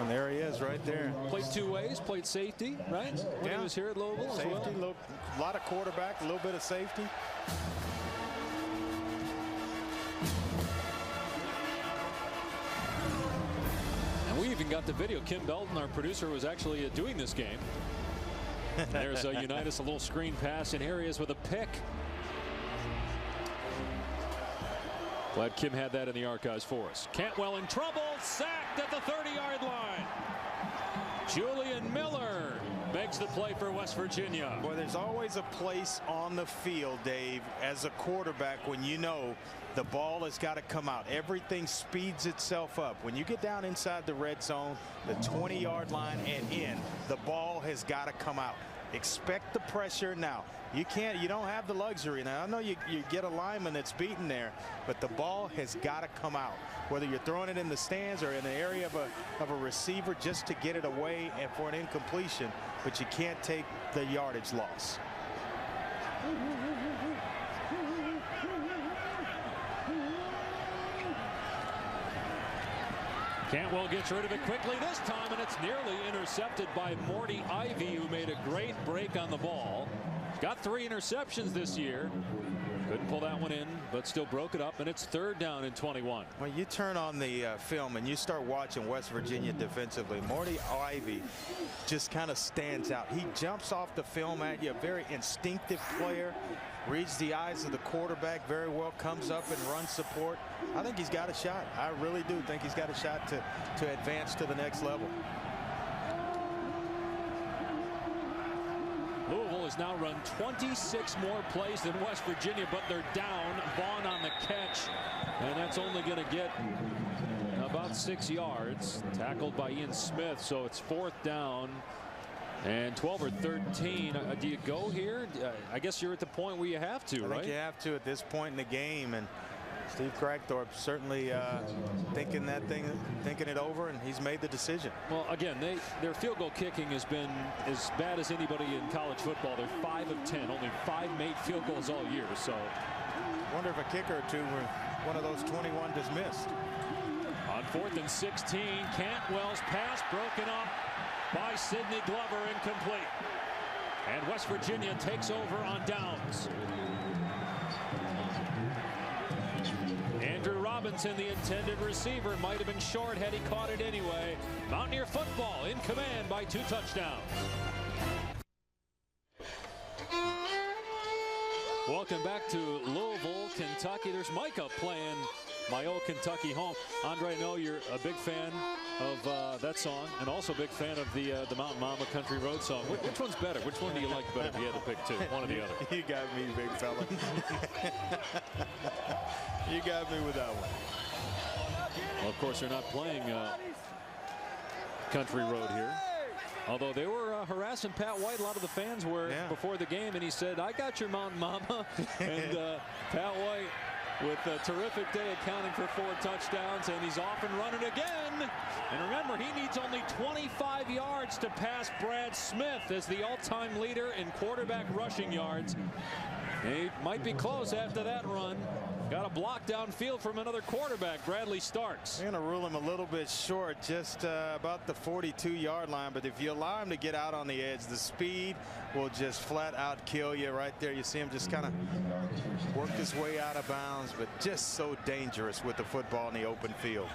And there he is right there. Played 2 ways, played safety, right? When he was here at Louisville as safety, well. A lot of quarterback, a little bit of safety. And we even got the video. Kim Belton, our producer, was actually doing this game. There's Unitas, a little screen pass, and here he is with a pick. Glad Kim had that in the archives for us. Cantwell in trouble, sacked at the 30-yard line. Julian Miller makes the play for West Virginia. Boy, there's always a place on the field, Dave, as a quarterback when you know the ball has got to come out. Everything speeds itself up. When you get down inside the red zone, the 20-yard line and in, the ball has got to come out. Expect the pressure now. You don't have the luxury now. I know you get a lineman that's beaten there, but the ball has got to come out. Whether you're throwing it in the stands or in the area of a receiver just to get it away and for an incompletion, but you can't take the yardage loss. Cantwell gets rid of it quickly this time, and it's nearly intercepted by Morty Ivy, who made a great break on the ball. Got 3 interceptions this year. Couldn't pull that one in, but still broke it up, and it's 3rd down and 21. When you turn on the film and you start watching West Virginia defensively, Morty Ivy just kind of stands out. He jumps off the film at you, a very instinctive player, reads the eyes of the quarterback very well, comes up and runs support. I think he's got a shot. I really do think he's got a shot to advance to the next level. Louisville has now run 26 more plays than West Virginia, but they're down. Vaughn on the catch, and that's only going to get about 6 yards. Tackled by Ian Smith, so it's 4th down And 12 or 13. Do you go here? I guess you're at the point where you have to, I right? think you have to at this point in the game. And Steve Cragthorpe certainly thinking it over, and he's made the decision. Well, again, their field goal kicking has been as bad as anybody in college football. They're 5 of 10, only 5 made field goals all year. So, wonder if a kicker or two were one of those 21 dismissed. On 4th and 16, Cantwell's pass broken up by Sidney Glover, incomplete. And West Virginia takes over on downs. Andrew Robinson, the intended receiver, might have been short had he caught it anyway. Mountaineer football in command by 2 touchdowns. Welcome back to Louisville, Kentucky. There's Micah playing My Old Kentucky Home. Andre, I know you're a big fan of that song, and also a big fan of the Mountain Mama Country Road song. Which one's better? Which one do you like better if you had to pick two? One or the other? You got me, big fella. You got me with that one. Well, of course, they're not playing Country Road here. Although they were harassing Pat White, a lot of the fans were before the game, and he said, "I got your Mountain Mama." And Pat White with a terrific day, accounting for 4 touchdowns, and he's off and running again. And remember, he needs only 25 yards to pass Brad Smith as the all-time leader in quarterback rushing yards. He might be close after that run. Got a block downfield from another quarterback, Bradley Starks. They're going to rule him a little bit short, just about the 42-yard line. But if you allow him to get out on the edge, the speed will just flat out kill you right there. You see him just kind of work his way out of bounds, but just so dangerous with the football in the open field.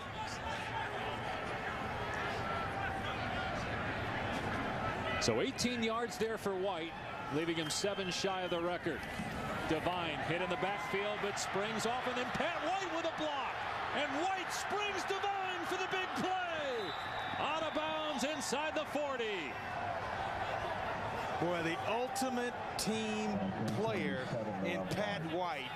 So 18 yards there for White, leaving him 7 shy of the record. Devine hit in the backfield, but springs off, and then Pat White with a block. And White springs Devine for the big play. Out of bounds inside the 40. Boy, the ultimate team player in Pat White.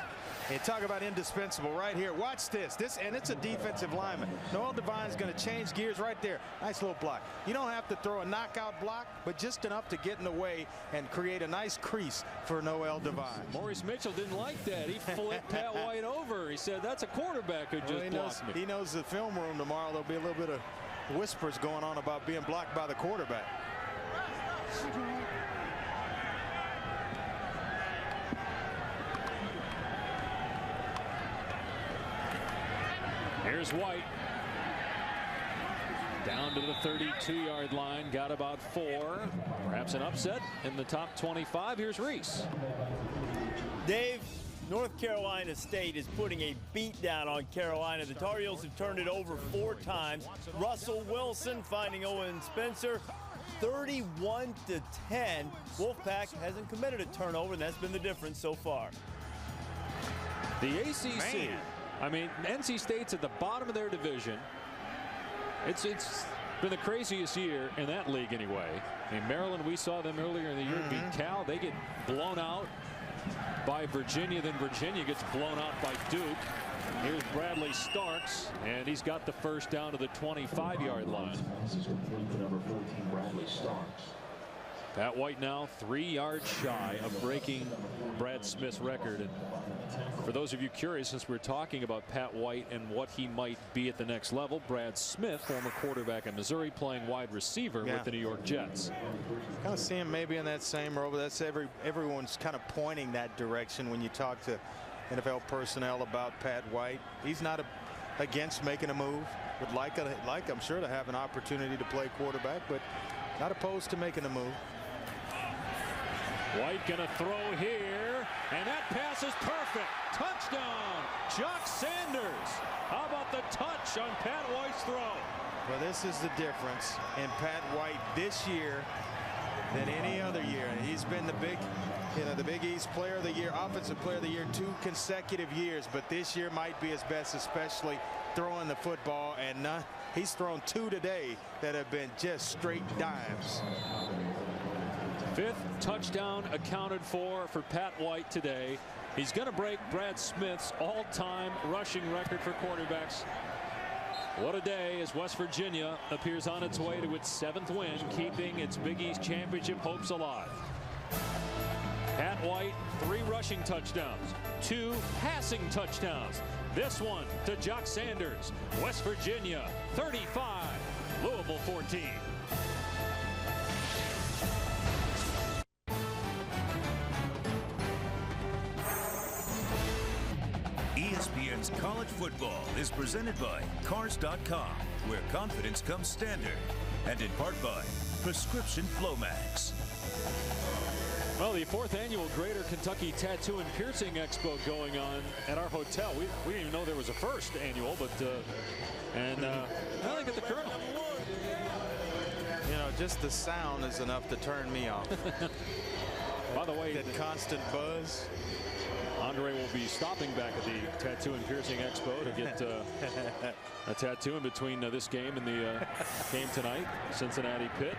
And talk about indispensable right here. Watch this. And it's a defensive lineman. Noel Devine's going to change gears right there. Nice little block. You don't have to throw a knockout block, but just enough to get in the way and create a nice crease for Noel Devine. Maurice Mitchell didn't like that. He flipped Pat White over. He said, "That's a quarterback who just blocked me." He knows the film room tomorrow. There'll be a little bit of whispers going on about being blocked by the quarterback. Here's White. Down to the 32-yard line. Got about 4. Perhaps an upset in the top 25. Here's Reese. Dave, North Carolina State is putting a beat down on Carolina. The Tar Heels have turned it over 4 times. Russell Wilson finding Owen Spencer. 31-10. Wolfpack hasn't committed a turnover, and that's been the difference so far. The ACC. I mean, NC State's at the bottom of their division. It's been the craziest year in that league anyway. I mean, Maryland, we saw them earlier in the year beat Cal. They get blown out by Virginia. Then Virginia gets blown out by Duke. Here's Bradley Starks, and he's got the first down to the 25-yard line. Pat White now 3 yards shy of breaking Brad Smith's record. And for those of you curious, since we're talking about Pat White and what he might be at the next level, Brad Smith, former quarterback in Missouri, playing wide receiver with the New York Jets. Kind of see him maybe in that same role. That's everyone's kind of pointing that direction when you talk to NFL personnel about Pat White. He's not against making a move. Would like I'm sure to have an opportunity to play quarterback, but not opposed to making a move. White gonna throw here, and that pass is perfect. Touchdown, Jock Sanders. How about the touch on Pat White's throw? Well, this is the difference in Pat White this year than any other year. He's been the Big East Player of the Year, Offensive Player of the Year 2 consecutive years, but this year might be his best, especially throwing the football. And he's thrown 2 today that have been just straight dimes. 5th touchdown accounted for Pat White today. He's going to break Brad Smith's all-time rushing record for quarterbacks. What a day as West Virginia appears on its way to its 7th win, keeping its Big East championship hopes alive. Pat White, 3 rushing touchdowns, 2 passing touchdowns. This one to Jock Sanders. West Virginia 35, Louisville 14. ESPN's college football is presented by Cars.com, where confidence comes standard, and in part by Prescription Flomax. Well, the 4th annual Greater Kentucky Tattoo and Piercing Expo going on at our hotel. We didn't even know there was a 1st annual, but I think at the Colonel. You know, just the sound is enough to turn me off. By the way, that constant buzz. Andre will be stopping back at the Tattoo and Piercing Expo to get a tattoo in between this game and the game tonight, Cincinnati Pitt.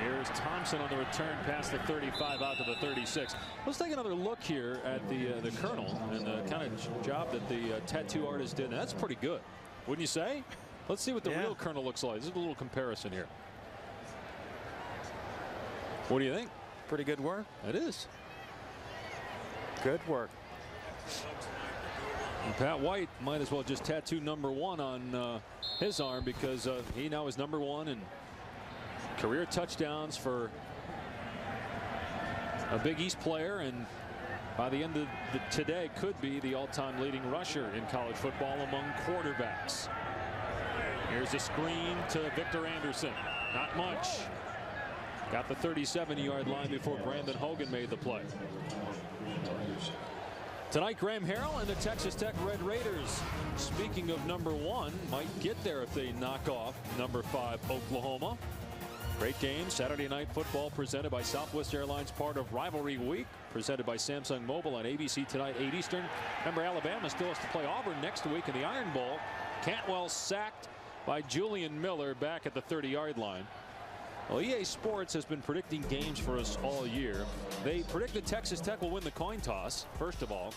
Here's Thompson on the return past the 35 out to the 36. Let's take another look here at the Colonel and the kind of job that the tattoo artist did. And that's pretty good, wouldn't you say? Let's see what the real Colonel looks like. This is a little comparison here. What do you think? Pretty good work. It is. Good work. And Pat White might as well just tattoo number 1 on his arm, because he now is number 1 in career touchdowns for a Big East player, and by the end of today could be the all-time leading rusher in college football among quarterbacks. Here's a screen to Victor Anderson. Not much. Got the 37-yard line before Brandon Hogan made the play. Tonight, Graham Harrell and the Texas Tech Red Raiders, speaking of number 1, might get there if they knock off number 5 Oklahoma. Great game. Saturday Night Football presented by Southwest Airlines, part of Rivalry Week, presented by Samsung Mobile on ABC tonight, 8 Eastern. Remember, Alabama still has to play Auburn next week in the Iron Bowl. Cantwell sacked by Julian Miller back at the 30-yard line. Well, EA Sports has been predicting games for us all year. They predict that Texas Tech will win the coin toss, first of all.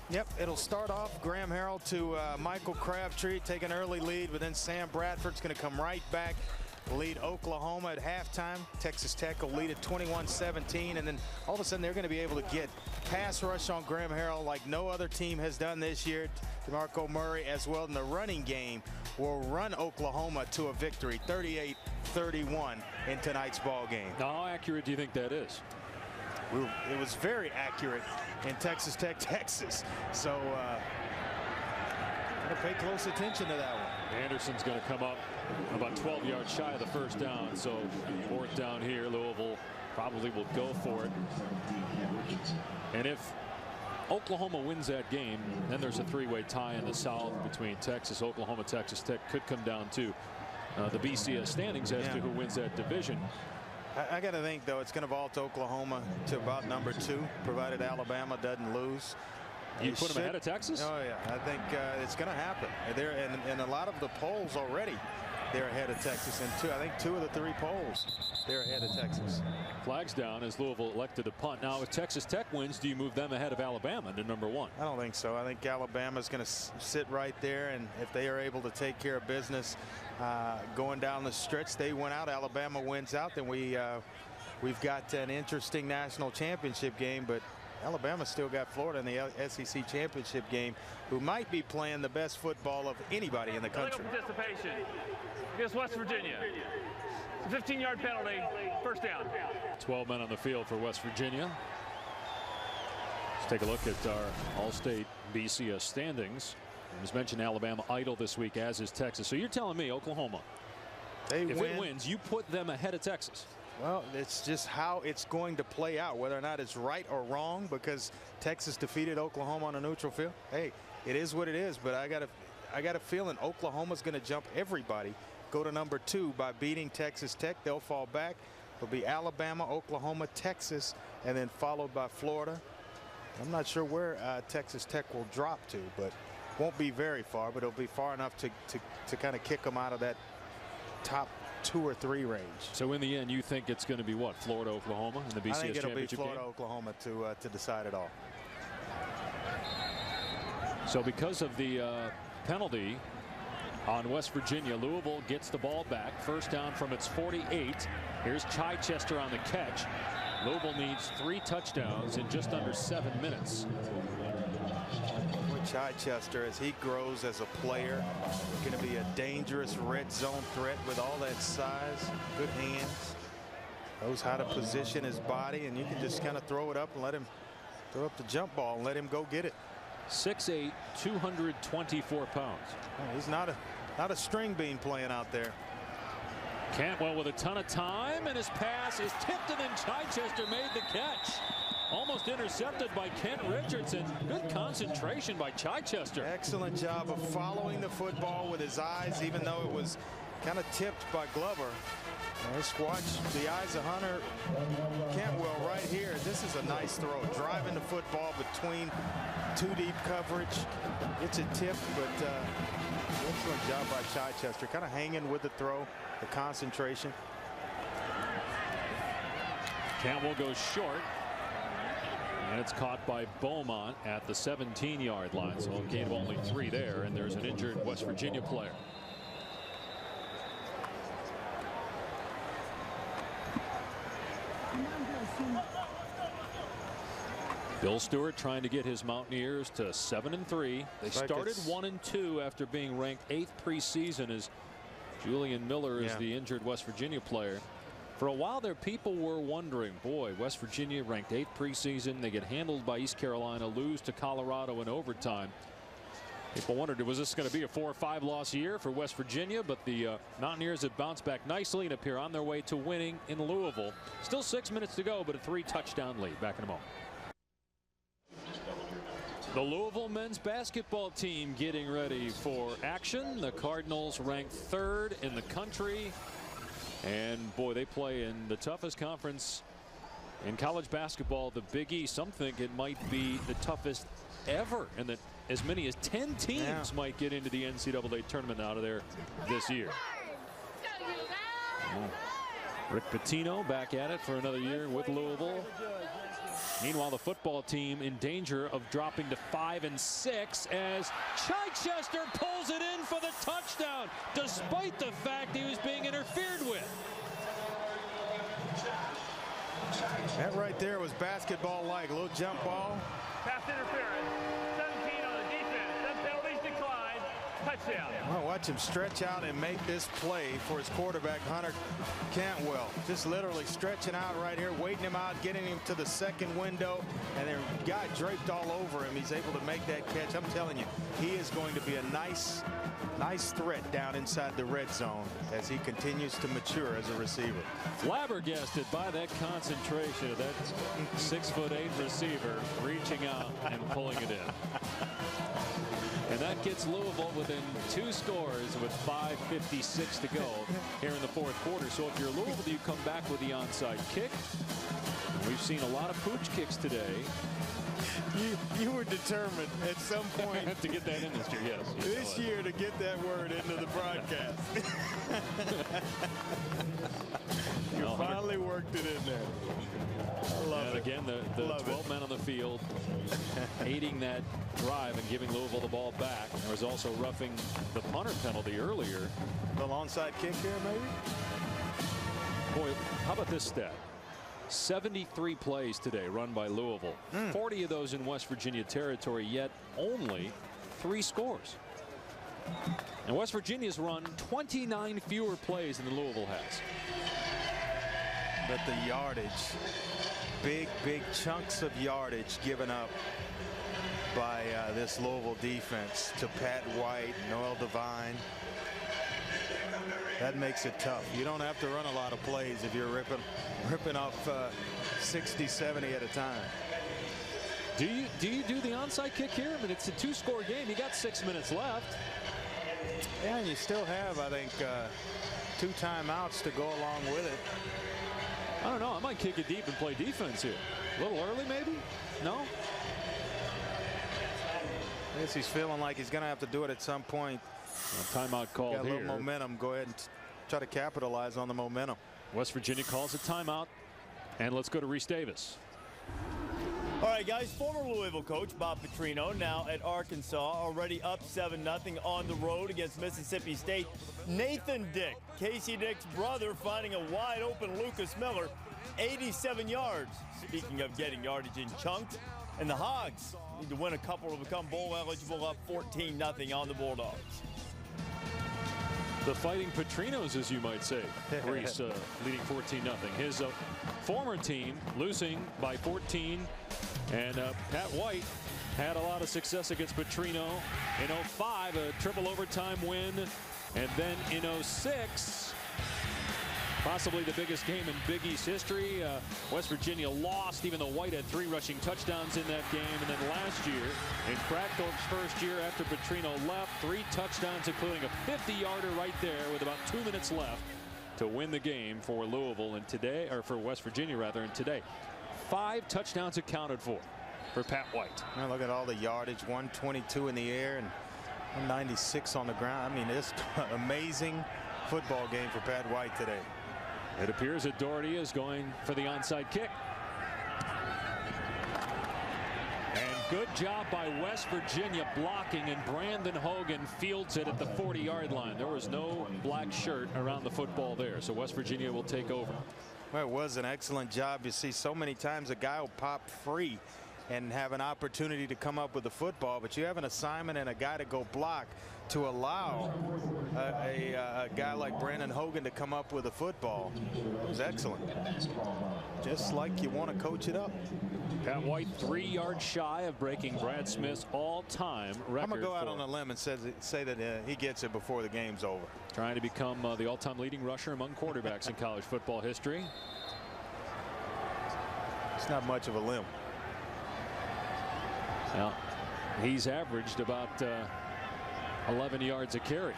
Yep, it'll start off Graham Harrell to Michael Crabtree, take an early lead, but then Sam Bradford's going to come right back, lead Oklahoma at halftime. Texas Tech will lead at 21-17, and then all of a sudden they're going to be able to get pass rush on Graham Harrell like no other team has done this year. DeMarco Murray as well in the running game will run Oklahoma to a victory, 38-31 in tonight's ball game. How accurate do you think that is? It was very accurate in Texas Tech, Texas. So gotta pay close attention to that one. Anderson's going to come up about 12 yards shy of the first down. So 4th down here, Louisville probably will go for it. And if Oklahoma wins that game, then there's a 3-way tie in the South between Texas, Oklahoma, Texas Tech. Could come down to the BCS standings as to who wins that division. I got to think, though, it's going to vault Oklahoma to about number 2, provided Alabama doesn't lose. You put them ahead of Texas? Oh, yeah. I think it's going to happen. They're in a lot of the polls already. They're ahead of Texas, and I think 2 of the 3 polls, they're ahead of Texas. Flags down as Louisville elected to punt. Now, if Texas Tech wins, do you move them ahead of Alabama to number 1? I don't think so. I think Alabama's going to sit right there, and if they are able to take care of business going down the stretch, they win out. Alabama wins out, then we've got an interesting national championship game, but Alabama still got Florida in the SEC championship game, who might be playing the best football of anybody in the country. Participation against West Virginia. 15-yard penalty, first down. 12 men on the field for West Virginia. Let's take a look at our All-State BCS standings. As mentioned, Alabama idle this week, as is Texas. So you're telling me Oklahoma, if it wins, you put them ahead of Texas? Well, it's just how it's going to play out, whether or not it's right or wrong, because Texas defeated Oklahoma on a neutral field. Hey, it is what it is, but I got a feeling Oklahoma's going to jump everybody, go to number 2 by beating Texas Tech. They'll fall back. It'll be Alabama, Oklahoma, Texas, and then followed by Florida. I'm not sure where Texas Tech will drop to, but won't be very far, but it'll be far enough to kind of kick them out of that top 2 or 3 range. So in the end, you think it's going to be what, Florida, Oklahoma in the BCS I think it'll be championship Florida, game? Oklahoma to decide it all. So because of the penalty on West Virginia, Louisville gets the ball back. First down from its 48. Here's Chichester on the catch. Louisville needs 3 touchdowns in just under 7 minutes. Chichester, as he grows as a player, going to be a dangerous red zone threat with all that size, good hands, knows how to position his body, and you can just kind of throw it up and let him throw up the jump ball and let him go get it. 6'8", 224 pounds. He's not a string bean playing out there. Cantwell with a ton of time, and his pass is tipped, and then Chichester made the catch. Almost intercepted by Kent Richardson. Good concentration by Chichester. Excellent job of following the football with his eyes, even though it was kind of tipped by Glover. Let's watch the eyes of Hunter Cantwell right here. This is a nice throw. Driving the football between 2 deep coverage. It's a tip, but excellent job by Chichester. Kind of hanging with the throw, the concentration. Cantwell goes short. And it's caught by Beaumont at the 17-yard line. So a gain of only 3 there. And there's an injured West Virginia player. Bill Stewart trying to get his Mountaineers to 7-3. They started 1-2 after being ranked 8th preseason, as Julian Miller is the injured West Virginia player. For a while there, people were wondering, boy, West Virginia ranked 8th preseason. They get handled by East Carolina, lose to Colorado in overtime. People wondered, was this going to be a 4 or 5 loss year for West Virginia? But the Mountaineers have bounced back nicely and appear on their way to winning in Louisville. Still 6 minutes to go, but a 3-touchdown lead. Back in a moment. The Louisville men's basketball team getting ready for action. The Cardinals ranked 3rd in the country. And boy, they play in the toughest conference in college basketball, the Big East. Some think it might be the toughest ever, and that as many as 10 teams might get into the NCAA tournament out of there this year. Rick Pitino back at it for another year with Louisville. Meanwhile, the football team in danger of dropping to 5-6 as Chichester pulls it in for the touchdown, despite the fact he was being interfered with. That right there was basketball-like. A little jump ball. Pass interference. 17 on the defense. That penalties declined. Touchdown. Well, watch him stretch out and make this play for his quarterback, Hunter Cantwell. Just literally stretching out right here, waiting him out, getting him to the second window, and then guy draped all over him. He's able to make that catch. I'm telling you, he is going to be a nice threat down inside the red zone as he continues to mature as a receiver. Flabbergasted by that concentration of that 6'8" receiver reaching out and pulling it in. And that gets Louisville within 2 scores with 5:56 to go here in the 4th quarter. So if you're Louisville, you come back with the onside kick. And we've seen a lot of pooch kicks today. You were determined at some point to get that in this year, yes. This year to get that word into the broadcast. You finally worked it in there. I love it. Again, the 12 men on the field aiding that drive and giving Louisville the ball back. There was also roughing the punter penalty earlier. The onside kick here, maybe? Boy, how about this stat? 73 plays today run by Louisville. 40 of those in West Virginia territory, yet only 3 scores. And West Virginia's run 29 fewer plays than Louisville has. But the yardage, big chunks of yardage given up by this Louisville defense to Pat White, Noel Devine. That makes it tough. You don't have to run a lot of plays if you're ripping off 60, 70 at a time. Do you do the onside kick here? I mean, it's a 2-score game. You got 6 minutes left. Yeah, and you still have, I think, 2 timeouts to go along with it. I don't know. I might kick it deep and play defense here. A little early, maybe? No? I guess he's feeling like he's going to have to do it at some point. Timeout called Got a here. little momentum. Go ahead and try to capitalize on the momentum. West Virginia calls a timeout. And let's go to Reese Davis. All right, guys, former Louisville coach Bob Petrino now at Arkansas, already up 7-0 on the road against Mississippi State. Nathan Dick, Casey Dick's brother, finding a wide-open Lucas Miller, 87 yards. Speaking of getting yardage in chunks, and the Hogs need to win a couple to become bowl eligible, up 14-0 on the Bulldogs. The Fighting Petrinos, as you might say. Reese leading 14-0. His former team losing by 14. And Pat White had a lot of success against Petrino in 05, a triple overtime win. And then in 06, possibly the biggest game in Big East history. West Virginia lost, even though White had 3 rushing touchdowns in that game. And then last year, in Crackthorpe's first year after Petrino left, 3 touchdowns, including a 50-yarder right there with about 2 minutes left to win the game for Louisville. And today, or for West Virginia rather, and today, 5 touchdowns accounted for Pat White. Now look at all the yardage, 122 in the air and 196 on the ground. I mean, it's amazing football game for Pat White today. It appears that Doherty is going for the onside kick. And good job by West Virginia blocking, and Brandon Hogan fields it at the 40-yard line. There was no black shirt around the football there, so West Virginia will take over. Well, it was an excellent job. You see so many times a guy will pop free and have an opportunity to come up with the football, but you have an assignment and a guy to go block to allow a guy like Brandon Hogan to come up with a football. It was excellent. Just like you want to coach it up. Pat White 3 yards shy of breaking Brad Smith's all-time record. I'm going to go out on a limb and say that he gets it before the game's over. Trying to become the all-time leading rusher among quarterbacks in college football history. It's not much of a limb. Now, he's averaged about 11 yards a carry.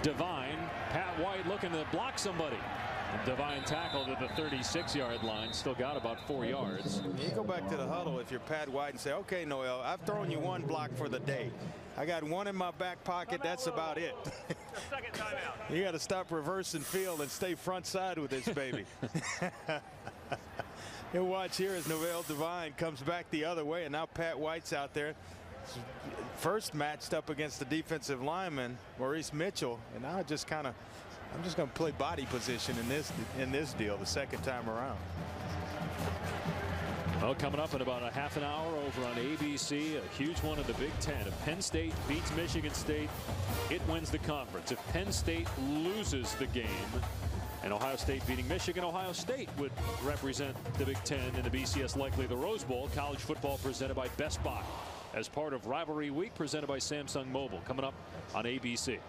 Devine, Pat White looking to block somebody. Devine tackled at the 36-yard line. Still got about 4 yards. You go back to the huddle if you're Pat White and say, okay, Noel, I've thrown you 1 block for the day. I got 1 in my back pocket. That's about it. Second timeout. You got to stop reversing field and stay front side with this baby. You'll watch here as Noel Devine comes back the other way, and now Pat White's out there. First matched up against the defensive lineman, Maurice Mitchell, and now I'm just going to play body position in this deal the second time around. Well, coming up in about a half an hour over on ABC, a huge one in the Big Ten. If Penn State beats Michigan State, it wins the conference. If Penn State loses the game and Ohio State beating Michigan, Ohio State would represent the Big Ten in the BCS, likely the Rose Bowl. College football presented by Best Buy as part of Rivalry Week presented by Samsung Mobile, coming up on ABC.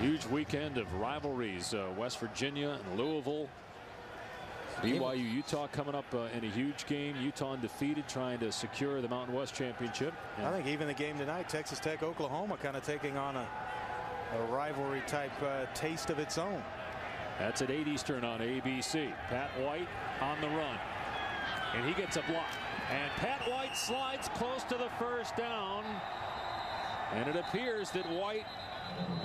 Huge weekend of rivalries. West Virginia and Louisville. BYU Utah coming up in a huge game. Utah undefeated, trying to secure the Mountain West Championship. And I think even the game tonight, Texas Tech Oklahoma, kind of taking on a rivalry type taste of its own. That's at 8 Eastern on ABC. Pat White on the run, and he gets a block, and Pat White slides close to the first down, and it appears that White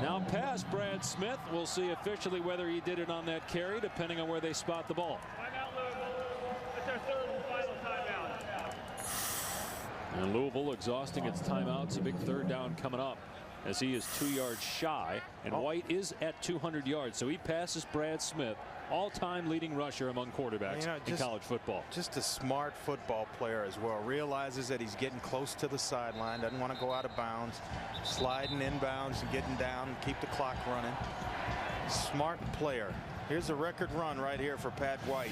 now past Brad Smith. We'll see officially whether he did it on that carry, depending on where they spot the ball. Timeout, Louisville. It's our third and final timeout. And Louisville exhausting its timeouts. A big third down coming up as he is 2 yards shy, and White is at 200 yards, so he passes Brad Smith, all-time leading rusher among quarterbacks in college football. Just a smart football player as well. Realizes that he's getting close to the sideline, doesn't want to go out of bounds, sliding inbounds and getting down and keep the clock running. Smart player. Here's a record run right here for Pat White.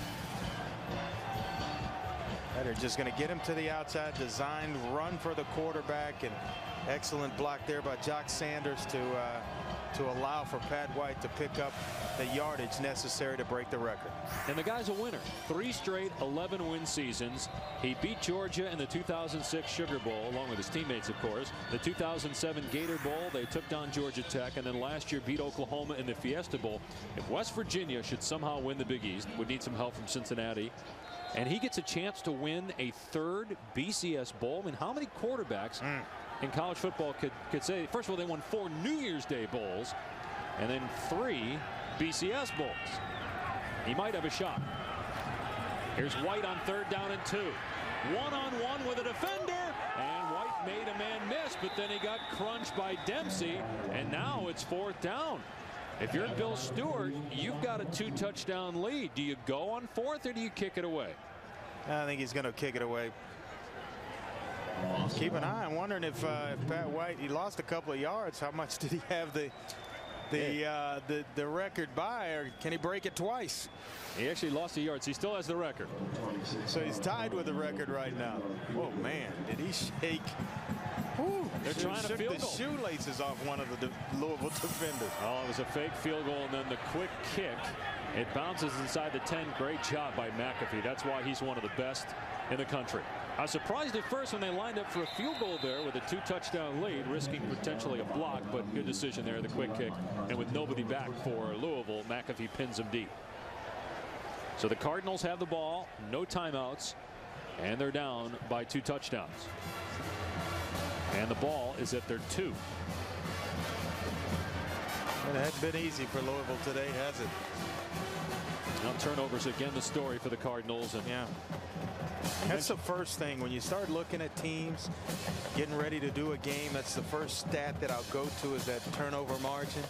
They're just going to get him to the outside, designed run for the quarterback, and excellent block there by Jock Sanders to allow for Pat White to pick up the yardage necessary to break the record. And the guy's a winner. 3 straight 11-win seasons. He beat Georgia in the 2006 Sugar Bowl, along with his teammates, of course. The 2007 Gator Bowl, they took down Georgia Tech, and then last year beat Oklahoma in the Fiesta Bowl. If West Virginia should somehow win the Big East, would need some help from Cincinnati, and he gets a chance to win a 3rd BCS Bowl. I mean, how many quarterbacks in college football could say, first of all, they won 4 New Year's Day bowls, and then 3 BCS Bulls. He might have a shot. Here's White on 3rd down and 2. One-on-one with a defender, and White made a man miss, but then he got crunched by Dempsey, and now it's 4th down. If you're Bill Stewart, you've got a 2-touchdown lead. Do you go on 4th, or do you kick it away? I think he's going to kick it away. Keep an eye. I'm wondering if Pat White, he lost a couple of yards. How much did he have the record by, or can he break it twice? He actually lost the yards. He still has the record. So he's tied with the record right now. Oh man, did he shake? Whew. They're trying to field the shoelaces off one of the Louisville defenders. Oh, it was a fake field goal, and then the quick kick. It bounces inside the 10. Great job by McAfee. That's why he's one of the best in the country. I was surprised at first when they lined up for a field goal there with a 2-touchdown lead, risking potentially a block, but good decision there, the quick kick. And with nobody back for Louisville, McAfee pins him deep. So the Cardinals have the ball, no timeouts, and they're down by 2 touchdowns. And the ball is at their 2. It hasn't been easy for Louisville today, has it? Now turnovers again the story for the Cardinals. And yeah, that's the first thing when you start looking at teams getting ready to do a game. That's the first stat that I'll go to, is that turnover margin,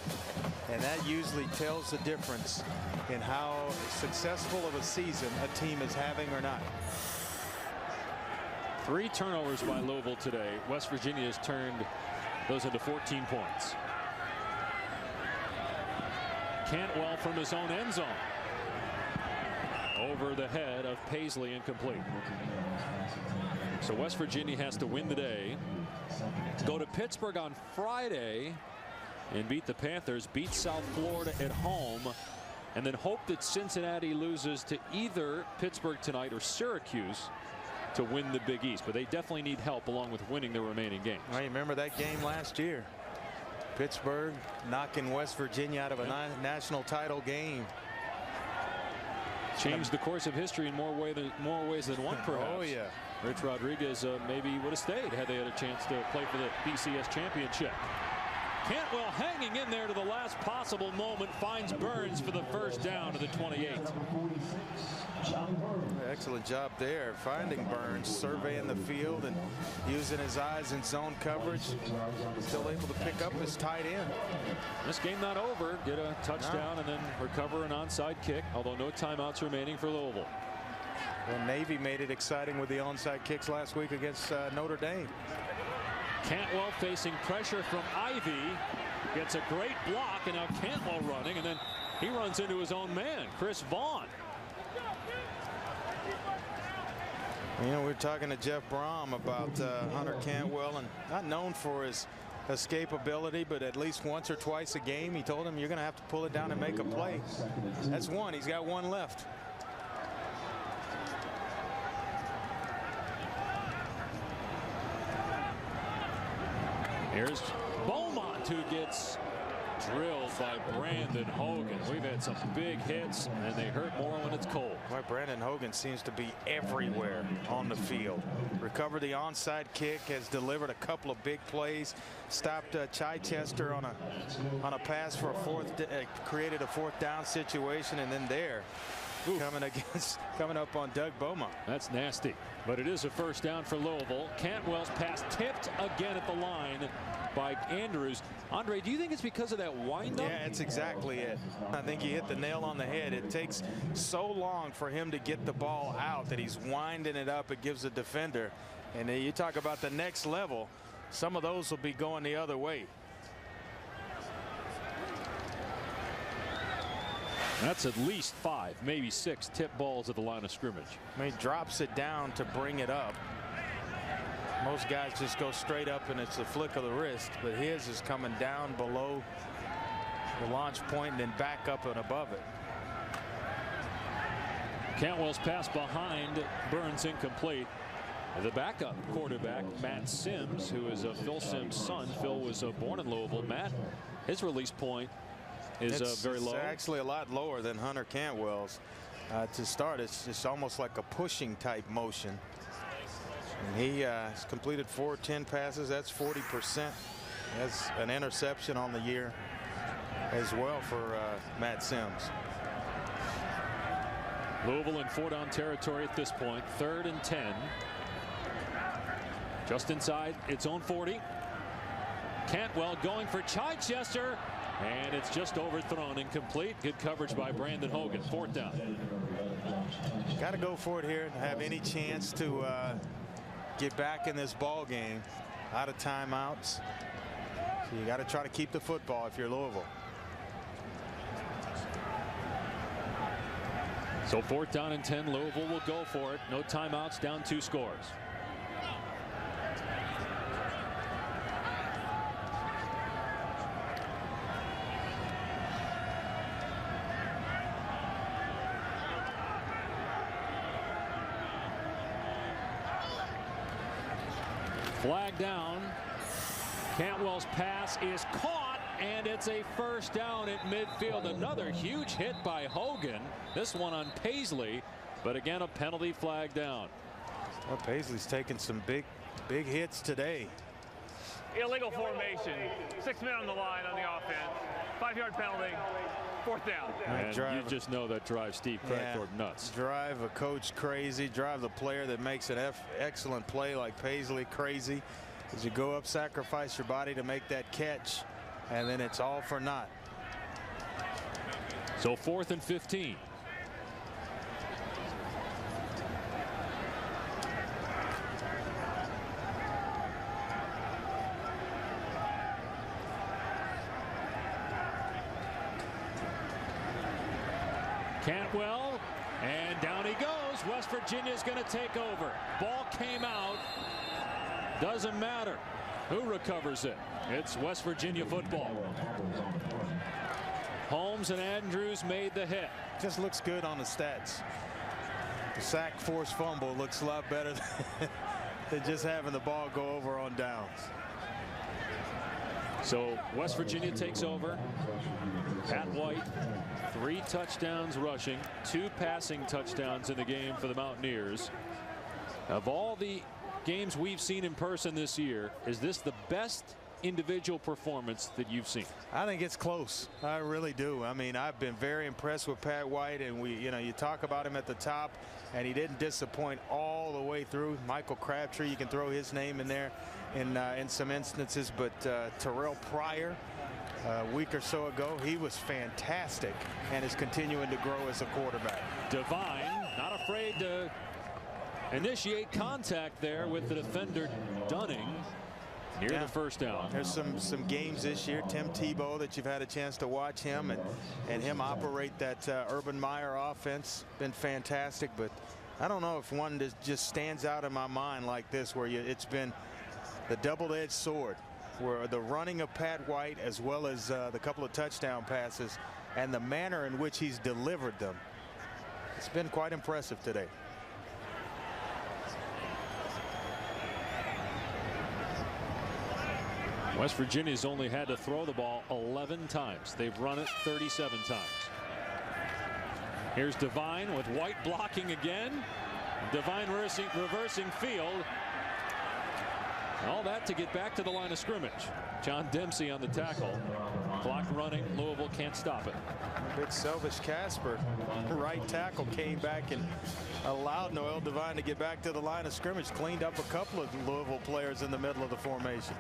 and that usually tells the difference in how successful of a season a team is having or not. 3 turnovers by Louisville today. West Virginia has turned those into 14 points. Cantwell from his own end zone. Over the head of Paisley, incomplete. So West Virginia has to win today, go to Pittsburgh on Friday and beat the Panthers, beat South Florida at home, and then hope that Cincinnati loses to either Pittsburgh tonight or Syracuse to win the Big East. But they definitely need help along with winning the remaining games. I remember that game last year. Pittsburgh knocking West Virginia out of a national title game. Changed the course of history in more ways than one, perhaps. Oh yeah. Rich Rodriguez maybe would have stayed had they had a chance to play for the BCS championship. Cantwell hanging in there to the last possible moment, finds Burns for the 1st down to the 28. Excellent job there, finding Burns, surveying the field and using his eyes in zone coverage. Still able to pick up his tight end. This game not over. Get a touchdown and then recover an onside kick, although no timeouts remaining for Louisville. Well, Navy made it exciting with the onside kicks last week against Notre Dame. Cantwell facing pressure from Ivy, gets a great block, and now Cantwell running, and then he runs into his own man, Chris Vaughn. You know, we were talking to Jeff Brom about Hunter Cantwell, and not known for his escapability, but at least once or twice a game he told him, you're going to have to pull it down and make a play. That's one. He's got one left. Here's Beaumont, who gets drilled by Brandon Hogan. We've had some big hits, and they hurt more when it's cold. Well, Brandon Hogan seems to be everywhere on the field. Recovered the onside kick, has delivered a couple of big plays, stopped Chichester on a pass for a created a 4th down situation, and then coming up on Doug Beaumont. That's nasty, but it is a 1st down for Louisville. Cantwell's pass tipped again at the line by Andrews. Andre, do you think it's because of that windup? Yeah, it's exactly it. I think you hit the nail on the head. It takes so long for him to get the ball out that he's winding it up. It gives the defender, and you talk about the next level, some of those will be going the other way. That's at least 5, maybe 6 tip balls at the line of scrimmage. I mean, he drops it down to bring it up. Most guys just go straight up and it's a flick of the wrist, but his is coming down below the launch point and then back up and above it. Cantwell's pass behind Burns, incomplete. The backup quarterback, Matt Sims, who is Phil Sims' son. Phil was born in Louisville. Matt, his release point is very low. It's actually a lot lower than Hunter Cantwell's. To start, it's just almost like a pushing type motion. And he has completed 410 passes. That's 40%. He has an interception on the year. as well for Matt Sims. Louisville in 4-down territory at this point. 3rd and 10. Just inside its own 40. Cantwell going for Chichester, and it's just overthrown, incomplete. Good coverage by Brandon Hogan. 4th down. Got to go for it here and have any chance to get back in this ball game. Out of timeouts. So you got to try to keep the football if you're Louisville. So 4th down and 10. Louisville will go for it. No timeouts, down 2 scores. Flag down. Cantwell's pass is caught, and it's a 1st down at midfield. Another huge hit by Hogan. This one on Paisley, but again a penalty flag down. Well, Paisley's taken some big hits today. Illegal formation. 6 men on the line on the offense. 5-yard penalty. 4th down. And you just know that drives Steve Crackthorpe nuts. Drive a coach crazy. Drive the player that makes an excellent play like Paisley crazy. As you go up, sacrifice your body to make that catch, and then it's all for naught. So 4th and 15. Cantwell, and down he goes. West Virginia's going to take over. Ball came out. Doesn't matter who recovers it. It's West Virginia football. Holmes and Andrews made the hit. Just looks good on the stats. The sack, force, fumble looks a lot better than just having the ball go over on downs. So West Virginia takes over. Pat White, 3 touchdowns rushing, 2 passing touchdowns in the game for the Mountaineers. Of all the games we've seen in person this year, is this the best individual performance that you've seen? I think it's close. I really do. I mean, I've been very impressed with Pat White, and you talk about him at the top, and he didn't disappoint all the way through. Michael Crabtree, you can throw his name in there in some instances, but Terrell Pryor, a week or so ago, he was fantastic and is continuing to grow as a quarterback. Devine not afraid to initiate contact there with the defender Dunning near the 1st down. There's some games this year, Tim Tebow, that you've had a chance to watch him and him operate that Urban Meyer offense. Been fantastic, but I don't know if one that just stands out in my mind like this, where it's been the double-edged sword, where the running of Pat White as well as the couple of touchdown passes and the manner in which he's delivered them. It's been quite impressive today. West Virginia's only had to throw the ball 11 times. They've run it 37 times. Here's Devine with White blocking again. Devine reversing field. All that to get back to the line of scrimmage. John Dempsey on the tackle. Clock running. Louisville can't stop it. Big Selvish Casper, right tackle, came back and allowed Noel Devine to get back to the line of scrimmage. Cleaned up a couple of Louisville players in the middle of the formation.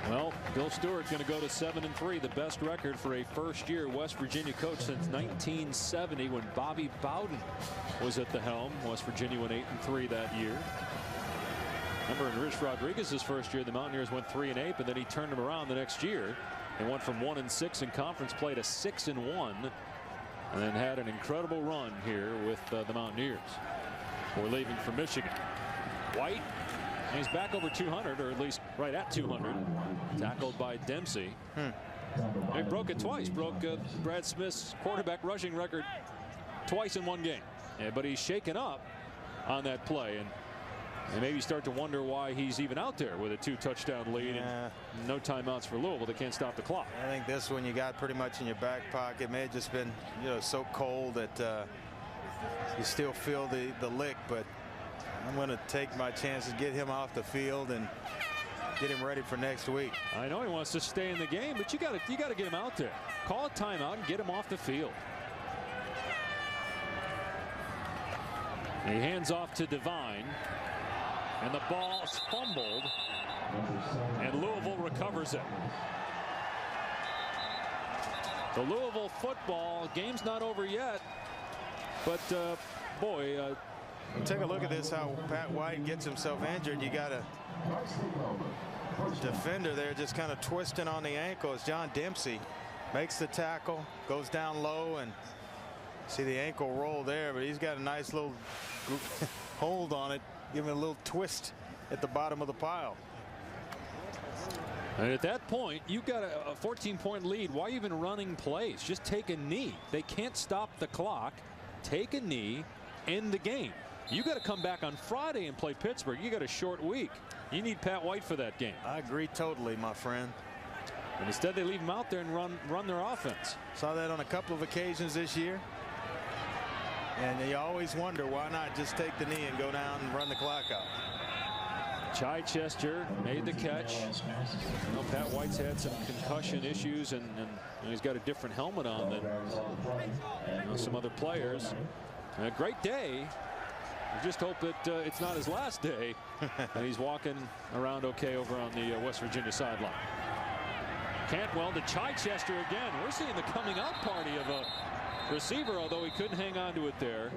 Well, Bill Stewart going to go to 7-3, the best record for a first-year West Virginia coach since 1970, when Bobby Bowden was at the helm. West Virginia went 8-3 that year. Remember, in Rich Rodriguez's first year, the Mountaineers went 3-8, but then he turned them around the next year. They went from 1-6 in conference play to 6-1, and then had an incredible run here with the Mountaineers. We're leaving for Michigan. White. He's back over 200, or at least right at 200. Tackled by Dempsey. He broke it twice. Broke Brad Smith's quarterback rushing record twice in one game. Yeah, but he's shaken up on that play, and maybe start to wonder why he's even out there with a 2-touchdown lead and no timeouts for Louisville. They can't stop the clock. I think this one you got pretty much in your back pocket. May have just been, so cold that you still feel the lick, but I'm going to take my chances, get him off the field, and get him ready for next week. I know he wants to stay in the game, but you got to get him out there. Call a timeout and get him off the field. He hands off to Devine, and the ball's fumbled, and Louisville recovers it. The Louisville football game's not over yet, but boy, take a look at this, how Pat White gets himself injured. You got a defender there just kind of twisting on the ankle as John Dempsey makes the tackle, goes down low, and see the ankle roll there, but he's got a nice little hold on it, giving it a little twist at the bottom of the pile. And at that point, you've got a 14-point lead. Why even running plays? Just take a knee. They can't stop the clock. Take a knee, end the game. You got to come back on Friday and play Pittsburgh. You got a short week. You need Pat White for that game. I agree totally, my friend. And instead they leave him out there and run their offense. Saw that on a couple of occasions this year. And you always wonder, why not just take the knee and go down and run the clock out? Chichester made the catch. You know, Pat White's had some concussion issues, and he's got a different helmet on than some other players. A great day. We just hope that it's not his last day and he's walking around okay over on the West Virginia sideline. Cantwell to Chichester again. We're seeing the coming out party of a receiver, although he couldn't hang on to it there.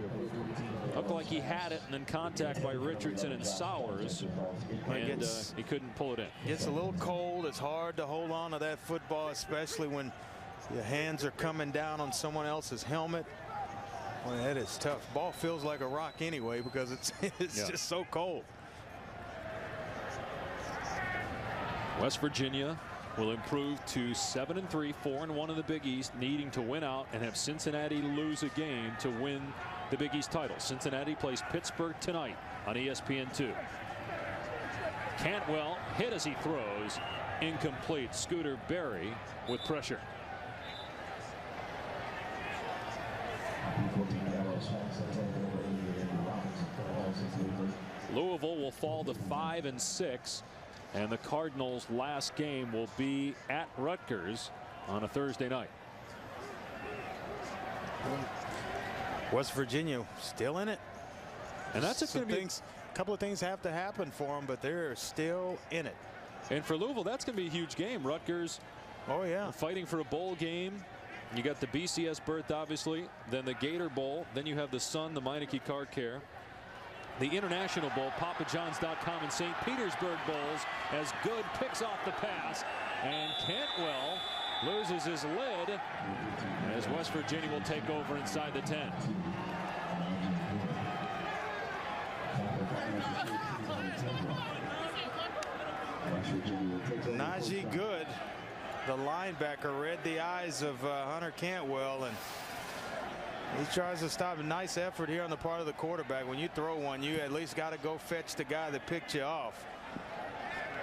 Looked like he had it, and then contact by Richardson and Sowers, and he couldn't pull it in. Gets a little cold. It's hard to hold on to that football, especially when your hands are coming down on someone else's helmet. Well, that is tough. Ball feels like a rock anyway because it's just so cold. West Virginia will improve to 7-3, 4-1 in the Big East, needing to win out and have Cincinnati lose a game to win the Big East title. Cincinnati plays Pittsburgh tonight on ESPN2. Cantwell hit as he throws, incomplete. Scooter Berry with pressure. Louisville will fall to 5-6. And the Cardinals' last game will be at Rutgers on a Thursday night. West Virginia still in it. And that's going to be a couple of things have to happen for them, but they're still in it. And for Louisville, that's going to be a huge game. Rutgers, oh yeah, fighting for a bowl game. You got the BCS berth, obviously, then the Gator Bowl, then you have the Sun, the Meineke Car Care, the International Bowl, PapaJohns.com, and St. Petersburg Bowls, as Good picks off the pass, and Cantwell loses his lid as West Virginia will take over inside the 10. Najee Good, the linebacker, read the eyes of Hunter Cantwell, and he tries to stop. A nice effort here on the part of the quarterback. When you throw one, you at least got to go fetch the guy that picked you off.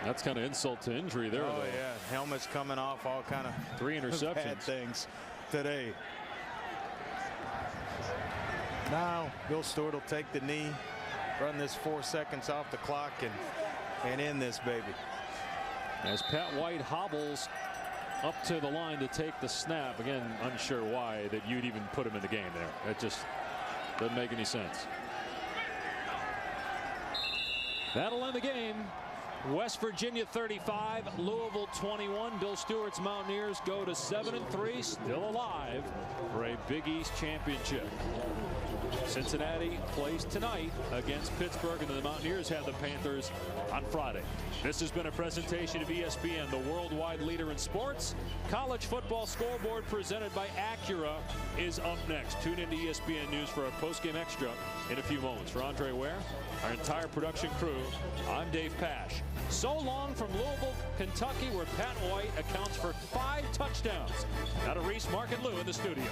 That's kind of insult to injury there. Oh though. yeah, helmets coming off, all kind of 3 interceptions. Bad things today. Now Bill Stewart will take the knee, run this 4 seconds off the clock, and end this baby. As Pat White hobbles up to the line to take the snap. Again, unsure why that you'd even put him in the game there. That just doesn't make any sense. That'll end the game. West Virginia 35, Louisville 21. Bill Stewart's Mountaineers go to 7-3, still alive for a Big East championship. Cincinnati plays tonight against Pittsburgh, and the Mountaineers have the Panthers on Friday. This has been a presentation of ESPN, the worldwide leader in sports. College football scoreboard presented by Acura is up next. Tune into ESPN News for our postgame extra in a few moments. For Andre Ware, our entire production crew, I'm Dave Pasch. So long from Louisville, Kentucky, where Pat White accounts for 5 touchdowns. Now to Reese, Mark, and Lou in the studio.